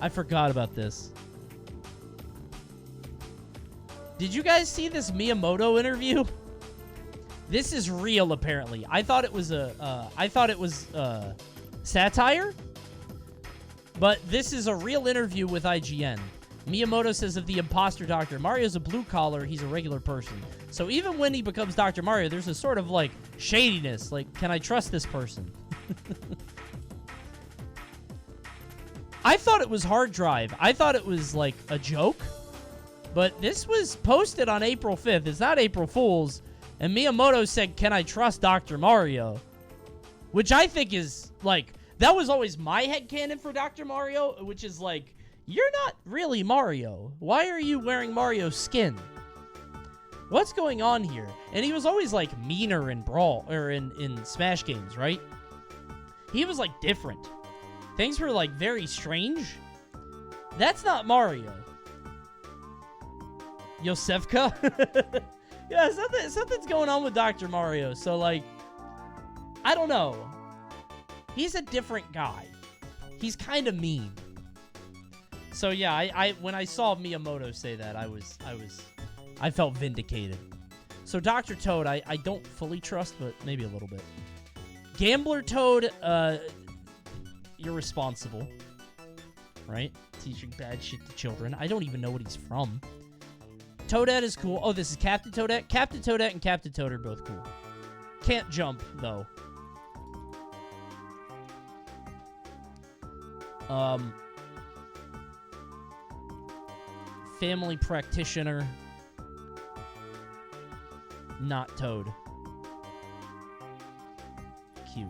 I forgot about this. Did you guys see this Miyamoto interview? This is real, apparently. I thought it was satire, but this is a real interview with IGN. Miyamoto says of the imposter doctor, Mario's a blue collar, he's a regular person. So even when he becomes Dr. Mario, there's a sort of, like, shadiness. Like, can I trust this person? I thought it was hard drive. I thought it was, like, a joke. But this was posted on April 5th. It's not April Fool's. And Miyamoto said, can I trust Dr. Mario? Which I think is, like, that was always my headcanon for Dr. Mario, which is, like, you're not really Mario. Why are you wearing Mario's skin? What's going on here? And he was always, like, meaner in Brawl, or in Smash games, right? He was, like, different. Things were, like, very strange. That's not Mario. Yosefka? Yeah, something's going on with Dr. Mario. So, like, I don't know. He's a different guy. He's kind of mean. So, yeah, I when I saw Miyamoto say that, I felt vindicated. So, Dr. Toad, I don't fully trust, but maybe a little bit. Gambler Toad, you're responsible. Right? Teaching bad shit to children. I don't even know what he's from. Toadette is cool. Oh, this is Captain Toadette. Captain Toadette and Captain Toad are both cool. Can't jump, though. Family practitioner. Not Toad. Cute.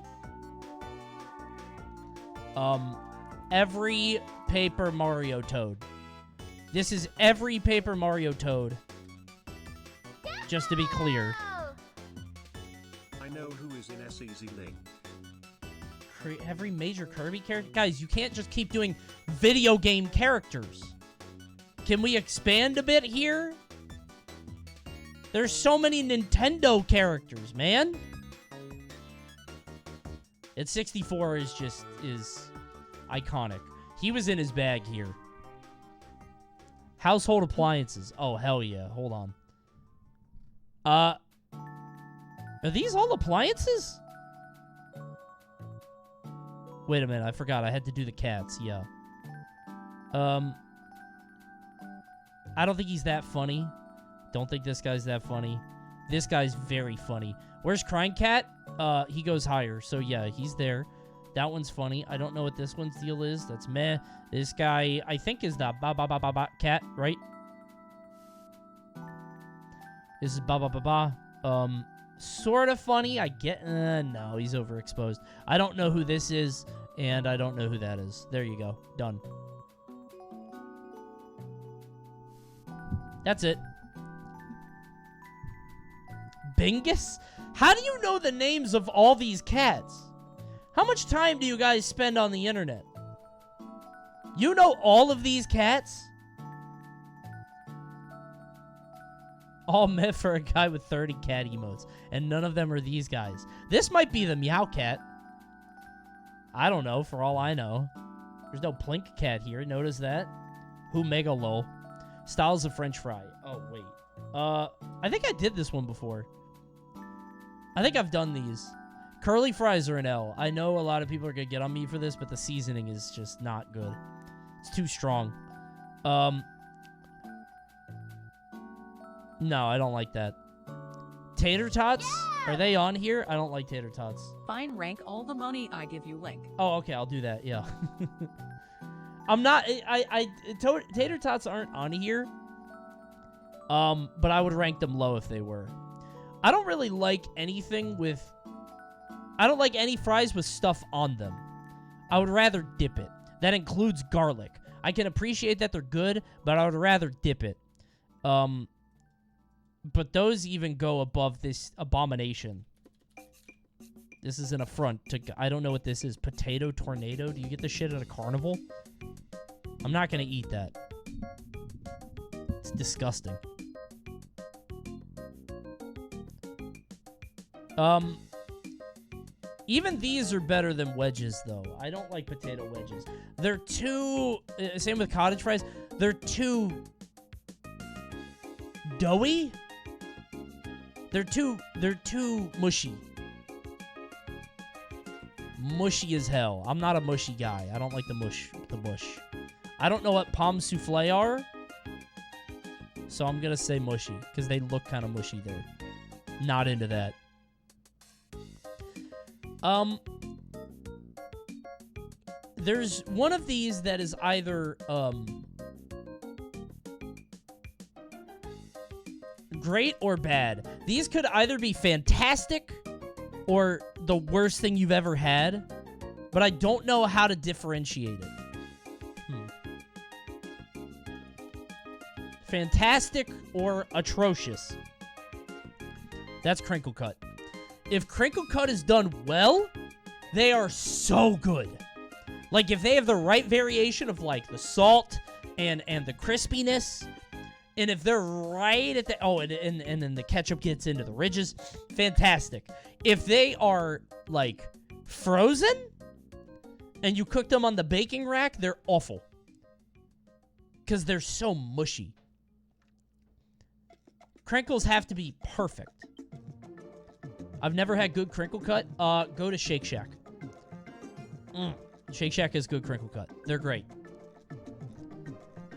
Every Paper Mario Toad. This is every Paper Mario Toad. Just to be clear. I know who is in SEZ Link. Every major Kirby character? Guys, you can't just keep doing video game characters. Can we expand a bit here? There's so many Nintendo characters, man. At 64 is iconic. He was in his bag here. Household appliances. Oh, hell yeah. Hold on. Are these all appliances? Wait a minute. I forgot. I had to do the cats. Yeah. I don't think he's that funny. Don't think this guy's that funny. This guy's very funny. Where's Crying Cat? He goes higher. So, yeah, he's there. That one's funny. I don't know what this one's deal is. That's meh. This guy, I think, is the ba-ba-ba-ba-ba cat, right? This is ba-ba-ba-ba. Sort of funny. I get... no, he's overexposed. I don't know who this is, and I don't know who that is. There you go. Done. That's it. Bingus? How do you know the names of all these cats? How much time do you guys spend on the internet? You know all of these cats? All meant for a guy with 30 cat emotes. And none of them are these guys. This might be the Meow Cat. I don't know, for all I know. There's no Plink Cat here. Notice that. Who Mega Lol. Styles of French fry. Oh, wait. I think I did this one before. I think I've done these. Curly fries are an L. I know a lot of people are going to get on me for this, but the seasoning is just not good. It's too strong. No, I don't like that. Tater tots? Yeah! Are they on here? I don't like tater tots. Fine, rank all the money I give you link. Oh, okay, I'll do that, yeah. I'm not... tater tots aren't on here. But I would rank them low if they were. I don't really like anything with... I don't like any fries with stuff on them. I would rather dip it. That includes garlic. I can appreciate that they're good, but I would rather dip it. But those even go above this abomination. This is an affront to... I don't know what this is. Potato tornado? Do you get this shit at a carnival? I'm not going to eat that. It's disgusting. Even these are better than wedges, though. I don't like potato wedges. They're too... same with cottage fries. They're too... doughy? They're too mushy. Mushy as hell. I'm not a mushy guy. I don't like the mush. I don't know what pomme souffle are. So I'm going to say mushy. Because they look kind of mushy there. Not into that. There's one of these that is either, great or bad. These could either be fantastic or the worst thing you've ever had, but I don't know how to differentiate it. Fantastic or atrocious. That's Crinkle Cut. If Crinkle Cut is done well, they are so good. Like, if they have the right variation of, like, the salt and the crispiness, and if they're right at the... Oh, and then the ketchup gets into the ridges, fantastic. If they are, like, frozen, and you cook them on the baking rack, they're awful. Because they're so mushy. Crinkles have to be perfect. I've never had good Crinkle Cut. Go to Shake Shack. Shake Shack has good Crinkle Cut. They're great.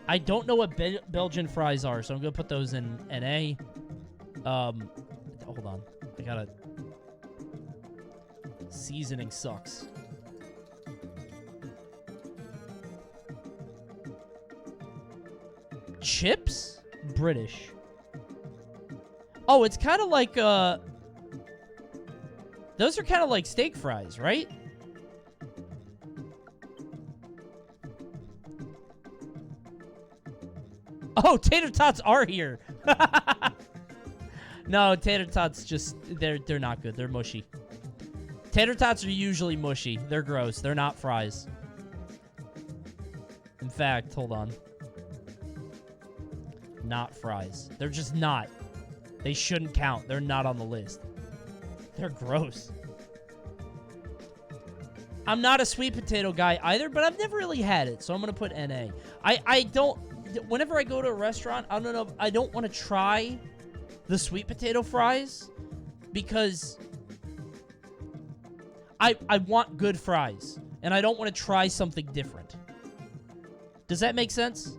I don't know what Belgian fries are, so I'm going to put those in NA. Hold on. I gotta... Seasoning sucks. Chips? British. Oh, it's kind of like, those are kind of like steak fries, right? Oh, tater tots are here. No, tater tots just, they're not good. They're mushy. Tater tots are usually mushy. They're gross. They're not fries. In fact, hold on. Not fries. They're just not. They shouldn't count. They're not on the list. They're gross. I'm not a sweet potato guy either, but I've never really had it, so I'm going to put NA. I don't... Whenever I go to a restaurant, I don't know... I don't want to try the sweet potato fries because I want good fries, and I don't want to try something different. Does that make sense?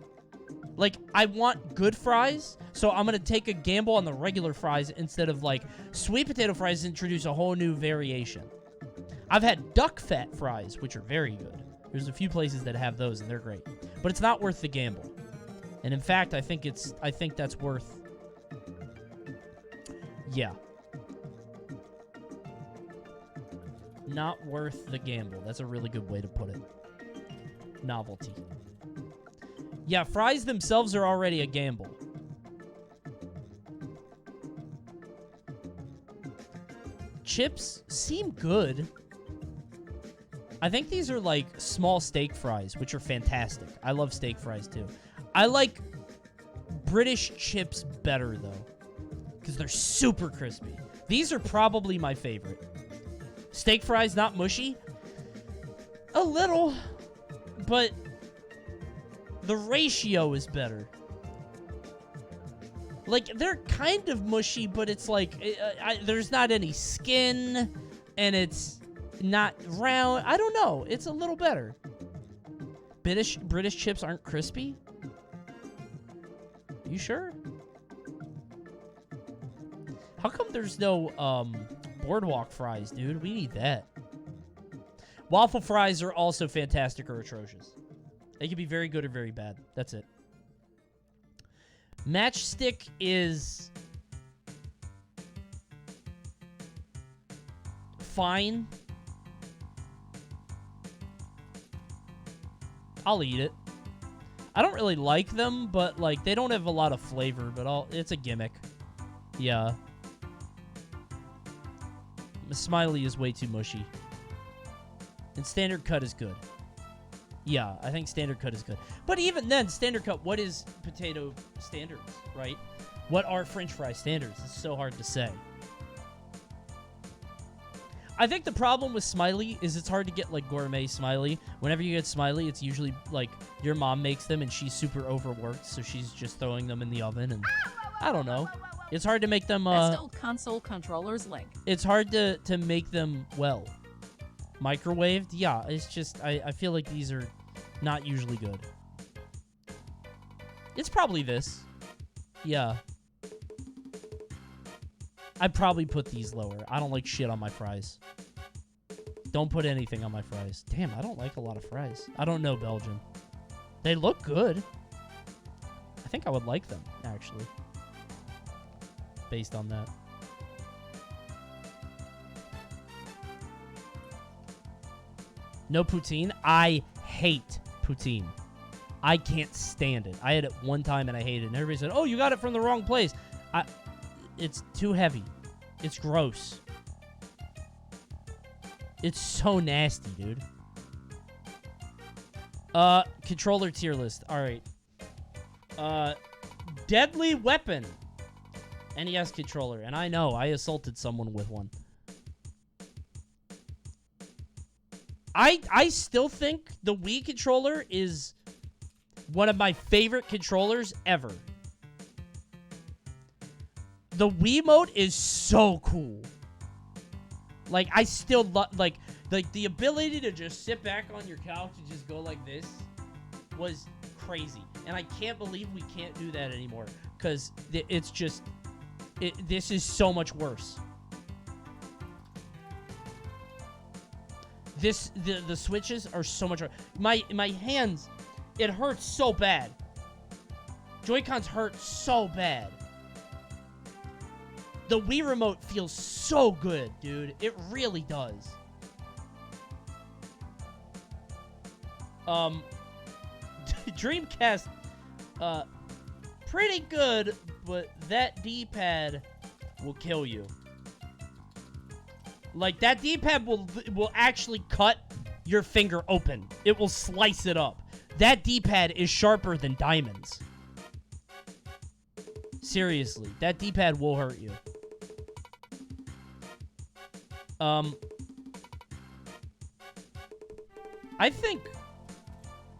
Like, I want good fries, so I'm going to take a gamble on the regular fries instead of, like, sweet potato fries introduce a whole new variation. I've had duck fat fries, which are very good. There's a few places that have those, and they're great. But it's not worth the gamble. And in fact, I think that's worth... Yeah. Not worth the gamble. That's a really good way to put it. Novelty. Yeah, fries themselves are already a gamble. Chips seem good. I think these are like small steak fries, which are fantastic. I love steak fries too. I like British chips better though, because they're super crispy. These are probably my favorite. Steak fries, not mushy. A little, but the ratio is better. Like, they're kind of mushy, but it's like, there's not any skin, and it's not round. I don't know. It's a little better. British chips aren't crispy? You sure? How come there's no, boardwalk fries, dude? We need that. Waffle fries are also fantastic or atrocious. They can be very good or very bad. That's it. Matchstick is fine. I'll eat it. I don't really like them, but like they don't have a lot of flavor, but it's a gimmick. Yeah. Smiley is way too mushy. And Standard Cut is good. Yeah, I think Standard Cut is good. But even then, Standard Cut, what is potato standards, right? What are French fry standards? It's so hard to say. I think the problem with Smiley is it's hard to get, like, gourmet Smiley. Whenever you get Smiley, it's usually, like, your mom makes them and she's super overworked, so she's just throwing them in the oven, and I don't know. It's hard to make them, Best old console controllers link. It's hard to make them well. Microwaved? Yeah, it's just, I feel like these are not usually good. It's probably this. Yeah. I'd probably put these lower. I don't like shit on my fries. Don't put anything on my fries. Damn, I don't like a lot of fries. I don't know Belgium. They look good. I think I would like them, actually. Based on that. No poutine. I hate poutine. I can't stand it. I had it one time and I hated it. And everybody said, oh, you got it from the wrong place. It's too heavy. It's gross. It's so nasty, dude. Controller tier list. All right. Deadly weapon. NES controller. And I know, I assaulted someone with one. I still think the Wii controller is one of my favorite controllers ever. The Wiimote is so cool. Like, I still love, like the ability to just sit back on your couch and just go like this was crazy. And I can't believe we can't do that anymore. Because it's just, this is so much worse. The switches are so much worse. My hands, it hurts so bad. Joy-Cons hurt so bad. The Wii Remote feels so good, dude. It really does. Dreamcast, pretty good, but that D-pad will kill you. Like, that D-pad will actually cut your finger open. It will slice it up. That D-pad is sharper than diamonds. Seriously, that D-pad will hurt you. I think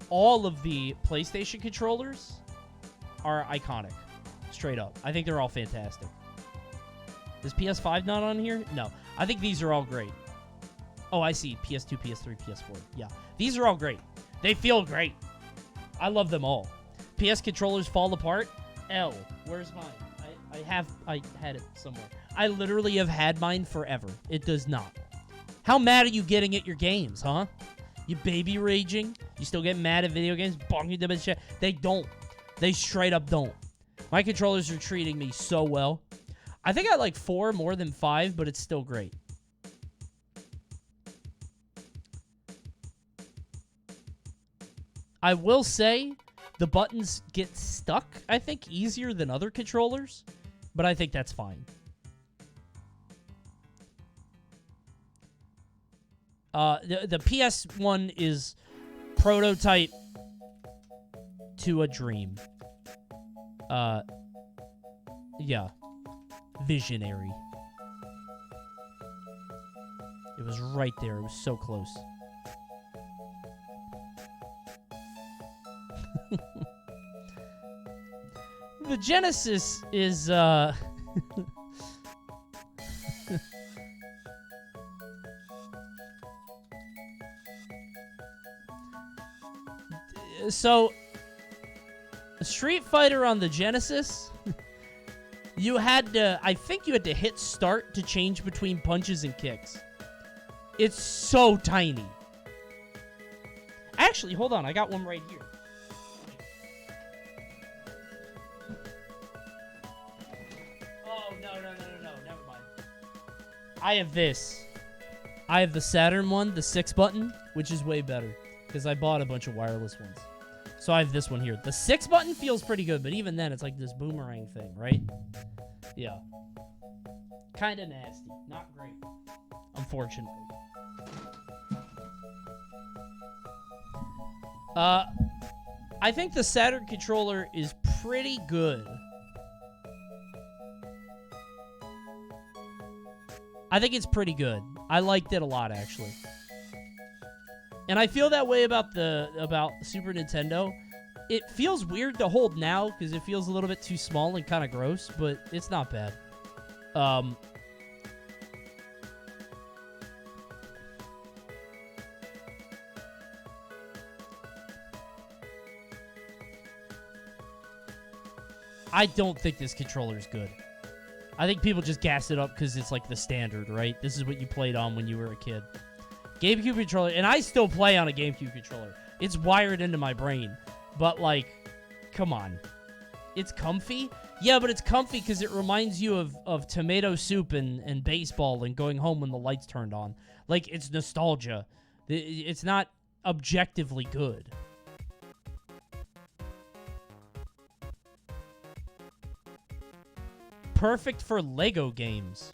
all of the PlayStation controllers are iconic. Straight up. I think they're all fantastic. Is PS5 not on here? No. I think these are all great. Oh, I see. PS2, PS3, PS4. Yeah. These are all great. They feel great. I love them all. PS controllers fall apart. L. Where's mine? I had it somewhere. I literally have had mine forever. It does not. How mad are you getting at your games, huh? You baby raging? You still get mad at video games? Bonking them and shit? They don't. They straight up don't. My controllers are treating me so well. I think I like 4 more than 5, but it's still great. I will say the buttons get stuck, I think, easier than other controllers, but I think that's fine. The PS1 is prototype to a dream. Yeah. Visionary. It was right there. It was so close. The Genesis is, so, Street Fighter on the Genesis, you had to, I think you had to hit start to change between punches and kicks. It's so tiny. Actually, hold on, I got one right here. Oh, no, never mind. I have this. I have the Saturn one, the 6-button, which is way better, because I bought a bunch of wireless ones. So I have this one here. The 6-button feels pretty good, but even then, it's like this boomerang thing, right? Yeah. Kind of nasty. Not great. Unfortunately. I think the Saturn controller is pretty good. I think it's pretty good. I liked it a lot, actually. And I feel that way about Super Nintendo. It feels weird to hold now because it feels a little bit too small and kind of gross, but it's not bad. I don't think this controller is good. I think people just gas it up because it's like the standard, right? This is what you played on when you were a kid. GameCube controller, and I still play on a GameCube controller. It's wired into my brain. But, like, come on. It's comfy? Yeah, but it's comfy because it reminds you of tomato soup and baseball and going home when the lights turned on. Like, it's nostalgia. It's not objectively good. Perfect for Lego games.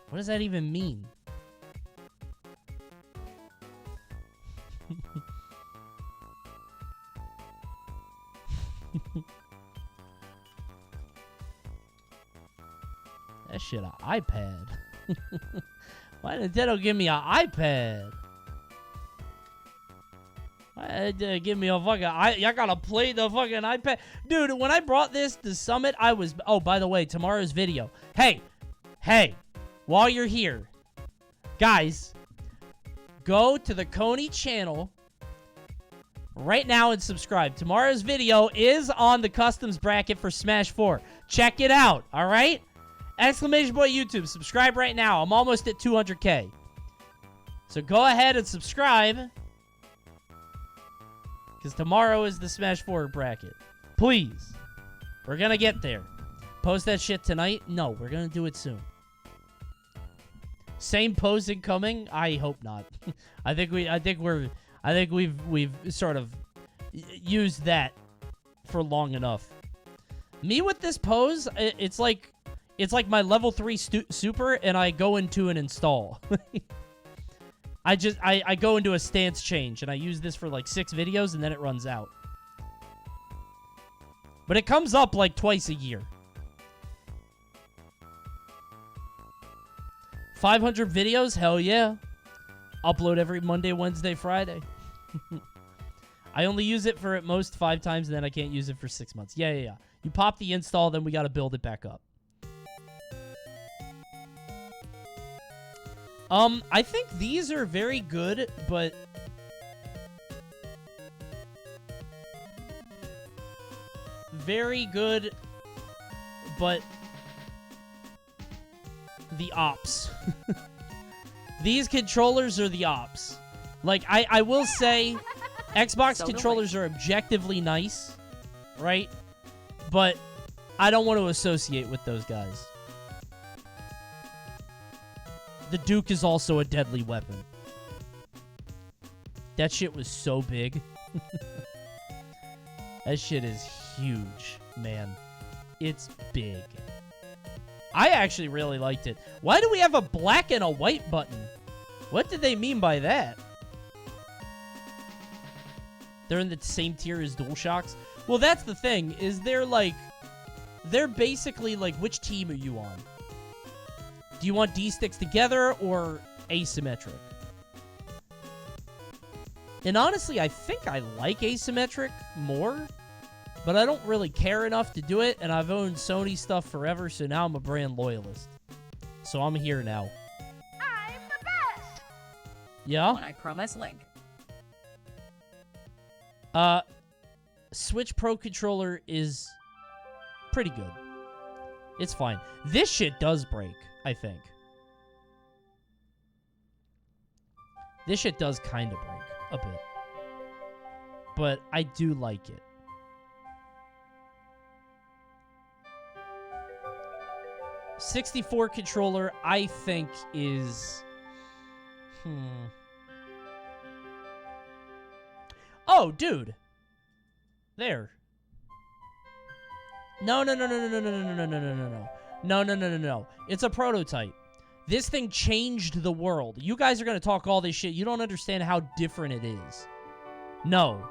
What does that even mean? That shit, an iPad. Why did Nintendo give me an iPad? Why did give me a fucking... I gotta play the fucking iPad. Dude, when I brought this to Summit, I was... Oh, by the way, tomorrow's video. Hey, while you're here, guys, go to the Coney channel right now and subscribe. Tomorrow's video is on the customs bracket for Smash 4. Check it out, all right? Exclamation Boy YouTube, subscribe right now. I'm almost at 200K. So go ahead and subscribe. Because tomorrow is the Smash 4 bracket. Please. We're going to get there. Post that shit tonight? No, we're going to do it soon. Same posing coming? I hope not. I think we've sort of used that for long enough. Me with this pose, it's like my level 3 super, and I go into an install. I go into a stance change, and I use this for like 6 videos, and then it runs out. But it comes up like twice a year. 500 videos? Hell yeah. Upload every Monday, Wednesday, Friday. I only use it for at most 5 times, and then I can't use it for 6 months. Yeah. You pop the install, then we got to build it back up. I think these are very good, but very good, but the ops. These controllers are the ops. Like, I will say, Xbox controllers are objectively nice, right? But I don't want to associate with those guys. The Duke is also a deadly weapon. That shit was so big. That shit is huge, man. It's big. I actually really liked it. Why do we have a black and a white button? What did they mean by that? They're in the same tier as DualShocks? Well, that's the thing, is they're basically like, which team are you on? Do you want D-sticks together or asymmetric? And honestly, I think I like asymmetric more, but I don't really care enough to do it, and I've owned Sony stuff forever, so now I'm a brand loyalist. So I'm here now. I'm the best! Yeah? When I promise Link. Switch Pro Controller is pretty good. It's fine. This shit does break, I think. This shit does kind of break a bit. But I do like it. '64 controller, I think, is... Oh, dude. There. No. No. It's a prototype. This thing changed the world. You guys are going to talk all this shit. You don't understand how different it is. No.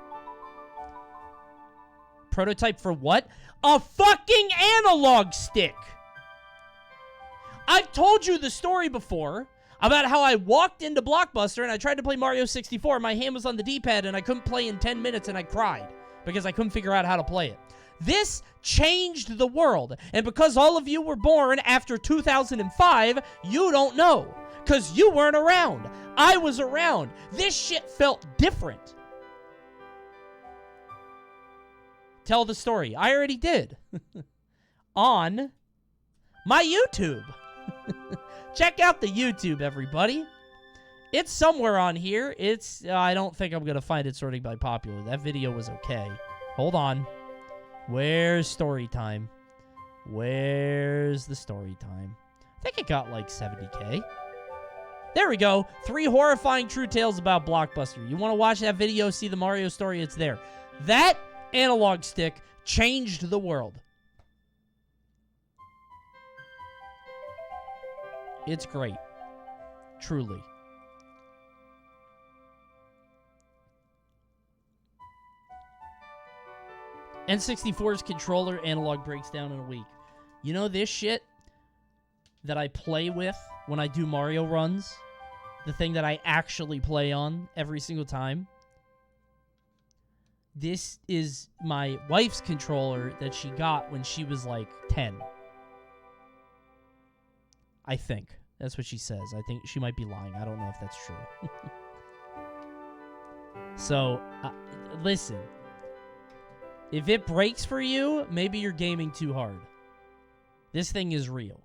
Prototype for what? A fucking analog stick! I've told you the story before about how I walked into Blockbuster and I tried to play Mario 64. My hand was on the D-pad and I couldn't play in 10 minutes and I cried because I couldn't figure out how to play it. This changed the world. And because all of you were born after 2005, you don't know. Because you weren't around. I was around. This shit felt different. Tell the story. I already did. On my YouTube. Check out the YouTube, everybody. It's somewhere on here. It's, I don't think I'm going to find it sorting by popular. That video was okay. Hold on. Where's story time? Where's the story time? I think it got like 70K. There we go. 3 horrifying true tales about Blockbuster. You want to watch that video, see the Mario story? It's there. That analog stick changed the world. It's great. Truly. N64's controller analog breaks down in a week. You know this shit that I play with when I do Mario runs? The thing that I actually play on every single time? This is my wife's controller that she got when she was like 10. I think. That's what she says. I think she might be lying. I don't know if that's true. So, listen. If it breaks for you, maybe you're gaming too hard. This thing is real.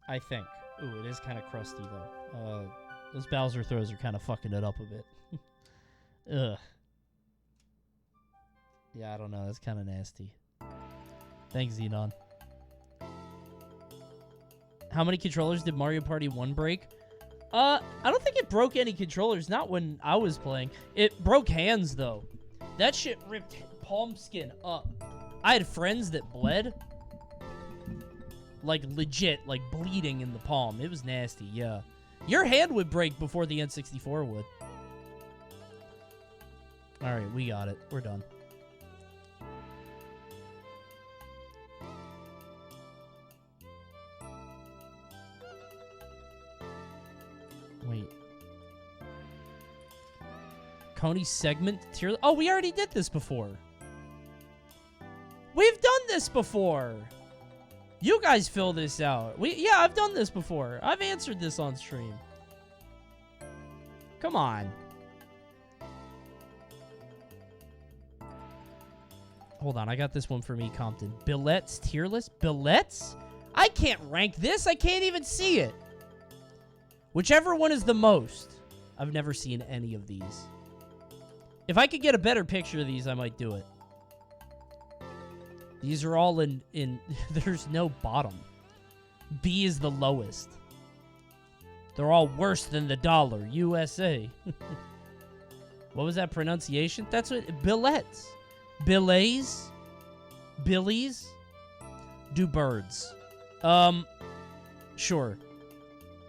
I think. Ooh, it is kind of crusty, though. Those Bowser throws are kind of fucking it up a bit. Ugh. Yeah, I don't know. That's kind of nasty. Thanks, Xenon. How many controllers did Mario Party 1 break? I don't think it broke any controllers. Not when I was playing. It broke hands, though. That shit ripped palm skin up. I had friends that bled. Like, legit, like, bleeding in the palm. It was nasty, yeah. Your hand would break before the N64 would. Alright, we got it. We're done. Wait. Coney segment tier... Oh, we already did this before. We've done this before. You guys fill this out. Yeah, I've done this before. I've answered this on stream. Come on. Hold on, I got this one for me, Compton. Billettes tier list? Billettes? I can't rank this. I can't even see it. Whichever one is the most. I've never seen any of these. If I could get a better picture of these, I might do it. These are all in there's no bottom. B is the lowest. They're all worse than the dollar. USA. What was that pronunciation? That's what... Billets. Billets. Billies. Do birds. Sure.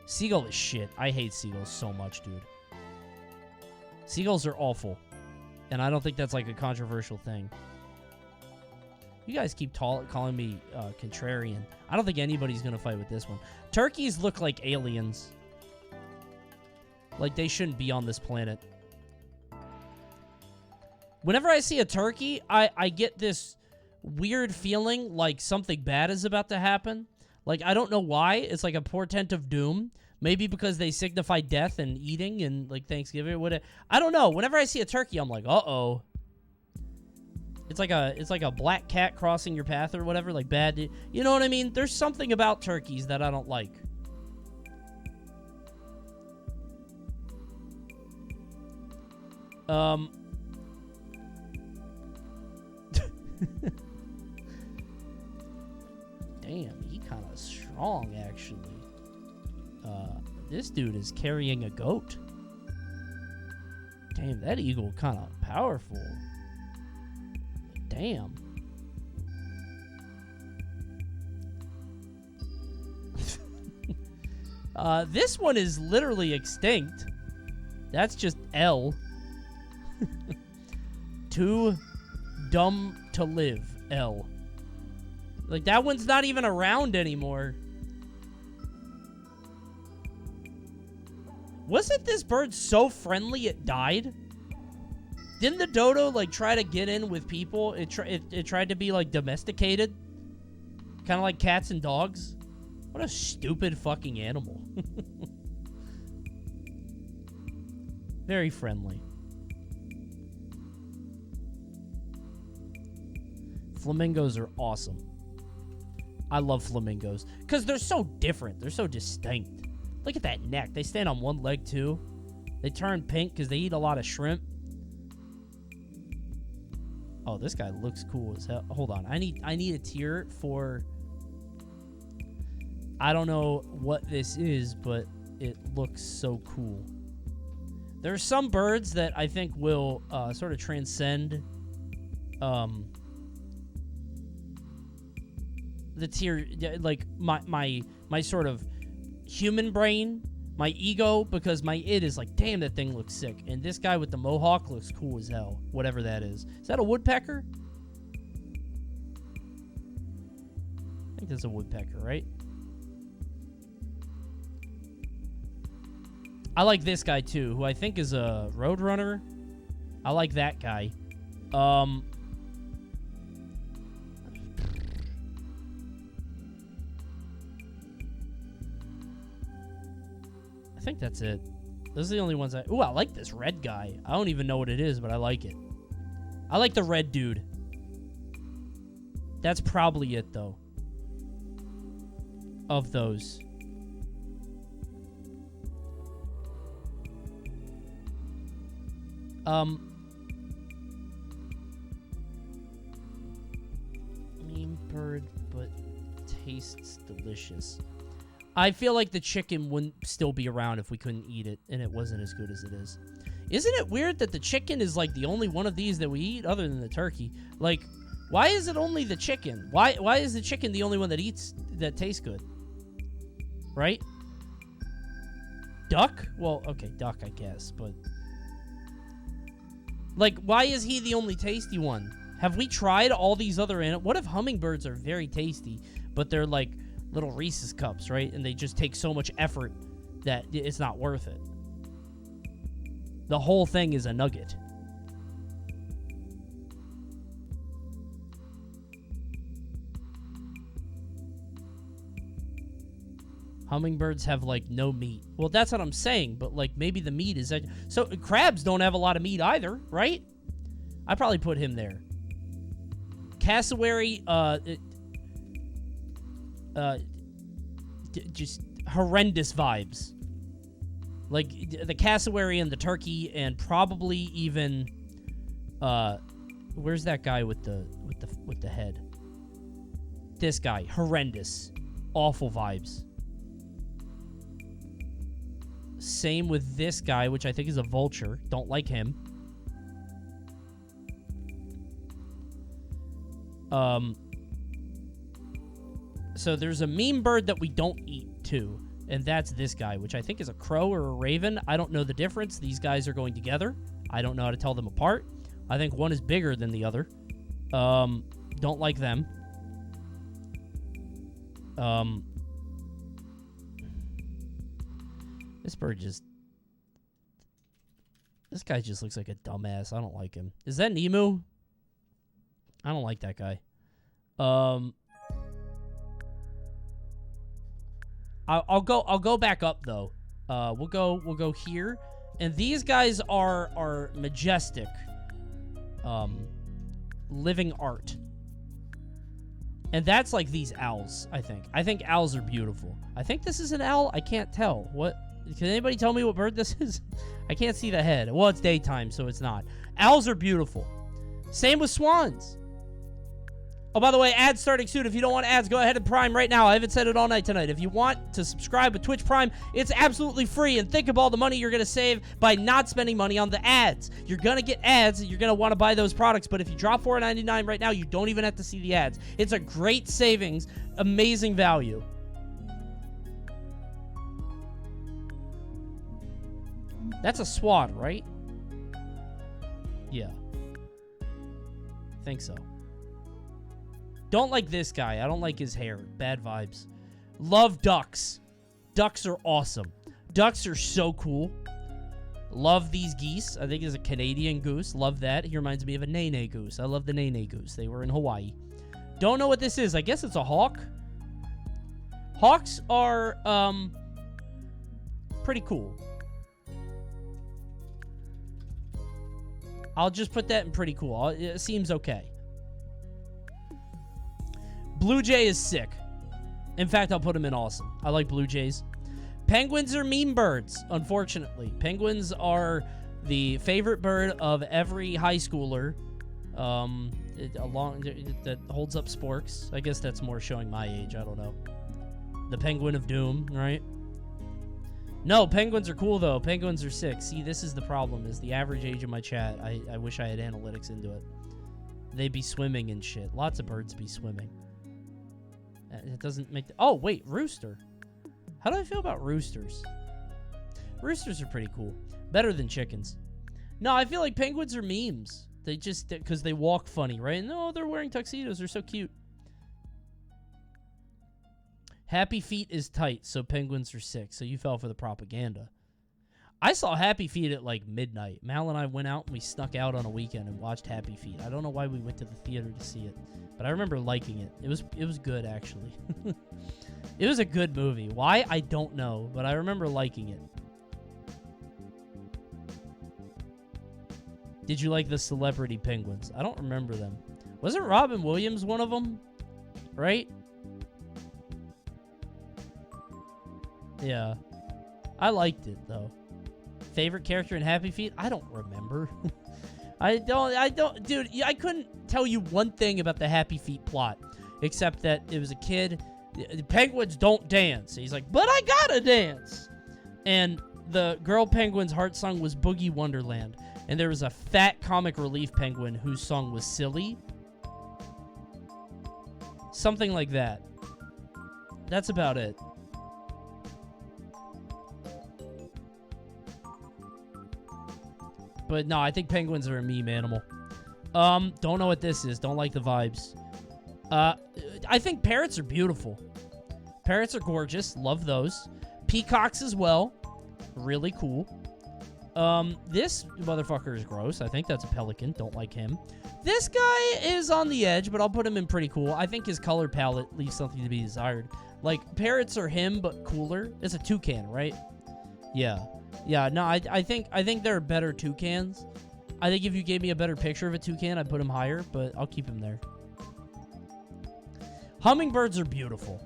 Seagull is shit. I hate seagulls so much, dude. Seagulls are awful. And I don't think that's like a controversial thing. You guys keep calling me contrarian. I don't think anybody's going to fight with this one. Turkeys look like aliens. Like they shouldn't be on this planet. Whenever I see a turkey, I get this weird feeling like something bad is about to happen. Like, I don't know why. It's like a portent of doom. Maybe because they signify death and eating and, like, Thanksgiving or whatever. I don't know. Whenever I see a turkey, I'm like, uh-oh. It's like a black cat crossing your path or whatever. Like, bad. You know what I mean? There's something about turkeys that I don't like. Damn, he kind of strong, actually. This dude is carrying a goat. Damn, that eagle kind of powerful. Damn. This one is literally extinct. That's just L. Too dumb to live, L. Like, that one's not even around anymore. Wasn't this bird so friendly it died? Didn't the dodo, like, try to get in with people? It tried to be, like, domesticated? Kind of like cats and dogs? What a stupid fucking animal. Very friendly. Flamingos are awesome. I love flamingos. Because they're so different. They're so distinct. Look at that neck. They stand on one leg, too. They turn pink because they eat a lot of shrimp. Oh, this guy looks cool as hell. Hold on. I need a tier for... I don't know what this is, but it looks so cool. There are some birds that I think will sort of transcend the tier, like my sort of human brain, my ego, because my id is like, damn, that thing looks sick. And this guy with the mohawk looks cool as hell, whatever that is. Is that a woodpecker? I think that's a woodpecker, right? I like this guy too, who I think is a roadrunner. I like that guy. I think that's it. Those are the only ones I... Ooh, I like this red guy. I don't even know what it is, but I like it. I like the red dude. That's probably it, though. Of those. Mean bird, but tastes delicious. I feel like the chicken wouldn't still be around if we couldn't eat it, and it wasn't as good as it is. Isn't it weird that the chicken is, like, the only one of these that we eat other than the turkey? Like, why is it only the chicken? Why is the chicken the only one that tastes good? Right? Duck? Well, okay, duck, I guess, but... Like, why is he the only tasty one? Have we tried all these other animals? What if hummingbirds are very tasty, but they're, like... little Reese's cups, right? And they just take so much effort that it's not worth it. The whole thing is a nugget. Hummingbirds have, like, no meat. Well, that's what I'm saying, but, like, maybe the meat is... So, crabs don't have a lot of meat either, right? I'd probably put him there. cassowary, just horrendous vibes. Like the cassowary and the turkey, and probably even, where's that guy with the head? This guy, horrendous, awful vibes. Same with this guy, which I think is a vulture. Don't like him. So there's a meme bird that we don't eat too, and that's this guy, which I think is a crow or a raven. I don't know the difference. These guys are going together. I don't know how to tell them apart. I think one is bigger than the other. Don't like them. This guy just looks like a dumbass. I don't like him. Is that Nemu? I don't like that guy. I'll go back up though. We'll go here, and these guys are majestic. Living art. And that's like these owls, I think. I think owls are beautiful. I think this is an owl. I can't tell. What? Can anybody tell me what bird this is? I can't see the head. Well, it's daytime, so it's not. Owls are beautiful. Same with swans. Oh, by the way, ads starting soon. If you don't want ads, go ahead and Prime right now. I haven't said it all night tonight. If you want to subscribe with Twitch Prime, it's absolutely free. And think of all the money you're going to save by not spending money on the ads. You're going to get ads. You're going to want to buy those products. But if you drop $4.99 right now, you don't even have to see the ads. It's a great savings. Amazing value. That's a swat, right? Yeah. Think so. Don't like this guy. I don't like his hair. Bad vibes. Love ducks. Ducks are awesome. Ducks are so cool. Love these geese. I think it's a Canadian goose. Love that. He reminds me of a Nene goose. I love the Nene goose. They were in Hawaii. Don't know what this is. I guess it's a hawk. Hawks are, pretty cool. I'll just put that in pretty cool. It seems okay. Blue Jay is sick. In fact, I'll put him in awesome. I like Blue Jays. Penguins are meme birds, unfortunately. Penguins are the favorite bird of every high schooler that holds up sporks. I guess that's more showing my age. I don't know. The penguin of doom, right? No, penguins are cool, though. Penguins are sick. See, this is the problem, is the average age of my chat. I wish I had analytics into it. They'd be swimming and shit. Lots of birds be swimming. It doesn't make... Oh, wait, rooster. How do I feel about roosters? Roosters are pretty cool. Better than chickens. No, I feel like penguins are memes. They just... Because they walk funny, right? No, they're wearing tuxedos. They're so cute. Happy Feet is tight, so penguins are sick. So you fell for the propaganda. I saw Happy Feet at like midnight. Mal and I went out and we snuck out on a weekend and watched Happy Feet. I don't know why we went to the theater to see it, but I remember liking it. It was good, actually. It was a good movie. Why? I don't know, but I remember liking it. Did you like the Celebrity Penguins? I don't remember them. Wasn't Robin Williams one of them? Right? Yeah. I liked it, though. Favorite character in Happy Feet? I don't remember. I don't, dude, I couldn't tell you one thing about the Happy Feet plot, except that it was a kid. The penguins don't dance. He's like, but I gotta dance. And the girl penguin's heart song was Boogie Wonderland. And there was a fat comic relief penguin whose song was Silly. Something like that. That's about it. But no, I think penguins are a meme animal. Don't know what this is. Don't like the vibes. I think parrots are beautiful. Parrots are gorgeous. Love those. Peacocks as well. Really cool. This motherfucker is gross. I think that's a pelican. Don't like him. This guy is on the edge, but I'll put him in pretty cool. I think his color palette leaves something to be desired. Like, parrots are him, but cooler. It's a toucan, right? Yeah. Yeah, no, I think there are better toucans. I think if you gave me a better picture of a toucan, I'd put him higher, but I'll keep him there. Hummingbirds are beautiful.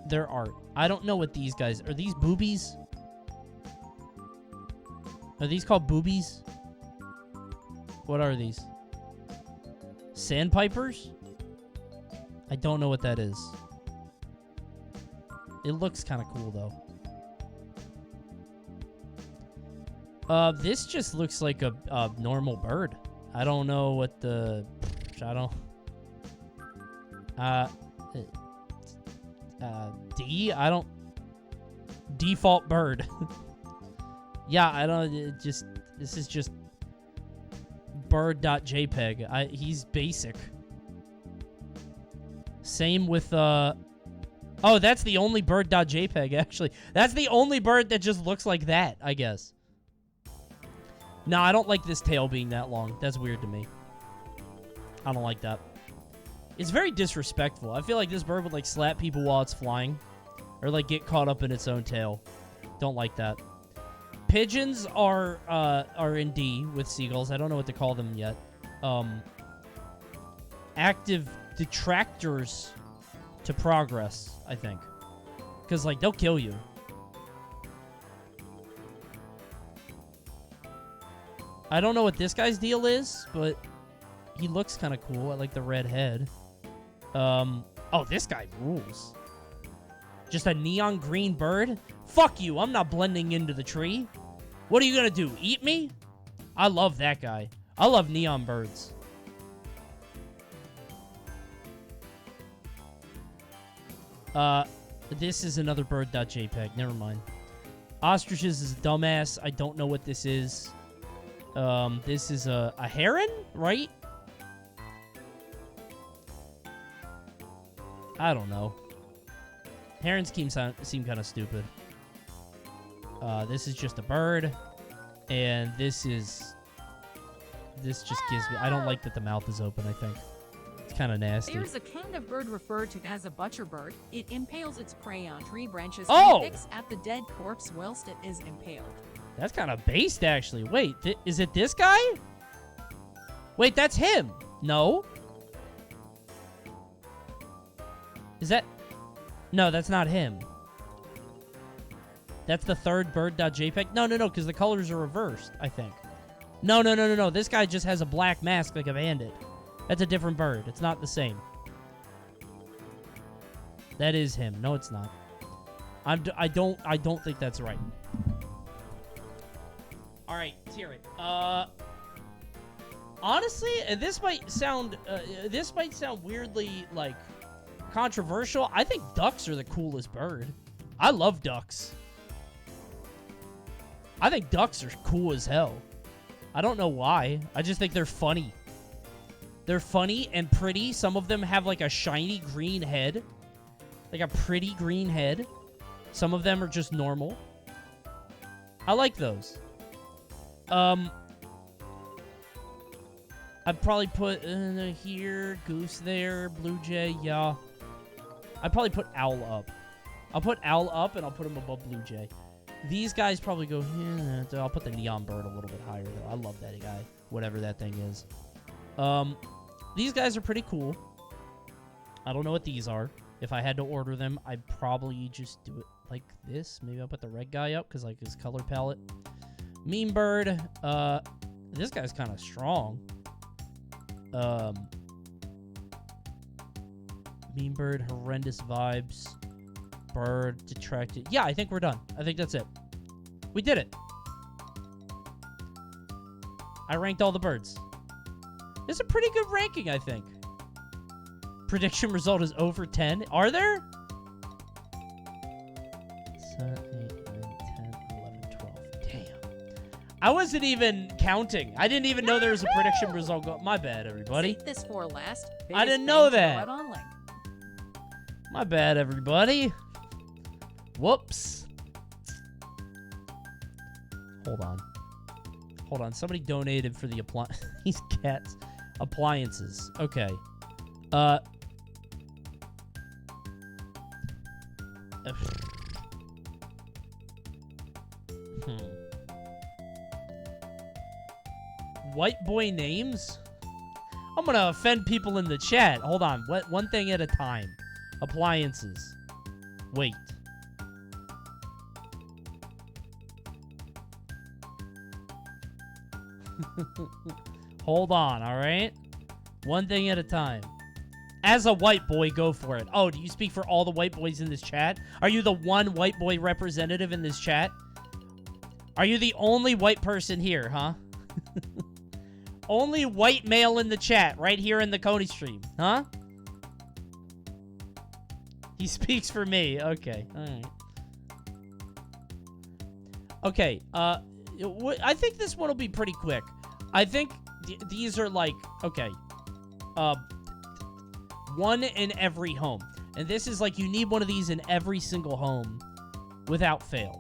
They're art. I don't know what these guys... Are these boobies? Are these called boobies? What are these? Sandpipers? I don't know what that is. It looks kind of cool, though. This just looks like a normal bird. I don't know what the... I don't... D? I don't... Default bird. Yeah, I don't... This is just... bird.jpg. He's basic. Same with, Oh, that's the only bird.jpg, actually. That's the only bird that just looks like that, I guess. No, I don't like this tail being that long. That's weird to me. I don't like that. It's very disrespectful. I feel like this bird would, like, slap people while it's flying. Or, like, get caught up in its own tail. Don't like that. Pigeons are in D with seagulls. I don't know what to call them yet. Active detractors to progress, I think. Because, like, they'll kill you. I don't know what this guy's deal is, but he looks kind of cool. I like the red head. Oh, this guy rules. Just a neon green bird? Fuck you, I'm not blending into the tree. What are you gonna do, eat me? I love that guy. I love neon birds. This is another bird.jpg. Never mind. Ostriches is a dumbass. I don't know what this is. This is a heron, right? I don't know. Herons seem kind of stupid. This is just a bird. And this just gives me... I don't like that the mouth is open, I think. It's kind of nasty. There's a kind of bird referred to as a butcherbird. It impales its prey on tree branches Oh! and picks at the dead corpse whilst it is impaled. That's kind of based, actually. Wait, is it this guy? Wait, that's him. No. Is that... No, that's not him. That's the third bird.jpg? No, because the colors are reversed, I think. No. This guy just has a black mask like a bandit. That's a different bird. It's not the same. That is him. No, it's not. I don't think that's right. All right, let's hear it. Honestly, this might sound weirdly like controversial. I think ducks are the coolest bird. I love ducks. I think ducks are cool as hell. I don't know why. I just think they're funny. They're funny and pretty. Some of them have like a shiny green head. Like a pretty green head. Some of them are just normal. I like those. I'd probably put here, goose there, blue jay, yeah. I'd probably put owl up. I'll put owl up and I'll put him above blue jay. These guys probably go here. I'll put the neon bird a little bit higher though. I love that guy, whatever that thing is. These guys are pretty cool. I don't know what these are. If I had to order them, I'd probably just do it like this. Maybe I'll put the red guy up because like his color palette. Meme bird. This guy's kind of strong. Meme bird, horrendous vibes. Bird, detracted. Yeah, I think we're done. I think that's it. We did it. I ranked all the birds. It's a pretty good ranking, I think. Prediction result is over 10. Are there? 7, 8, 9, 10, 11, 12. Damn. I wasn't even counting. I didn't even know there was a prediction result. My bad, everybody. Save this for last. I didn't know Biggest that. thing to read on link. My bad, everybody. Whoops. Hold on. Somebody donated for the these cats appliances. Okay. White boy names? I'm gonna offend people in the chat. Hold on. What? One thing at a time. Appliances. Wait. Hold on, alright? One thing at a time. As a white boy, go for it. Oh, do you speak for all the white boys in this chat? Are you the one white boy representative in this chat? Are you the only white person here, huh? Only white male in the chat, right here in the Coney stream, huh? He speaks for me. Okay, alright. Okay, I think this one will be pretty quick. I think these are like, okay, one in every home. And this is like, you need one of these in every single home without fail.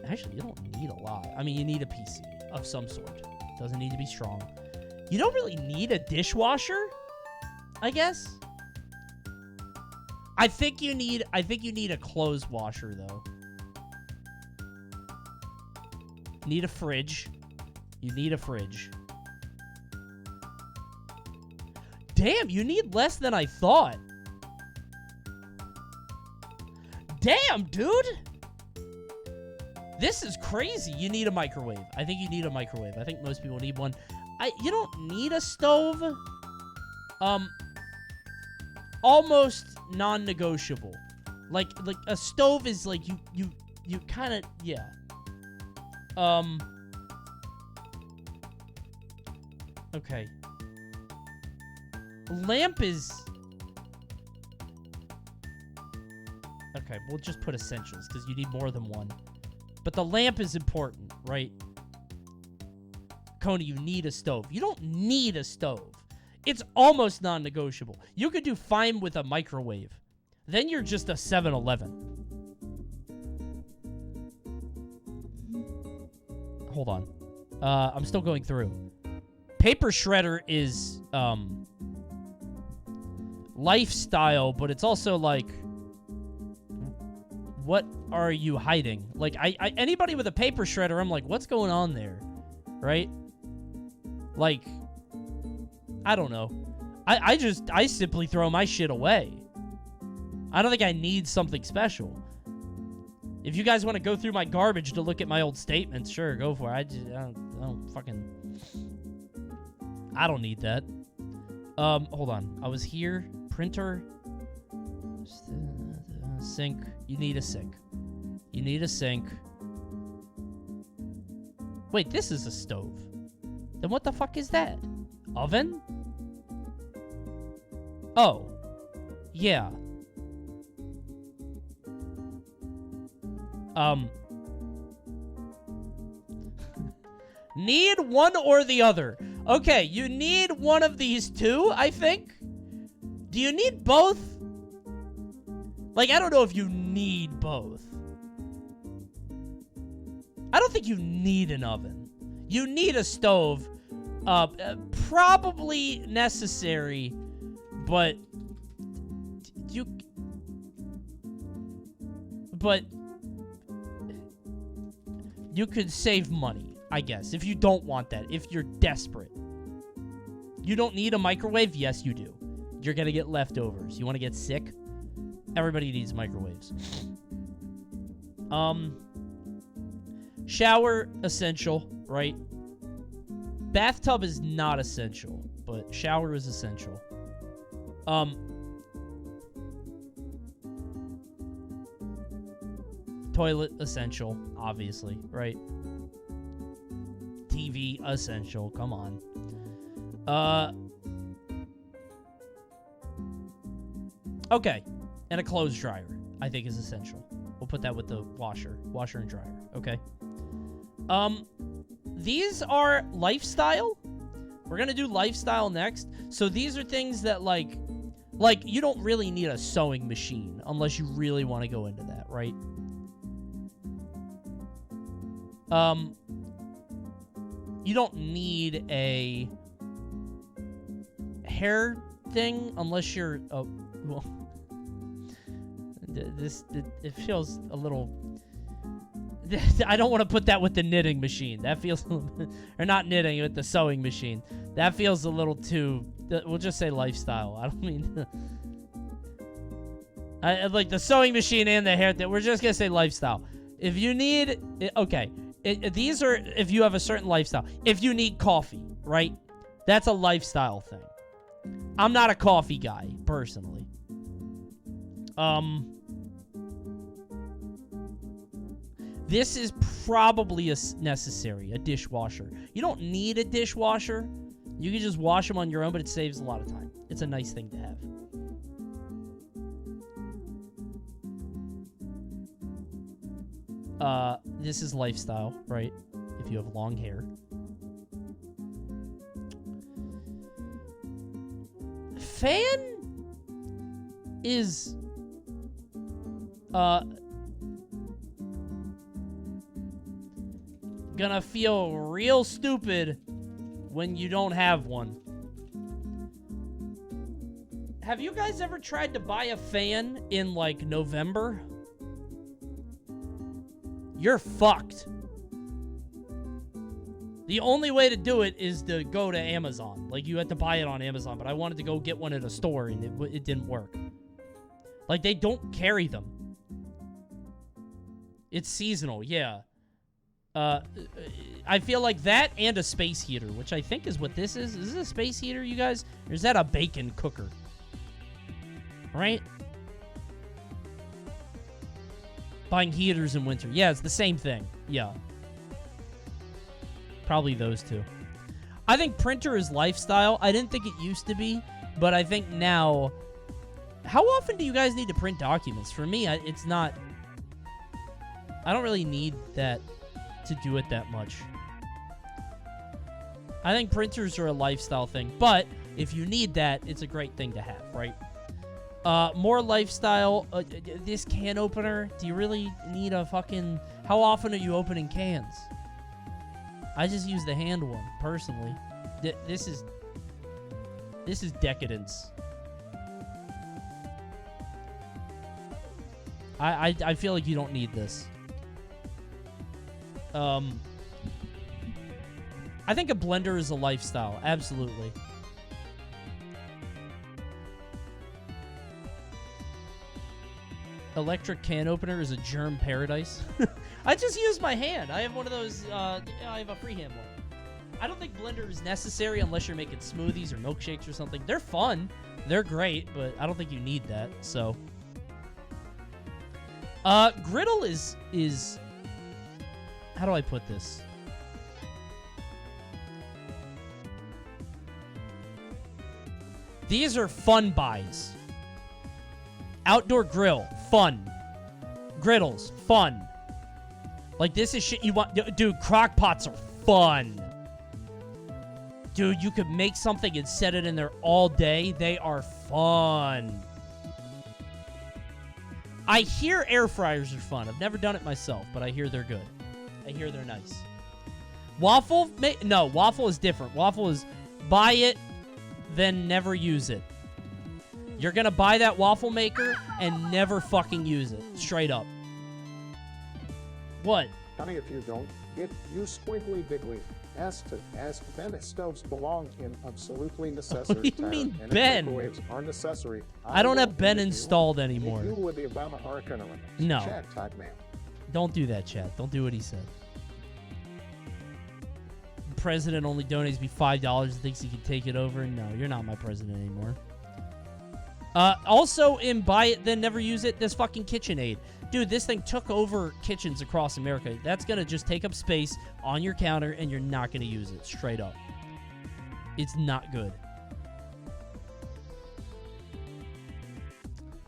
Actually, you don't need a lot. I mean, you need a PC of some sort. Doesn't need to be strong. You don't really need a dishwasher, I guess. I think you need a clothes washer, though. Need a fridge. You need a fridge. Damn, you need less than I thought. Damn, dude. This is crazy. You need a microwave. I think you need a microwave. I think most people need one. You don't need a stove. Almost non-negotiable. Like a stove is like you kind of, yeah. Okay. Lamp is... Okay, we'll just put essentials, because you need more than one. But the lamp is important, right? Coney, you need a stove. You don't need a stove. It's almost non-negotiable. You could do fine with a microwave. Then you're just a 7-Eleven. Hold on. I'm still going through. Paper shredder is, lifestyle, but it's also like, what are you hiding? Like, anybody with a paper shredder, I'm like, what's going on there? Right? Like, I don't know. I simply throw my shit away. I don't think I need something special. If you guys want to go through my garbage to look at my old statements, sure, go for it. I don't fucking... I don't need that. Hold on. I was here. Printer. Sink. You need a sink. You need a sink. Wait, this is a stove. Then what the fuck is that? Oven? Oh. Yeah. Need one or the other. Okay, you need one of these two, I think. Do you need both? Like, I don't know if you need both. I don't think you need an oven. You need a stove. Probably necessary, but you could save money, I guess, if you don't want that, if you're desperate. You don't need a microwave? Yes, you do. You're gonna get leftovers. You want to get sick? Everybody needs microwaves. Shower, essential, right? Bathtub is not essential, but shower is essential. Toilet, essential, obviously, right? TV, essential, come on. Okay, and a clothes dryer, I think, is essential. We'll put that with the washer and dryer, okay? These are lifestyle. We're gonna do lifestyle next. So these are things that, like you don't really need a sewing machine unless you really want to go into that, right? You don't need a hair thing unless you're, well, it feels a little, I don't want to put that with the knitting machine. That feels... or not knitting, with the sewing machine. That feels a little too... We'll just say lifestyle. I don't mean... I like the sewing machine and the hair... We're just going to say lifestyle. If you need... Okay. These are if you have a certain lifestyle. If you need coffee, right? That's a lifestyle thing. I'm not a coffee guy, personally. This is probably necessary, a dishwasher. You don't need a dishwasher. You can just wash them on your own, but it saves a lot of time. It's a nice thing to have. This is lifestyle, right? If you have long hair. Fan is gonna feel real stupid when you don't have one. Have you guys ever tried to buy a fan in like November? You're fucked. The only way to do it is to go to Amazon. Like, you had to buy it on Amazon, but I wanted to go get one at a store, and it didn't work. Like, they don't carry them. It's seasonal, yeah. I feel like that and a space heater, which I think is what this is. Is this a space heater, you guys? Or is that a bacon cooker? Right? Buying heaters in winter. Yeah, it's the same thing. Yeah. Probably those two. I think printer is lifestyle. I didn't think it used to be, but I think now... How often do you guys need to print documents? For me, it's not... I don't really need that to do it that much. I think printers are a lifestyle thing, but if you need that, it's a great thing to have, right? More lifestyle. This can opener. Do you really need a fucking... How often are you opening cans? I just use the hand one, personally. This is decadence. I feel like you don't need this. I think a blender is a lifestyle. Absolutely. Electric can opener is a germ paradise. I just use my hand. I have one of those, I have a freehand one. I don't think blender is necessary unless you're making smoothies or milkshakes or something. They're fun. They're great, but I don't think you need that, so. Griddle is... How do I put this? These are fun buys. Outdoor grill, fun. Griddles, fun. Like, this is shit you want. Dude, crock pots are fun. Dude, you could make something and set it in there all day. They are fun. I hear air fryers are fun. I've never done it myself, but I hear they're good. I hear they're nice. Waffle? No, waffle is different. Waffle is buy it, then never use it. You're gonna buy that waffle maker and never fucking use it. Straight up. What? Honey, if you don't, you squiggly bigly. As Bennett stoves belong in absolutely necessary. What do you mean, and Ben? Microwaves are necessary. I don't have Ben installed anymore. You with the Obama Hurricane Olympics. No. Chad type man. Don't do that, Chad. Don't do what he said. The president only donates me $5 and thinks he can take it over. No, you're not my president anymore. Also, in buy it, then never use it, this fucking KitchenAid. Dude, this thing took over kitchens across America. That's going to just take up space on your counter, and you're not going to use it. Straight up. It's not good.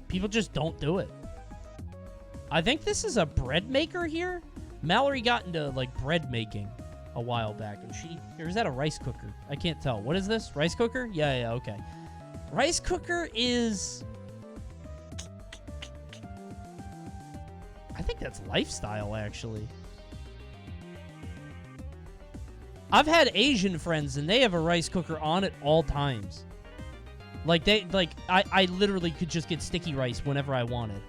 People just don't do it. I think this is a bread maker here. Mallory got into, like, bread making a while back, and or is that a rice cooker? I can't tell. What is this? Rice cooker? Yeah, okay. Rice cooker is... I think that's lifestyle, actually. I've had Asian friends, and they have a rice cooker on at all times. Like, I literally could just get sticky rice whenever I wanted.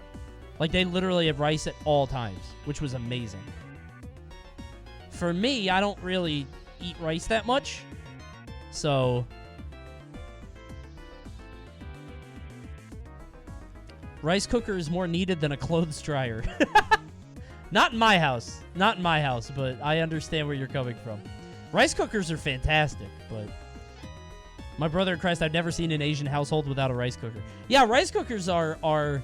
Like, they literally have rice at all times, which was amazing. for me, I don't really eat rice that much. So rice cooker is more needed than a clothes dryer. Not in my house. Not in my house, but I understand where you're coming from. Rice cookers are fantastic, but my brother in Christ, I've never seen an Asian household without a rice cooker. Yeah, rice cookers are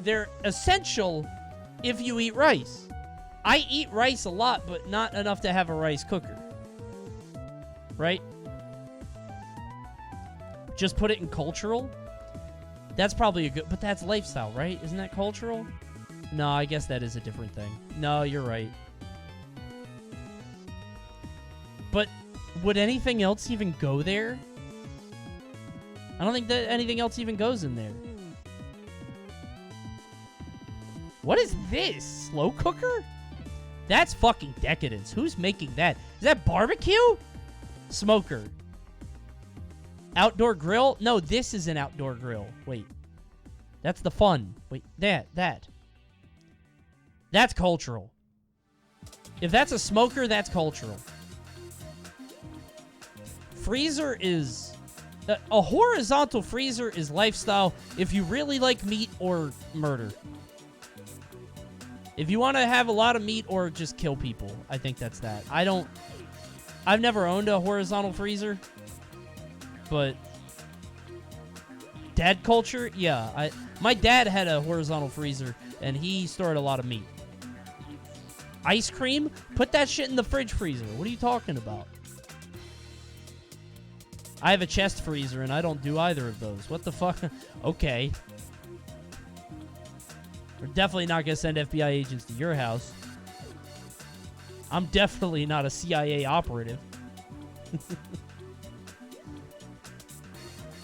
they're essential if you eat rice. I eat rice a lot, but not enough to have a rice cooker. Right? Just put it in cultural. That's probably a good, but that's lifestyle, right? Isn't that cultural? No, I guess that is a different thing. No, you're right. But would anything else even go there? I don't think that anything else even goes in there. What is this? Slow cooker? That's fucking decadence. Who's making that? Is that barbecue? Smoker. Outdoor grill? No, this is an outdoor grill. Wait. That's the fun. Wait, that. That's cultural. If that's a smoker, that's cultural. Freezer is... a horizontal freezer is lifestyle if you really like meat or murder. If you want to have a lot of meat or just kill people, I think that's that. I've never owned a horizontal freezer, but dad culture, yeah. My dad had a horizontal freezer, and he stored a lot of meat. Ice cream? Put that shit in the fridge freezer. What are you talking about? I have a chest freezer, and I don't do either of those. What the fuck? Okay. We're definitely not going to send FBI agents to your house. I'm definitely not a CIA operative.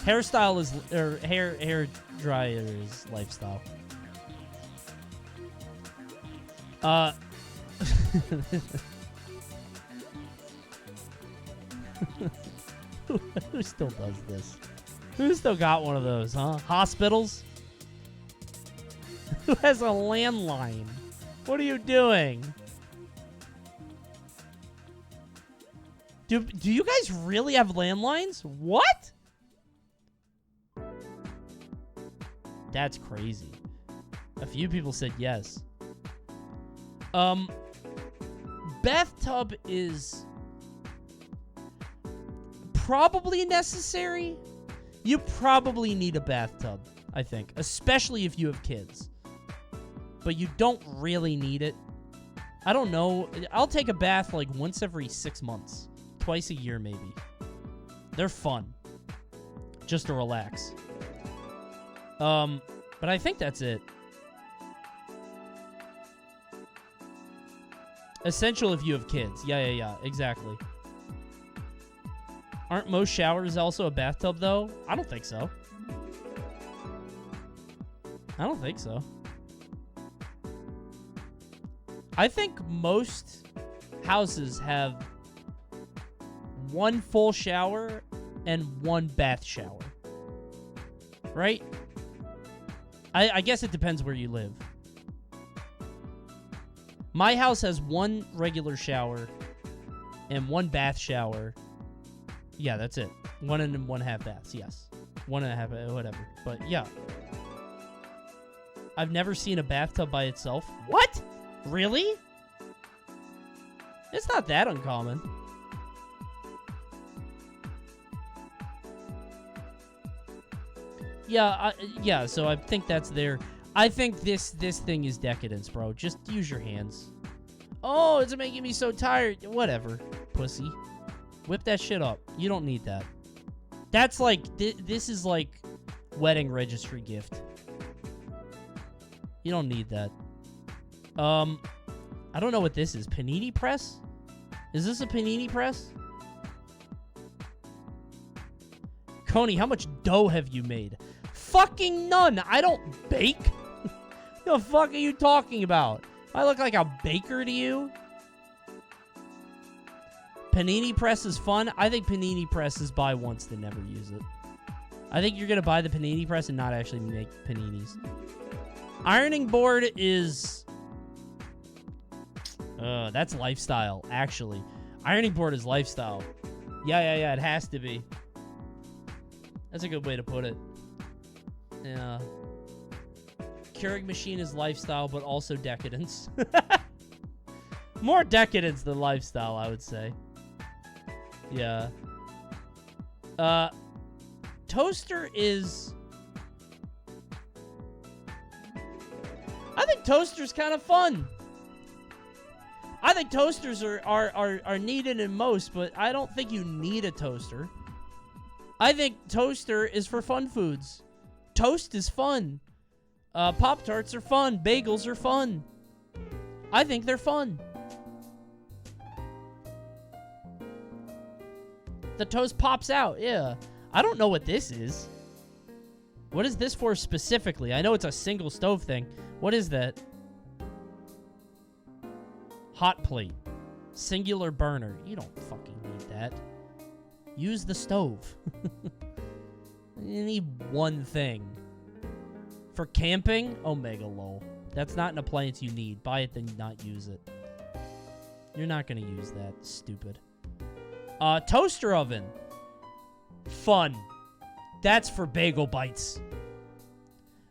Hairstyle is... or hair dryer is lifestyle. Who still does this? Who still got one of those, huh? Hospitals? Who has a landline? What are you doing? Do you guys really have landlines? What? That's crazy. A few people said yes. Bathtub is probably necessary. You probably need a bathtub, I think, especially if you have kids. But you don't really need it. I don't know. I'll take a bath like once every 6 months. Twice a year, maybe. They're fun. Just to relax. But I think that's it. Essential if you have kids. Yeah, exactly. Aren't most showers also a bathtub, though? I don't think so. I don't think so. I think most houses have one full shower and one bath shower. Right? I guess it depends where you live. My house has one regular shower and one bath shower. Yeah, that's it. 1 and 1/2 baths, yes. 1.5, whatever. But yeah. I've never seen a bathtub by itself. What? Really? It's not that uncommon. Yeah, so I think that's there. I think this thing is decadence, bro. Just use your hands. Oh, it's making me so tired. Whatever, pussy. Whip that shit up. You don't need that. That's like, this is like wedding registry gift. You don't need that. I don't know what this is. Panini press? Is this a panini press? Coney, how much dough have you made? Fucking none. I don't bake. The fuck are you talking about? I look like a baker to you? Panini press is fun. I think panini press is buy once to never use it. I think you're going to buy the panini press and not actually make paninis. Ironing board is That's lifestyle, actually. Ironing board is lifestyle. Yeah, it has to be. That's a good way to put it. Yeah. Curing machine is lifestyle, but also decadence. More decadence than lifestyle, I would say. Yeah. Toaster is... I think toaster's kind of fun. I think toasters are needed in most, but I don't think you need a toaster. I think toaster is for fun foods. Toast is fun. Pop-Tarts are fun. Bagels are fun. I think they're fun. The toast pops out, yeah. I don't know what this is. What is this for specifically? I know it's a single stove thing. What is that? Hot plate. Singular burner. You don't fucking need that. Use the stove. You need one thing. For camping? Omega lol. That's not an appliance you need. Buy it, then not use it. You're not going to use that. Stupid. Toaster oven. Fun. That's for bagel bites.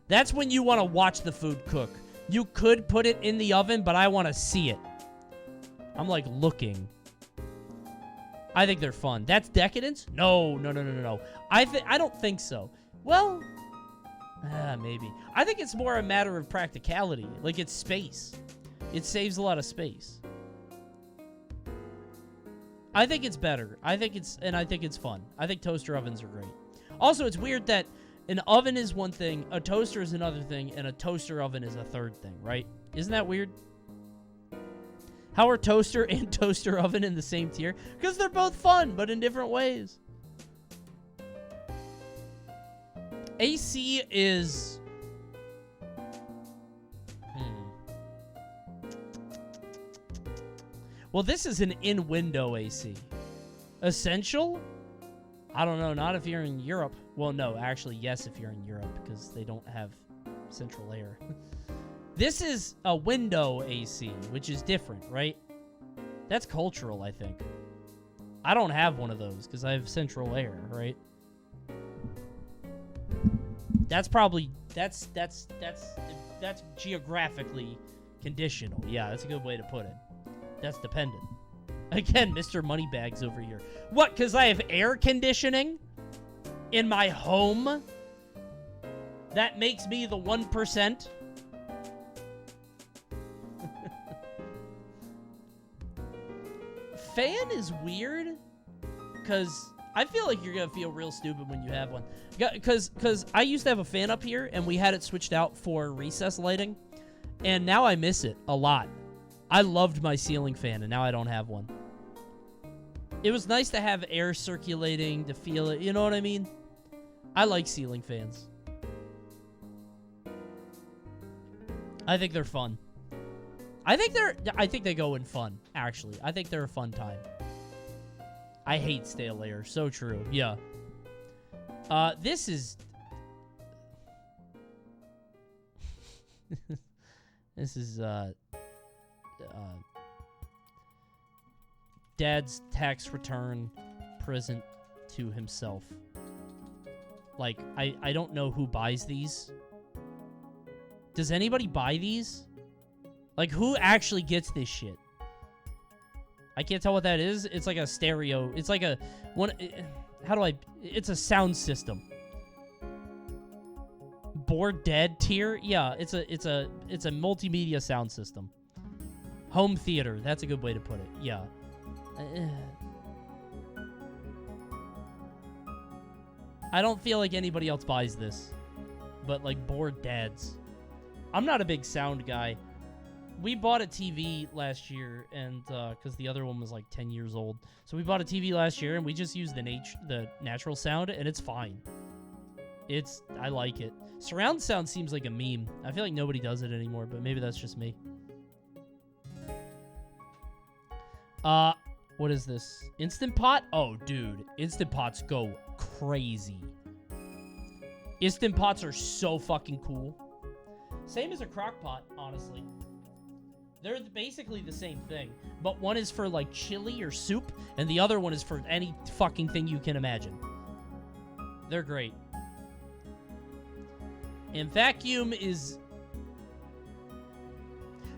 That's when you want to watch the food cook. You could put it in the oven, but I want to see it. I'm like looking. I think they're fun. That's decadence? No. I don't think so. Well, maybe. I think it's more a matter of practicality. Like, it's space. It saves a lot of space. I think it's better. I think it's fun. I think toaster ovens are great. Also, it's weird that an oven is one thing, a toaster is another thing, and a toaster oven is a third thing, right? Isn't that weird? How are toaster and toaster oven in the same tier? Because they're both fun, but in different ways. AC is... Well, this is an in-window AC. Essential? I don't know. Not if you're in Europe. Well, no. Actually, yes, if you're in Europe, because they don't have central air. This is a window AC, which is different, right? That's cultural, I think. I don't have one of those, because I have central air, right? That's probably... That's geographically conditional. Yeah, that's a good way to put it. That's dependent. Again, Mr. Moneybags over here. What, because I have air conditioning in my home? That makes me the 1%? Fan is weird, because I feel like you're going to feel real stupid when you have one. Because I used to have a fan up here, and we had it switched out for recess lighting, and now I miss it a lot. I loved my ceiling fan, and now I don't have one. It was nice to have air circulating, to feel it. You know what I mean? I like ceiling fans. I think they're fun. I think they go in fun, actually. I think they're a fun time. I hate stale air. So true. Yeah. This is... This is, Dad's tax return present to himself. Like, I don't know who buys these. Does anybody buy these? Like, who actually gets this shit? I can't tell what that is. It's like a stereo. It's like a... How do I... It's a sound system. Bored Dead tier? Yeah, it's a multimedia sound system. Home theater. That's a good way to put it. Yeah. I don't feel like anybody else buys this. But, like, Bored Dads. I'm not a big sound guy. We bought a TV last year, and because the other one was like 10 years old. So we bought a TV last year, and we just used the natural sound, and it's fine. I like it. Surround sound seems like a meme. I feel like nobody does it anymore, but maybe that's just me. What is this? Instant Pot? Oh, dude. Instant Pots go crazy. Instant Pots are so fucking cool. Same as a crock pot, honestly. They're basically the same thing, but one is for like chili or soup, and the other one is for any fucking thing you can imagine. They're great. And vacuum is...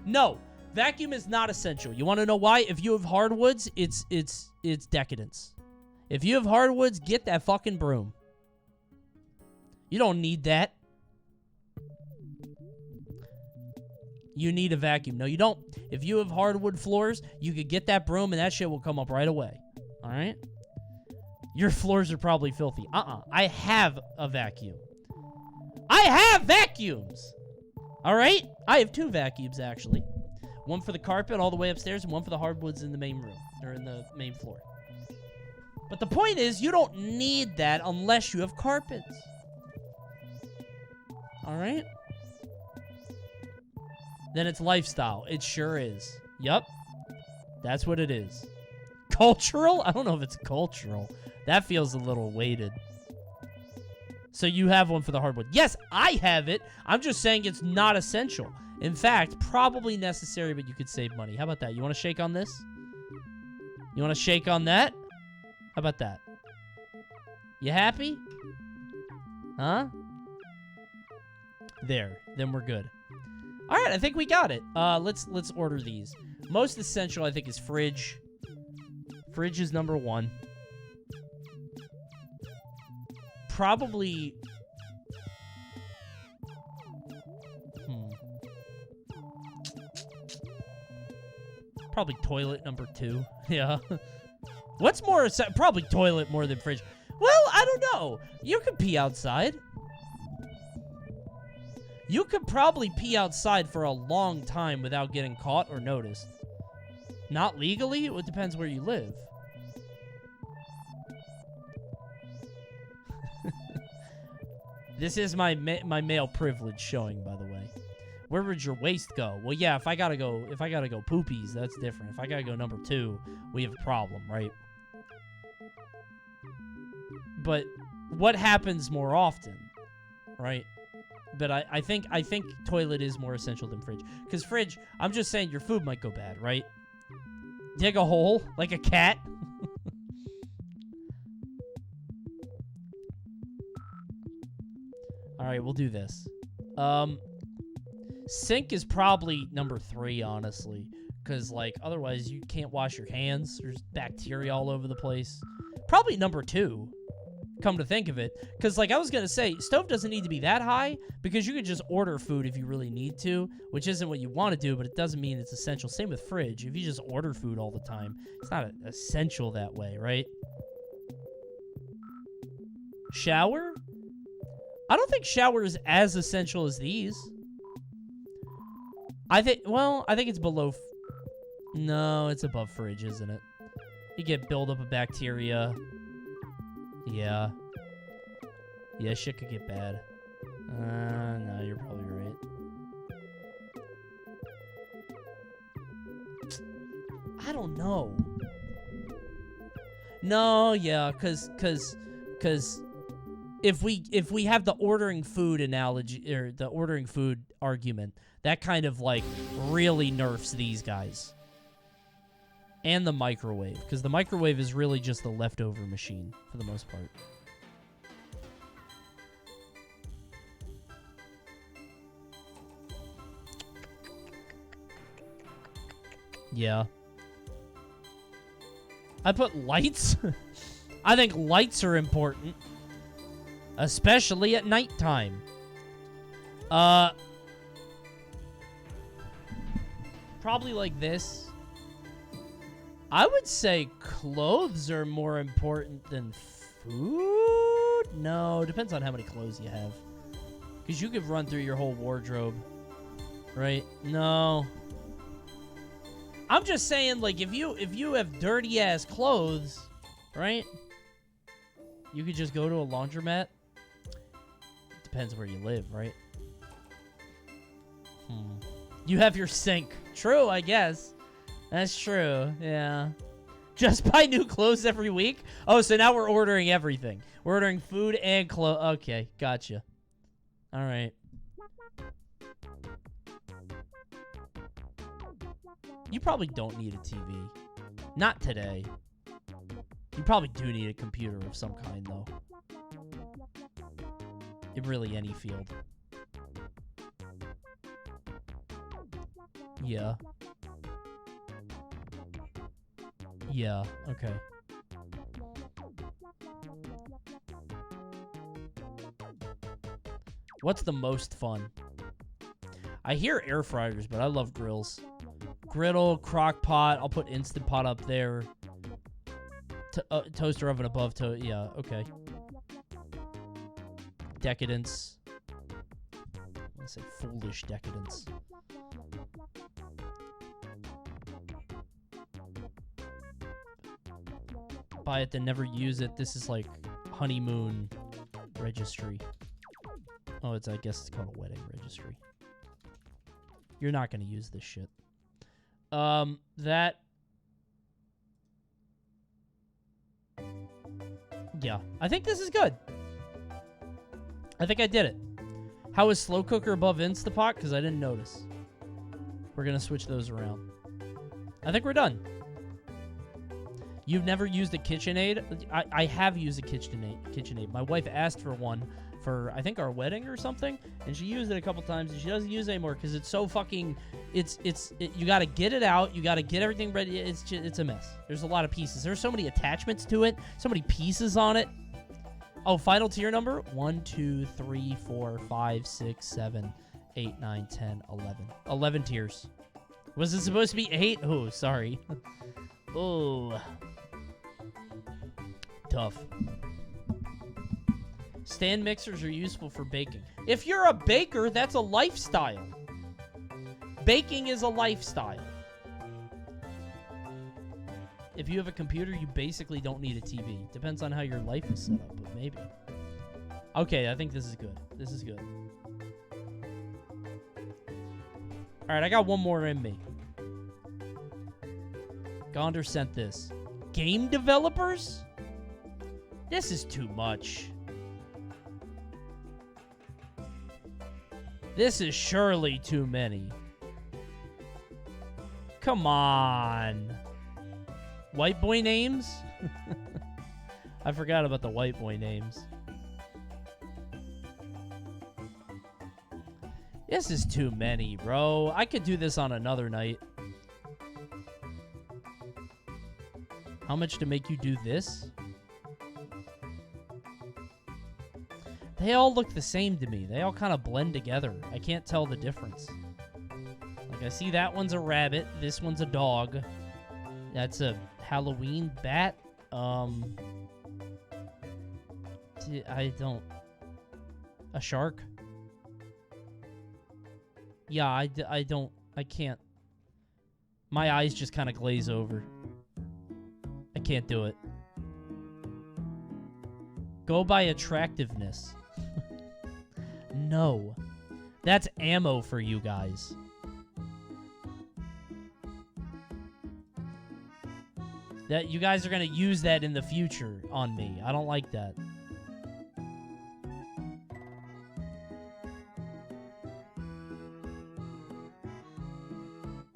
No, vacuum is not essential. You want to know why? If you have hardwoods, it's decadence. If you have hardwoods, get that fucking broom. You don't need that. You need a vacuum. No, you don't. If you have hardwood floors, you could get that broom and that shit will come up right away. All right? Your floors are probably filthy. I have a vacuum. I have vacuums! All right? I have 2 vacuums, actually. One for the carpet all the way upstairs and one for the hardwoods in the main room. Or in the main floor. But the point is, you don't need that unless you have carpets. All right? Then it's lifestyle. It sure is. Yup. That's what it is. Cultural? I don't know if it's cultural. That feels a little weighted. So you have one for the hardwood. Yes, I have it. I'm just saying it's not essential. In fact, probably necessary, but you could save money. How about that? You want to shake on this? You want to shake on that? How about that? You happy? Huh? There. Then we're good. All right, I think we got it. Let's order these. Most essential, I think, is fridge. Fridge is number 1. Probably... Probably toilet number 2. Yeah. What's more... Probably toilet more than fridge. Well, I don't know. You could pee outside. You could probably pee outside for a long time without getting caught or noticed. Not legally? It depends where you live. This is my male privilege showing, by the way. Where would your waist go? Well, yeah, if I gotta go poopies, that's different. If I gotta go number 2, we have a problem, right? But what happens more often, right? But I think toilet is more essential than fridge. Because fridge, I'm just saying your food might go bad, right? Dig a hole like a cat. All right, we'll do this. Sink is probably number 3, honestly. Because, like, otherwise you can't wash your hands. There's bacteria all over the place. Probably number 2. Come to think of it. Because, like I was going to say, stove doesn't need to be that high because you could just order food if you really need to, which isn't what you want to do, but it doesn't mean it's essential. Same with fridge. If you just order food all the time, it's not essential that way, right? Shower? I don't think shower is as essential as these. I think it's below... No, it's above fridge, isn't it? You get buildup of bacteria. Yeah. Yeah, shit could get bad. No, you're probably right. I don't know. No, yeah, cause if we have the ordering food analogy or the ordering food argument, that kind of like really nerfs these guys. And the microwave, because the microwave is really just the leftover machine for the most part. Yeah. I put lights. I think lights are important, especially at nighttime. Probably like this. I would say clothes are more important than food? No, depends on how many clothes you have. Because you could run through your whole wardrobe. Right? No. I'm just saying, like, if you have dirty-ass clothes, right? You could just go to a laundromat. Depends where you live, right? You have your sink. True, I guess. That's true, yeah. Just buy new clothes every week? Oh, so now we're ordering everything. We're ordering food and clothes. Okay, gotcha. All right. You probably don't need a TV. Not today. You probably do need a computer of some kind, though. In really any field. Yeah. Yeah, okay. What's the most fun? I hear air fryers, but I love grills. Griddle, crock pot. I'll put Instant Pot up there. Toaster oven above. Yeah, okay. Decadence. I'm gonna say foolish decadence. Buy it, then never use it. This is like honeymoon registry. Oh, I guess it's called a wedding registry. You're not gonna use this shit. Yeah, I think this is good. I think I did it. How is slow cooker above Instapot? Because I didn't notice. We're gonna switch those around. I think we're done. You've never used a KitchenAid? I have used a KitchenAid. My wife asked for one for, I think, our wedding or something, and she used it a couple times, and she doesn't use it anymore because it's so fucking, you gotta get it out, you gotta get everything ready, it's a mess. There's a lot of pieces. There's so many attachments to it, so many pieces on it. Oh, final tier number? 1, 2, 3, 4, 5, 6, 7, 8, 9, 10, 11. 11 tiers. Was it supposed to be 8? Oh, sorry. Oh. Tough. Stand mixers are useful for baking. If you're a baker, that's a lifestyle. Baking is a lifestyle. If you have a computer, you basically don't need a TV. Depends on how your life is set up, but maybe. Okay, I think this is good. This is good. Alright, I got one more in me. Gonder sent this. Game developers? This is too much. This is surely too many. Come on. White boy names? I forgot about the white boy names. This is too many, bro. I could do this on another night. How much to make you do this? They all look the same to me. They all kind of blend together. I can't tell the difference. Like, I see that one's a rabbit. This one's a dog. That's a Halloween bat. I don't... A shark? Yeah, I don't... I can't... My eyes just kind of glaze over. I can't do it. Go by attractiveness. No. That's ammo for you guys. That you guys are going to use that in the future on me. I don't like that.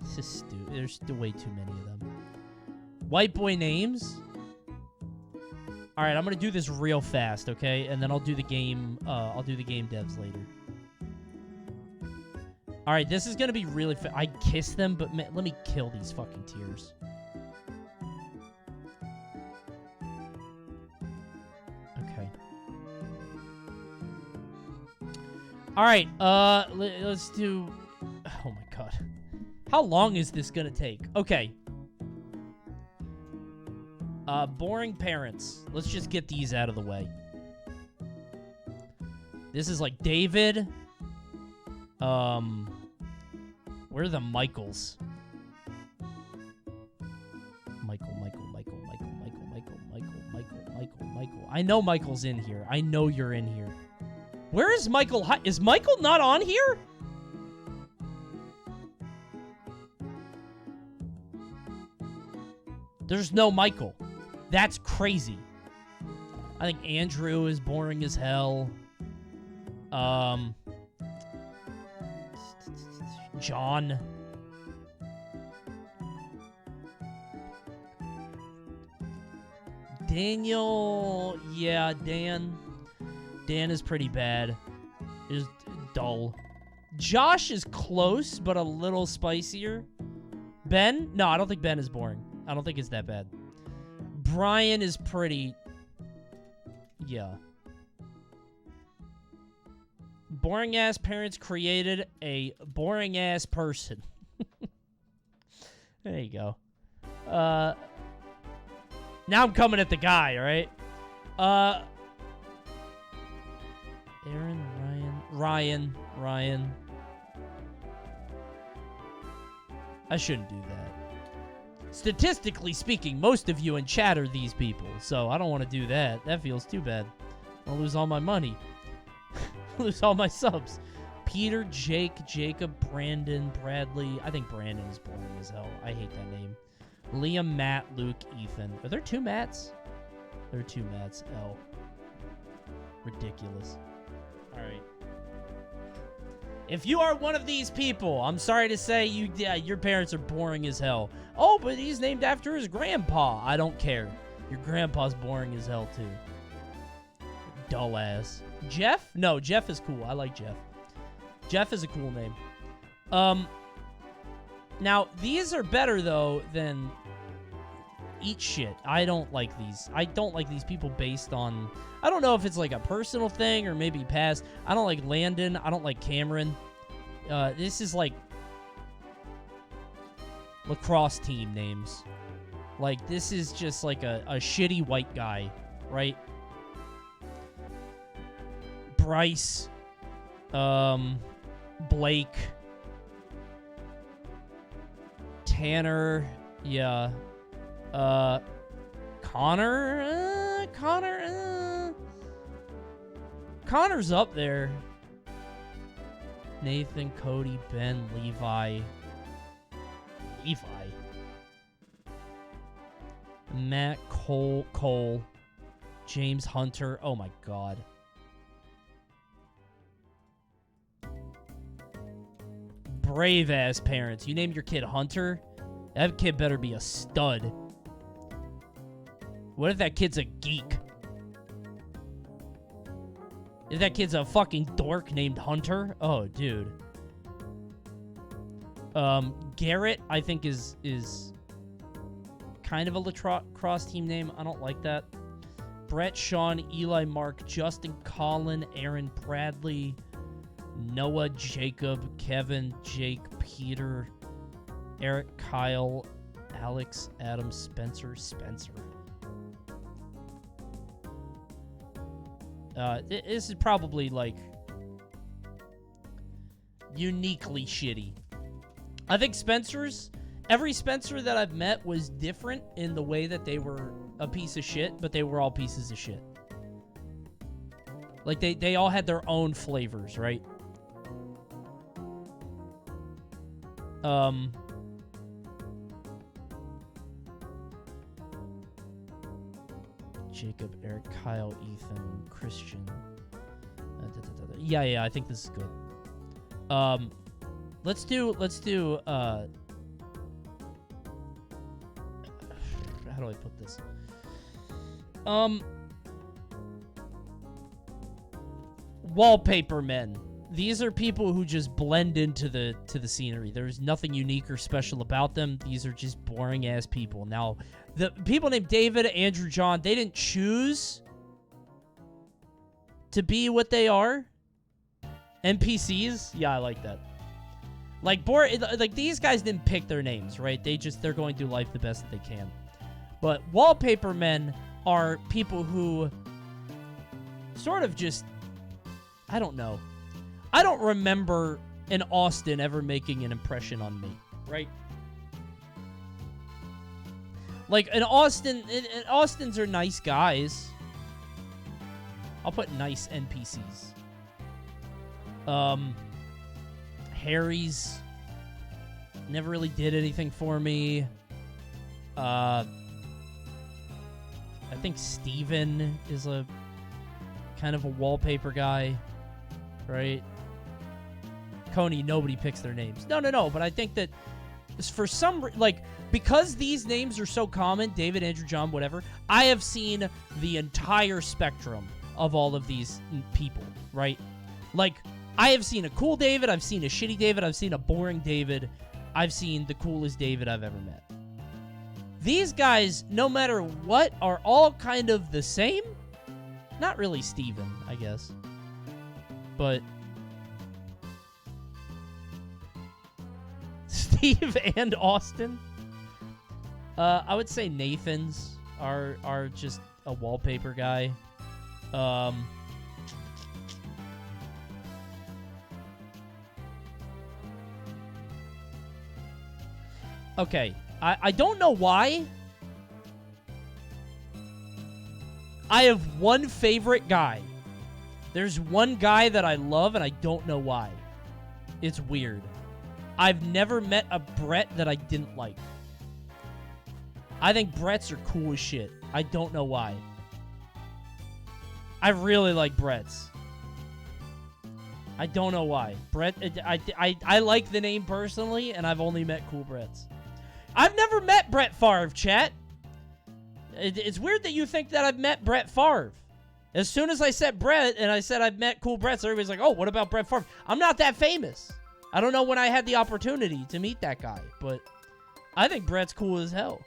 This is stupid. There's way too many of them. White boy names? Alright, I'm gonna do this real fast, okay? And then I'll do the game, devs later. Alright, this is gonna be really fast. I kiss them, but man, let me kill these fucking tears. Okay. Alright, let's do... Oh my god. How long is this gonna take? Okay. Boring parents. Let's just get these out of the way. This is like David. Where are the Michaels? Michael. I know Michael's in here. I know you're in here. Where is Michael? Is Michael not on here? There's no Michael. That's crazy. I think Andrew is boring as hell. John. Daniel, yeah, Dan is pretty bad. Just dull. Josh is close, but a little spicier. Ben? No, I don't think Ben is boring. I don't think it's that bad. Brian is pretty... Yeah. Boring-ass parents created a boring-ass person. There you go. Now I'm coming at the guy, all right? Aaron, Ryan. I shouldn't do that. Statistically speaking, most of you in chat are these people, so I don't want to do that. That feels too bad. I'll lose all my money. Lose all my subs. Peter, Jake, Jacob, Brandon, Bradley. I think Brandon is boring as hell. I hate that name. Liam, Matt, Luke, Ethan. Are there 2 Matts? There are 2 Matts. L. Ridiculous. Alright. If you are one of these people, I'm sorry to say your parents are boring as hell. Oh, but he's named after his grandpa. I don't care. Your grandpa's boring as hell, too. Dull ass. Jeff? No, Jeff is cool. I like Jeff. Jeff is a cool name. Now, these are better, though, than Eat Shit. I don't like these. I don't like these people based on... I don't know if it's like a personal thing or maybe past. I don't like Landon. I don't like Cameron. This is like lacrosse team names. Like, this is just like a shitty white guy, right? Bryce. Blake. Tanner. Yeah. Connor. Connor's up there. Nathan, Cody, Ben, Levi. Matt, Cole. James Hunter. Oh my god. Brave ass parents. You named your kid Hunter? That kid better be a stud. What if that kid's a geek? If that kid's a fucking dork named Hunter? Oh, dude. Garrett, I think, is kind of a lacrosse team name. I don't like that. Brett, Sean, Eli, Mark, Justin, Colin, Aaron, Bradley, Noah, Jacob, Kevin, Jake, Peter, Eric, Kyle, Alex, Adam, Spencer. This is probably, like, uniquely shitty. I think every Spencer that I've met was different in the way that they were a piece of shit, but they were all pieces of shit. Like, they all had their own flavors, right? Jacob, Eric, Kyle, Ethan, Christian. Yeah, I think this is good. Let's do, how do I put this? Wallpaper men. These are people who just blend into the scenery. There's nothing unique or special about them. These are just boring ass people. Now, the people named David, Andrew, John, they didn't choose to be what they are. NPCs? Yeah, I like that. Like these guys didn't pick their names, right? They're going through life the best that they can. But wallpaper men are people who sort of just, I don't know. I don't remember an Austin ever making an impression on me, right? Like, Austins are nice guys. I'll put nice NPCs. Harry's never really did anything for me. I think Steven is a kind of a wallpaper guy, right? Coney, nobody picks their names. No, but I think that for like, because these names are so common, David, Andrew, John, whatever, I have seen the entire spectrum of all of these people, right? Like, I have seen a cool David, I've seen a shitty David, I've seen a boring David, I've seen the coolest David I've ever met. These guys, no matter what, are all kind of the same. Not really Steven, I guess. But Steve and Austin. I would say Nathan's are just a wallpaper guy. Okay, I don't know why. I have one favorite guy. There's one guy that I love, and I don't know why. It's weird. I've never met a Brett that I didn't like. I think Bretts are cool as shit. I don't know why. I really like Bretts. I don't know why. Brett, I like the name personally, and I've only met cool Bretts. I've never met Brett Favre, chat. It's weird that you think that I've met Brett Favre. As soon as I said Brett and I said I've met cool Bretts, everybody's like, oh, what about Brett Favre? I'm not that famous. I don't know when I had the opportunity to meet that guy, but I think Brett's cool as hell.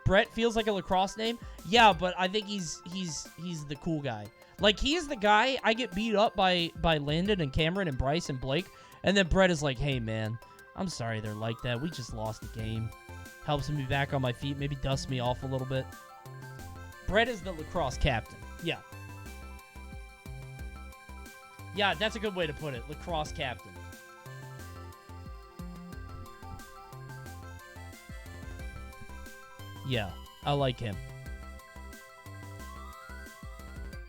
Brett feels like a lacrosse name. Yeah, but I think he's the cool guy. Like, he's the guy I get beat up by Landon and Cameron and Bryce and Blake, and then Brett is like, hey, man, I'm sorry they're like that. We just lost the game. Helps me back on my feet, maybe dusts me off a little bit. Brett is the lacrosse captain. Yeah. Yeah, that's a good way to put it. Lacrosse captain. Yeah, I like him.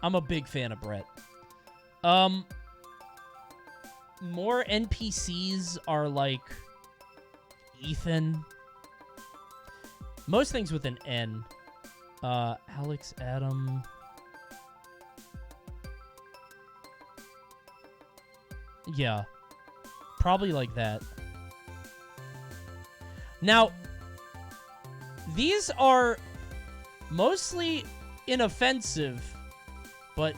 I'm a big fan of Brett. More NPCs are like Ethan. Most things with an N. Alex, Adam. Yeah. Probably like that. Now, these are mostly inoffensive, but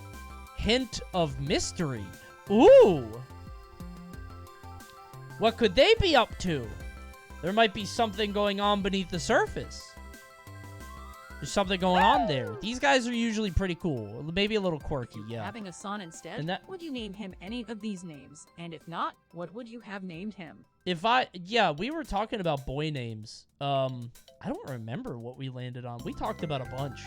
hint of mystery. Ooh! What could they be up to? There might be something going on beneath the surface. There's something going on there. These guys are usually pretty cool. Maybe a little quirky, yeah. Having a son instead, would you name him any of these names? And if not, what would you have named him? Yeah, we were talking about boy names. I don't remember what we landed on. We talked about a bunch.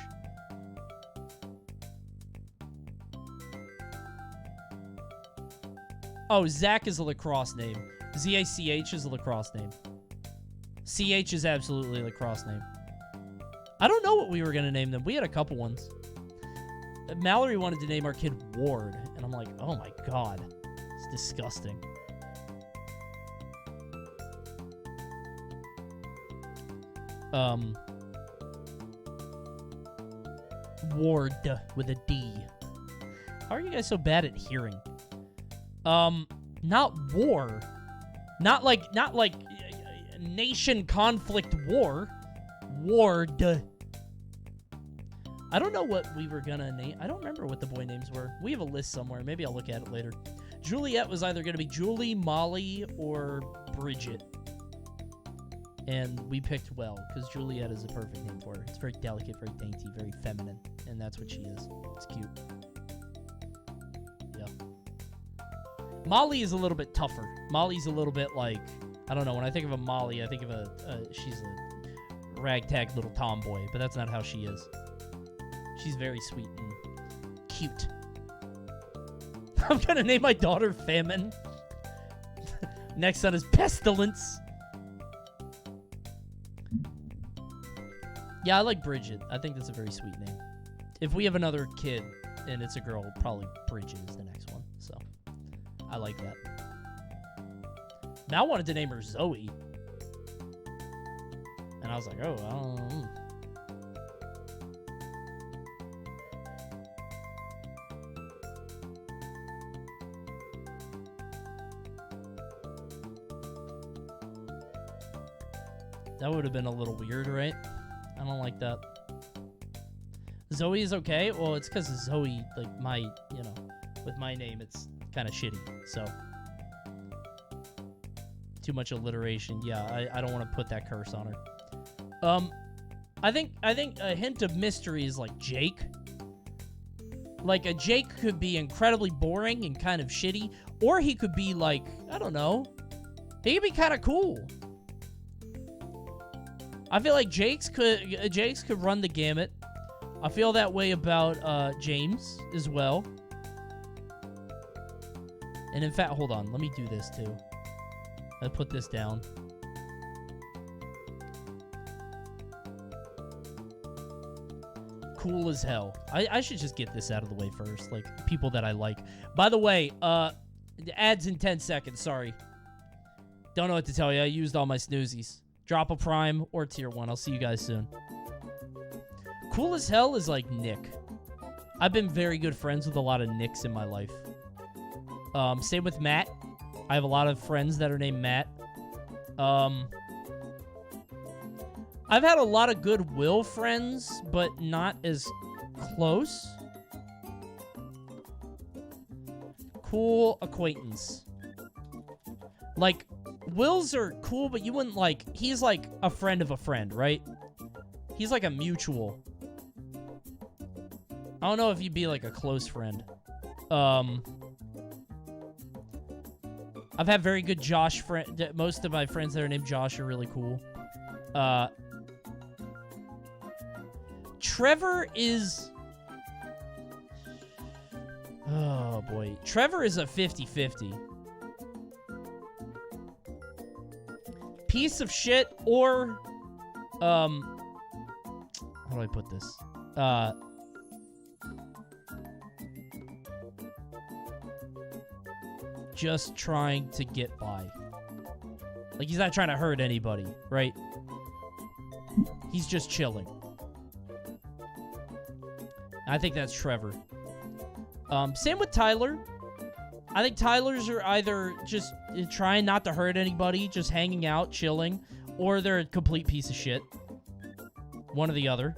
Oh, Zach is a lacrosse name. Z-A-C-H is a lacrosse name. CH is absolutely a lacrosse name. I don't know what we were going to name them. We had a couple ones. Mallory wanted to name our kid Ward, and I'm like, oh my god. It's disgusting. Ward with a D. How are you guys so bad at hearing? Not war. Not like nation conflict war. Ward. I don't know what we were gonna name. I don't remember what the boy names were. We have a list somewhere. Maybe I'll look at it later. Juliet was either gonna be Julie, Molly, or Bridget. And we picked well, because Juliet is a perfect name for her. It's very delicate, very dainty, very feminine. And that's what she is. It's cute. Yeah. Molly is a little bit tougher. Molly's a little bit like, I don't know, when I think of a Molly, I think of she's a ragtag little tomboy, but that's not how she is. She's very sweet and cute. I'm gonna name my daughter Famine. Next son is Pestilence. Yeah, I like Bridget. I think that's a very sweet name. If we have another kid and it's a girl, probably Bridget is the next one. So, I like that. Mal wanted to name her Zoe. And I was like, oh, I don't know. That would have been a little weird, right? I don't like that. Zoe is okay? Well, it's because Zoe, like, with my name, it's kind of shitty, so. Too much alliteration. Yeah, I don't want to put that curse on her. I think a hint of mystery is like Jake. Like, a Jake could be incredibly boring and kind of shitty, or he could be like, I don't know. He could be kind of cool. I feel like Jake's could run the gamut. I feel that way about James as well. And in fact, hold on, let me do this too. I'll put this down. Cool as hell. I should just get this out of the way first. Like, people that I like. By the way, ads in 10 seconds. Sorry. Don't know what to tell you. I used all my snoozies. Drop a prime or tier 1. I'll see you guys soon. Cool as hell is like Nick. I've been very good friends with a lot of Nicks in my life. Same with Matt. I have a lot of friends that are named Matt. I've had a lot of goodwill friends, but not as close. Cool acquaintance. Like, Wills are cool, but you wouldn't like... He's like a friend of a friend, right? He's like a mutual. I don't know if you'd be like a close friend. I've had very good Josh friend. Most of my friends that are named Josh are really cool. Trevor is... Oh, boy. Trevor is a 50-50. Piece of shit or... How do I put this? Just trying to get by. Like, he's not trying to hurt anybody, right? He's just chilling. I think that's Trevor. Same with Tyler. I think Tyler's are either just trying not to hurt anybody, just hanging out, chilling, or they're a complete piece of shit. One or the other.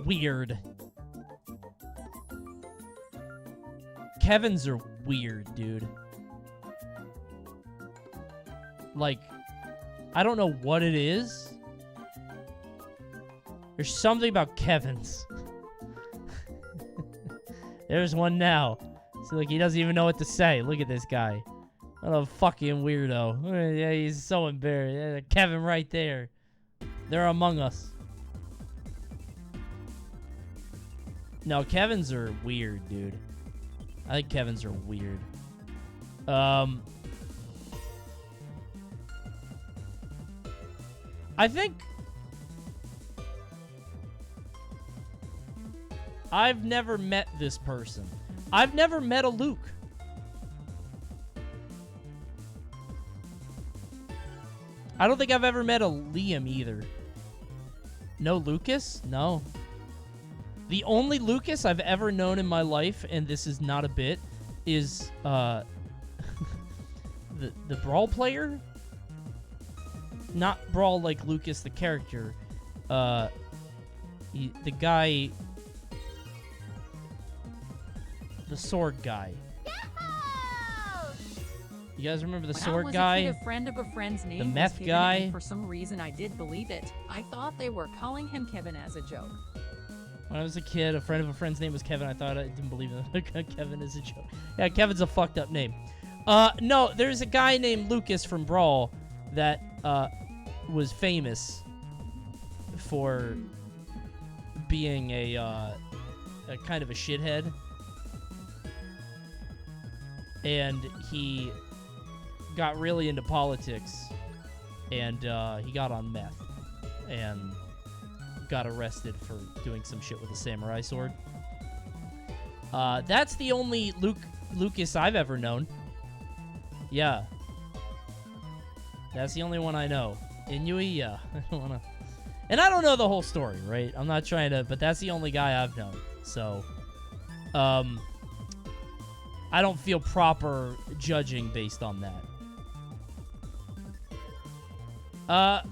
Weird. Kevin's are weird, dude. Like, I don't know what it is. There's something about Kevin's. There's one now. See, like, he doesn't even know what to say. Look at this guy. What a fucking weirdo. Yeah, he's so embarrassed. Yeah, Kevin right there. They're among us. No, Kevin's are weird, dude. I think Kevin's are weird. I think... I've never met this person. I've never met a Luke. I don't think I've ever met a Liam either. No Lucas? No. The only Lucas I've ever known in my life, and this is not a bit, is the Brawl player? Not Brawl like Lucas the character. The guy... The sword guy. You guys remember the sword guy? When I was a kid, a friend of a friend's name the was meth Kevin, guy? and for some reason, I did believe it. I thought they were calling him Kevin as a joke. When I was a kid, a friend of a friend's name was Kevin. I thought I didn't believe it. Kevin is a joke. Yeah, Kevin's a fucked up name. No, there's a guy named Lucas from Brawl that was famous for being a kind of a shithead. And he got really into politics, and he got on meth, and got arrested for doing some shit with a samurai sword. That's the only Lucas I've ever known. Yeah. That's the only one I know. Inui, yeah. I don't wanna... And I don't know the whole story, right? I'm not trying to, but that's the only guy I've known. So, I don't feel proper judging based on that.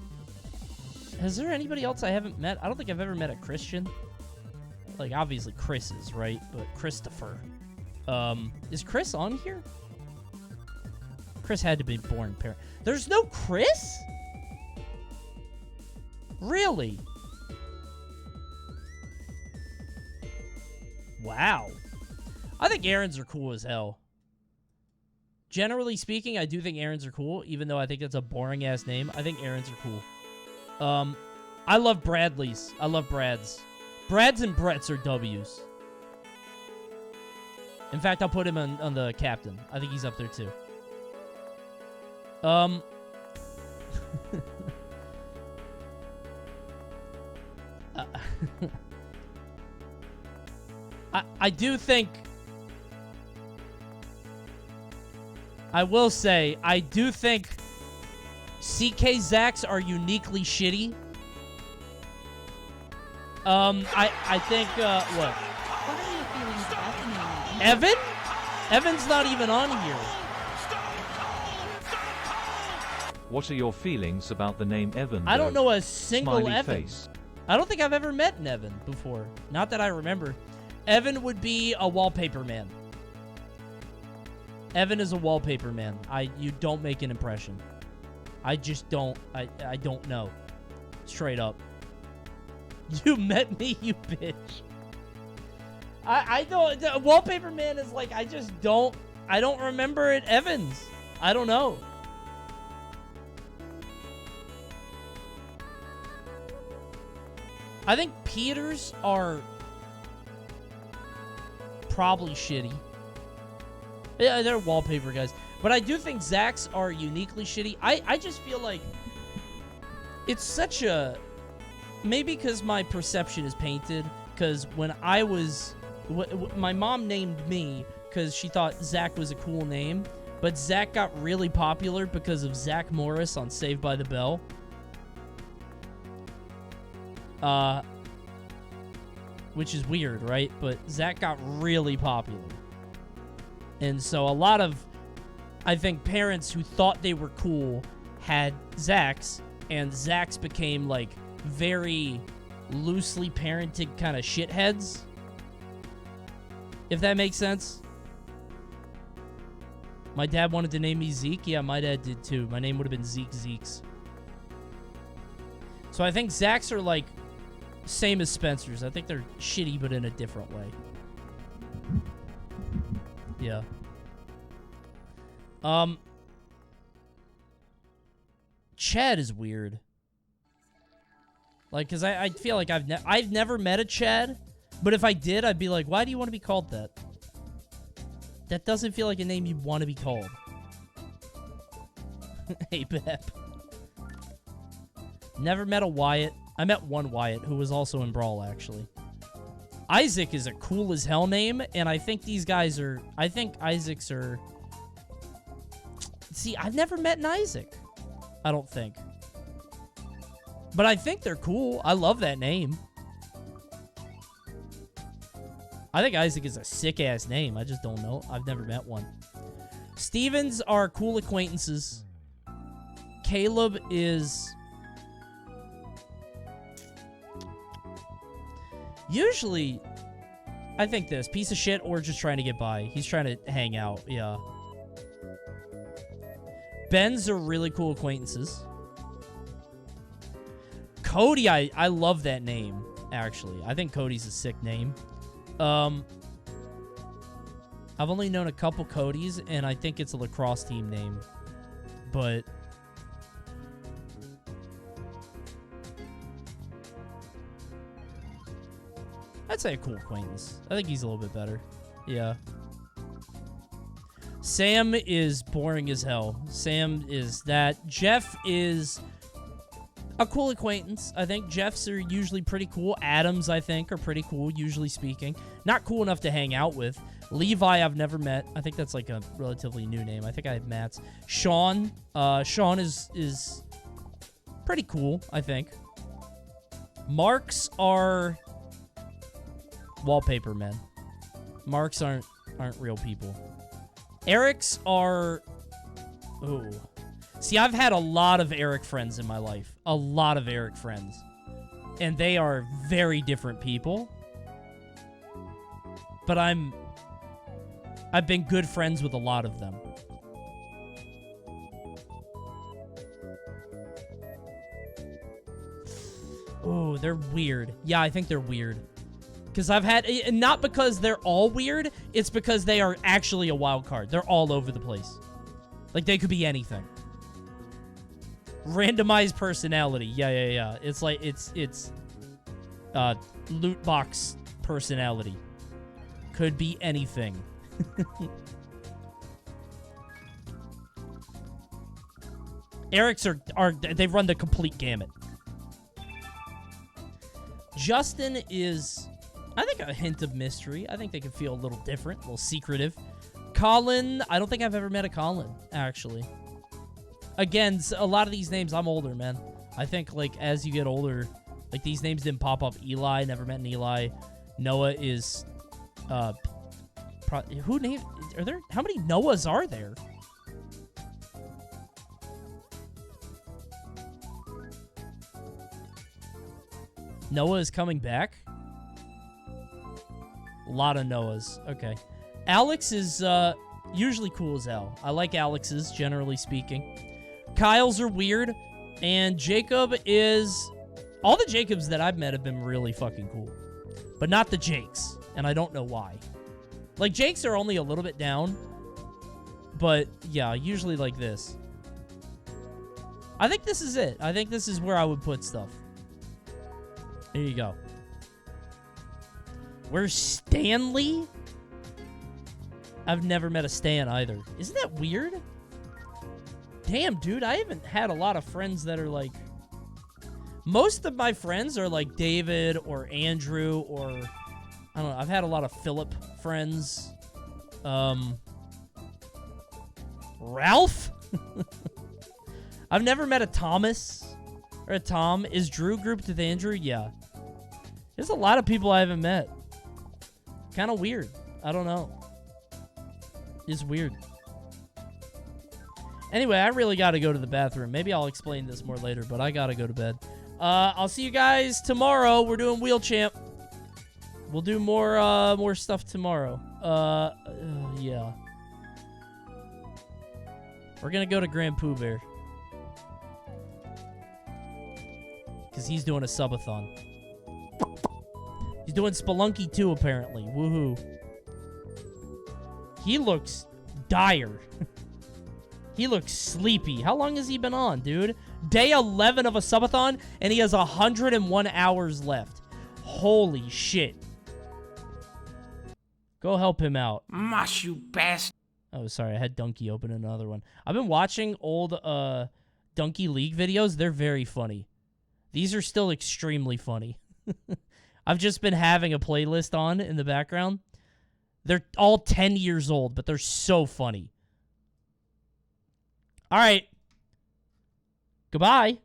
Has there anybody else I haven't met? I don't think I've ever met a Christian. Like, obviously Chris is, right? But Christopher. Is Chris on here? Chris had to be born parent. There's no Chris? Really? Wow. I think Aarons are cool as hell. Generally speaking, I do think Aarons are cool, even though I think that's a boring-ass name. I think Aarons are cool. I love Bradleys. I love Brads. Brads and Bretts are W's. In fact, I'll put him on the captain. I think he's up there, too. I do think... I will say, I do think CK Zacks are uniquely shitty. I think, what? What are your feelings about the name? Evan? Evan's not even on here. What are your feelings about the name Evan? I don't though? know a single Smiley Evan. face. I don't think I've ever met an Evan before. Not that I remember. Evan would be a wallpaper man. Evan is a wallpaper man. You don't make an impression. I just don't. I don't know. Straight up. You met me, you bitch. I don't. The wallpaper man is like, I just don't. I don't remember it. Evans. I don't know. I think Peters are probably shitty. Yeah, they're wallpaper guys. But I do think Zacks are uniquely shitty. I just feel like it's such a... Maybe because my perception is painted. Because when I was... my mom named me because she thought Zach was a cool name. But Zach got really popular because of Zach Morris on Saved by the Bell. Which is weird, right? But Zach got really popular. And so a lot of, I think, parents who thought they were cool had Zachs, and Zachs became, like, very loosely parented kind of shitheads. If that makes sense. My dad wanted to name me Zeke. Yeah, my dad did too. My name would have been Zeke Zeeks. So I think Zachs are, like, same as Spencer's. I think they're shitty, but in a different way. Yeah. Chad is weird. Like, because I feel like I've never met a Chad, but if I did, I'd be like, why do you want to be called that? That doesn't feel like a name you'd want to be called. Hey, Bep. Never met a Wyatt. I met one Wyatt who was also in Brawl, actually. Isaac is a cool as hell name, and I think these guys are... I think Isaacs are... See, I've never met an Isaac. I don't think. But I think they're cool. I love that name. I think Isaac is a sick-ass name. I just don't know. I've never met one. Stevens are cool acquaintances. Caleb is... Usually, I think this. Piece of shit or just trying to get by. He's trying to hang out, yeah. Ben's are really cool acquaintances. Cody, I love that name, actually. I think Cody's a sick name. I've only known a couple Codys, and I think it's a lacrosse team name. But... I'd say a cool acquaintance. I think he's a little bit better. Yeah. Sam is boring as hell. Sam is that. Jeff is a cool acquaintance. I think Jeffs are usually pretty cool. Adams, I think, are pretty cool, usually speaking. Not cool enough to hang out with. Levi, I've never met. I think that's like a relatively new name. I think I have Matt's. Sean. Sean is pretty cool, I think. Marks are wallpaper men. Marks aren't real people. Erics are... Ooh. See, I've had a lot of Eric friends in my life. A lot of Eric friends. And they are very different people. But I've been good friends with a lot of them. Oh, they're weird. Yeah, I think they're weird. Because I've had... Not because they're all weird. It's because they are actually a wild card. They're all over the place. Like, they could be anything. Randomized personality. Yeah. It's like... It's loot box personality. Could be anything. Eric's are... They run the complete gamut. Justin is, I think, a hint of mystery. I think they can feel a little different, a little secretive. Colin, I don't think I've ever met a Colin, actually. Again, a lot of these names, I'm older, man. I think, like, as you get older, like, these names didn't pop up. Eli, never met an Eli. Noah is, who named, how many Noahs are there? Noah is coming back? A lot of Noahs. Okay. Alex is usually cool as hell. I like Alex's, generally speaking. Kyle's are weird. And Jacob is... All the Jacobs that I've met have been really fucking cool. But not the Jakes. And I don't know why. Like, Jakes are only a little bit down. But, yeah, usually like this. I think this is it. I think this is where I would put stuff. There you go. Where's Stanley? I've never met a Stan either. Isn't that weird? Damn, dude, I haven't had a lot of friends that are like... Most of my friends are like David or Andrew or... I don't know, I've had a lot of Philip friends. Ralph? I've never met a Thomas or a Tom. Is Drew grouped with Andrew? Yeah. There's a lot of people I haven't met. Kind of weird. I don't know. It's weird. Anyway, I really got to go to the bathroom. Maybe I'll explain this more later, but I got to go to bed. I'll see you guys tomorrow. We're doing Wheel Champ. We'll do more stuff tomorrow. Yeah. We're going to go to Grand Pooh Bear. Because he's doing a subathon. He's doing Spelunky 2, apparently. Woohoo. He looks dire. He looks sleepy. How long has he been on, dude? Day 11 of a subathon, and he has 101 hours left. Holy shit. Go help him out. Mush, you bastard. Oh, sorry. I had Donkey open another one. I've been watching old Donkey League videos. They're very funny. These are still extremely funny. I've just been having a playlist on in the background. They're all 10 years old, but they're so funny. All right. Goodbye.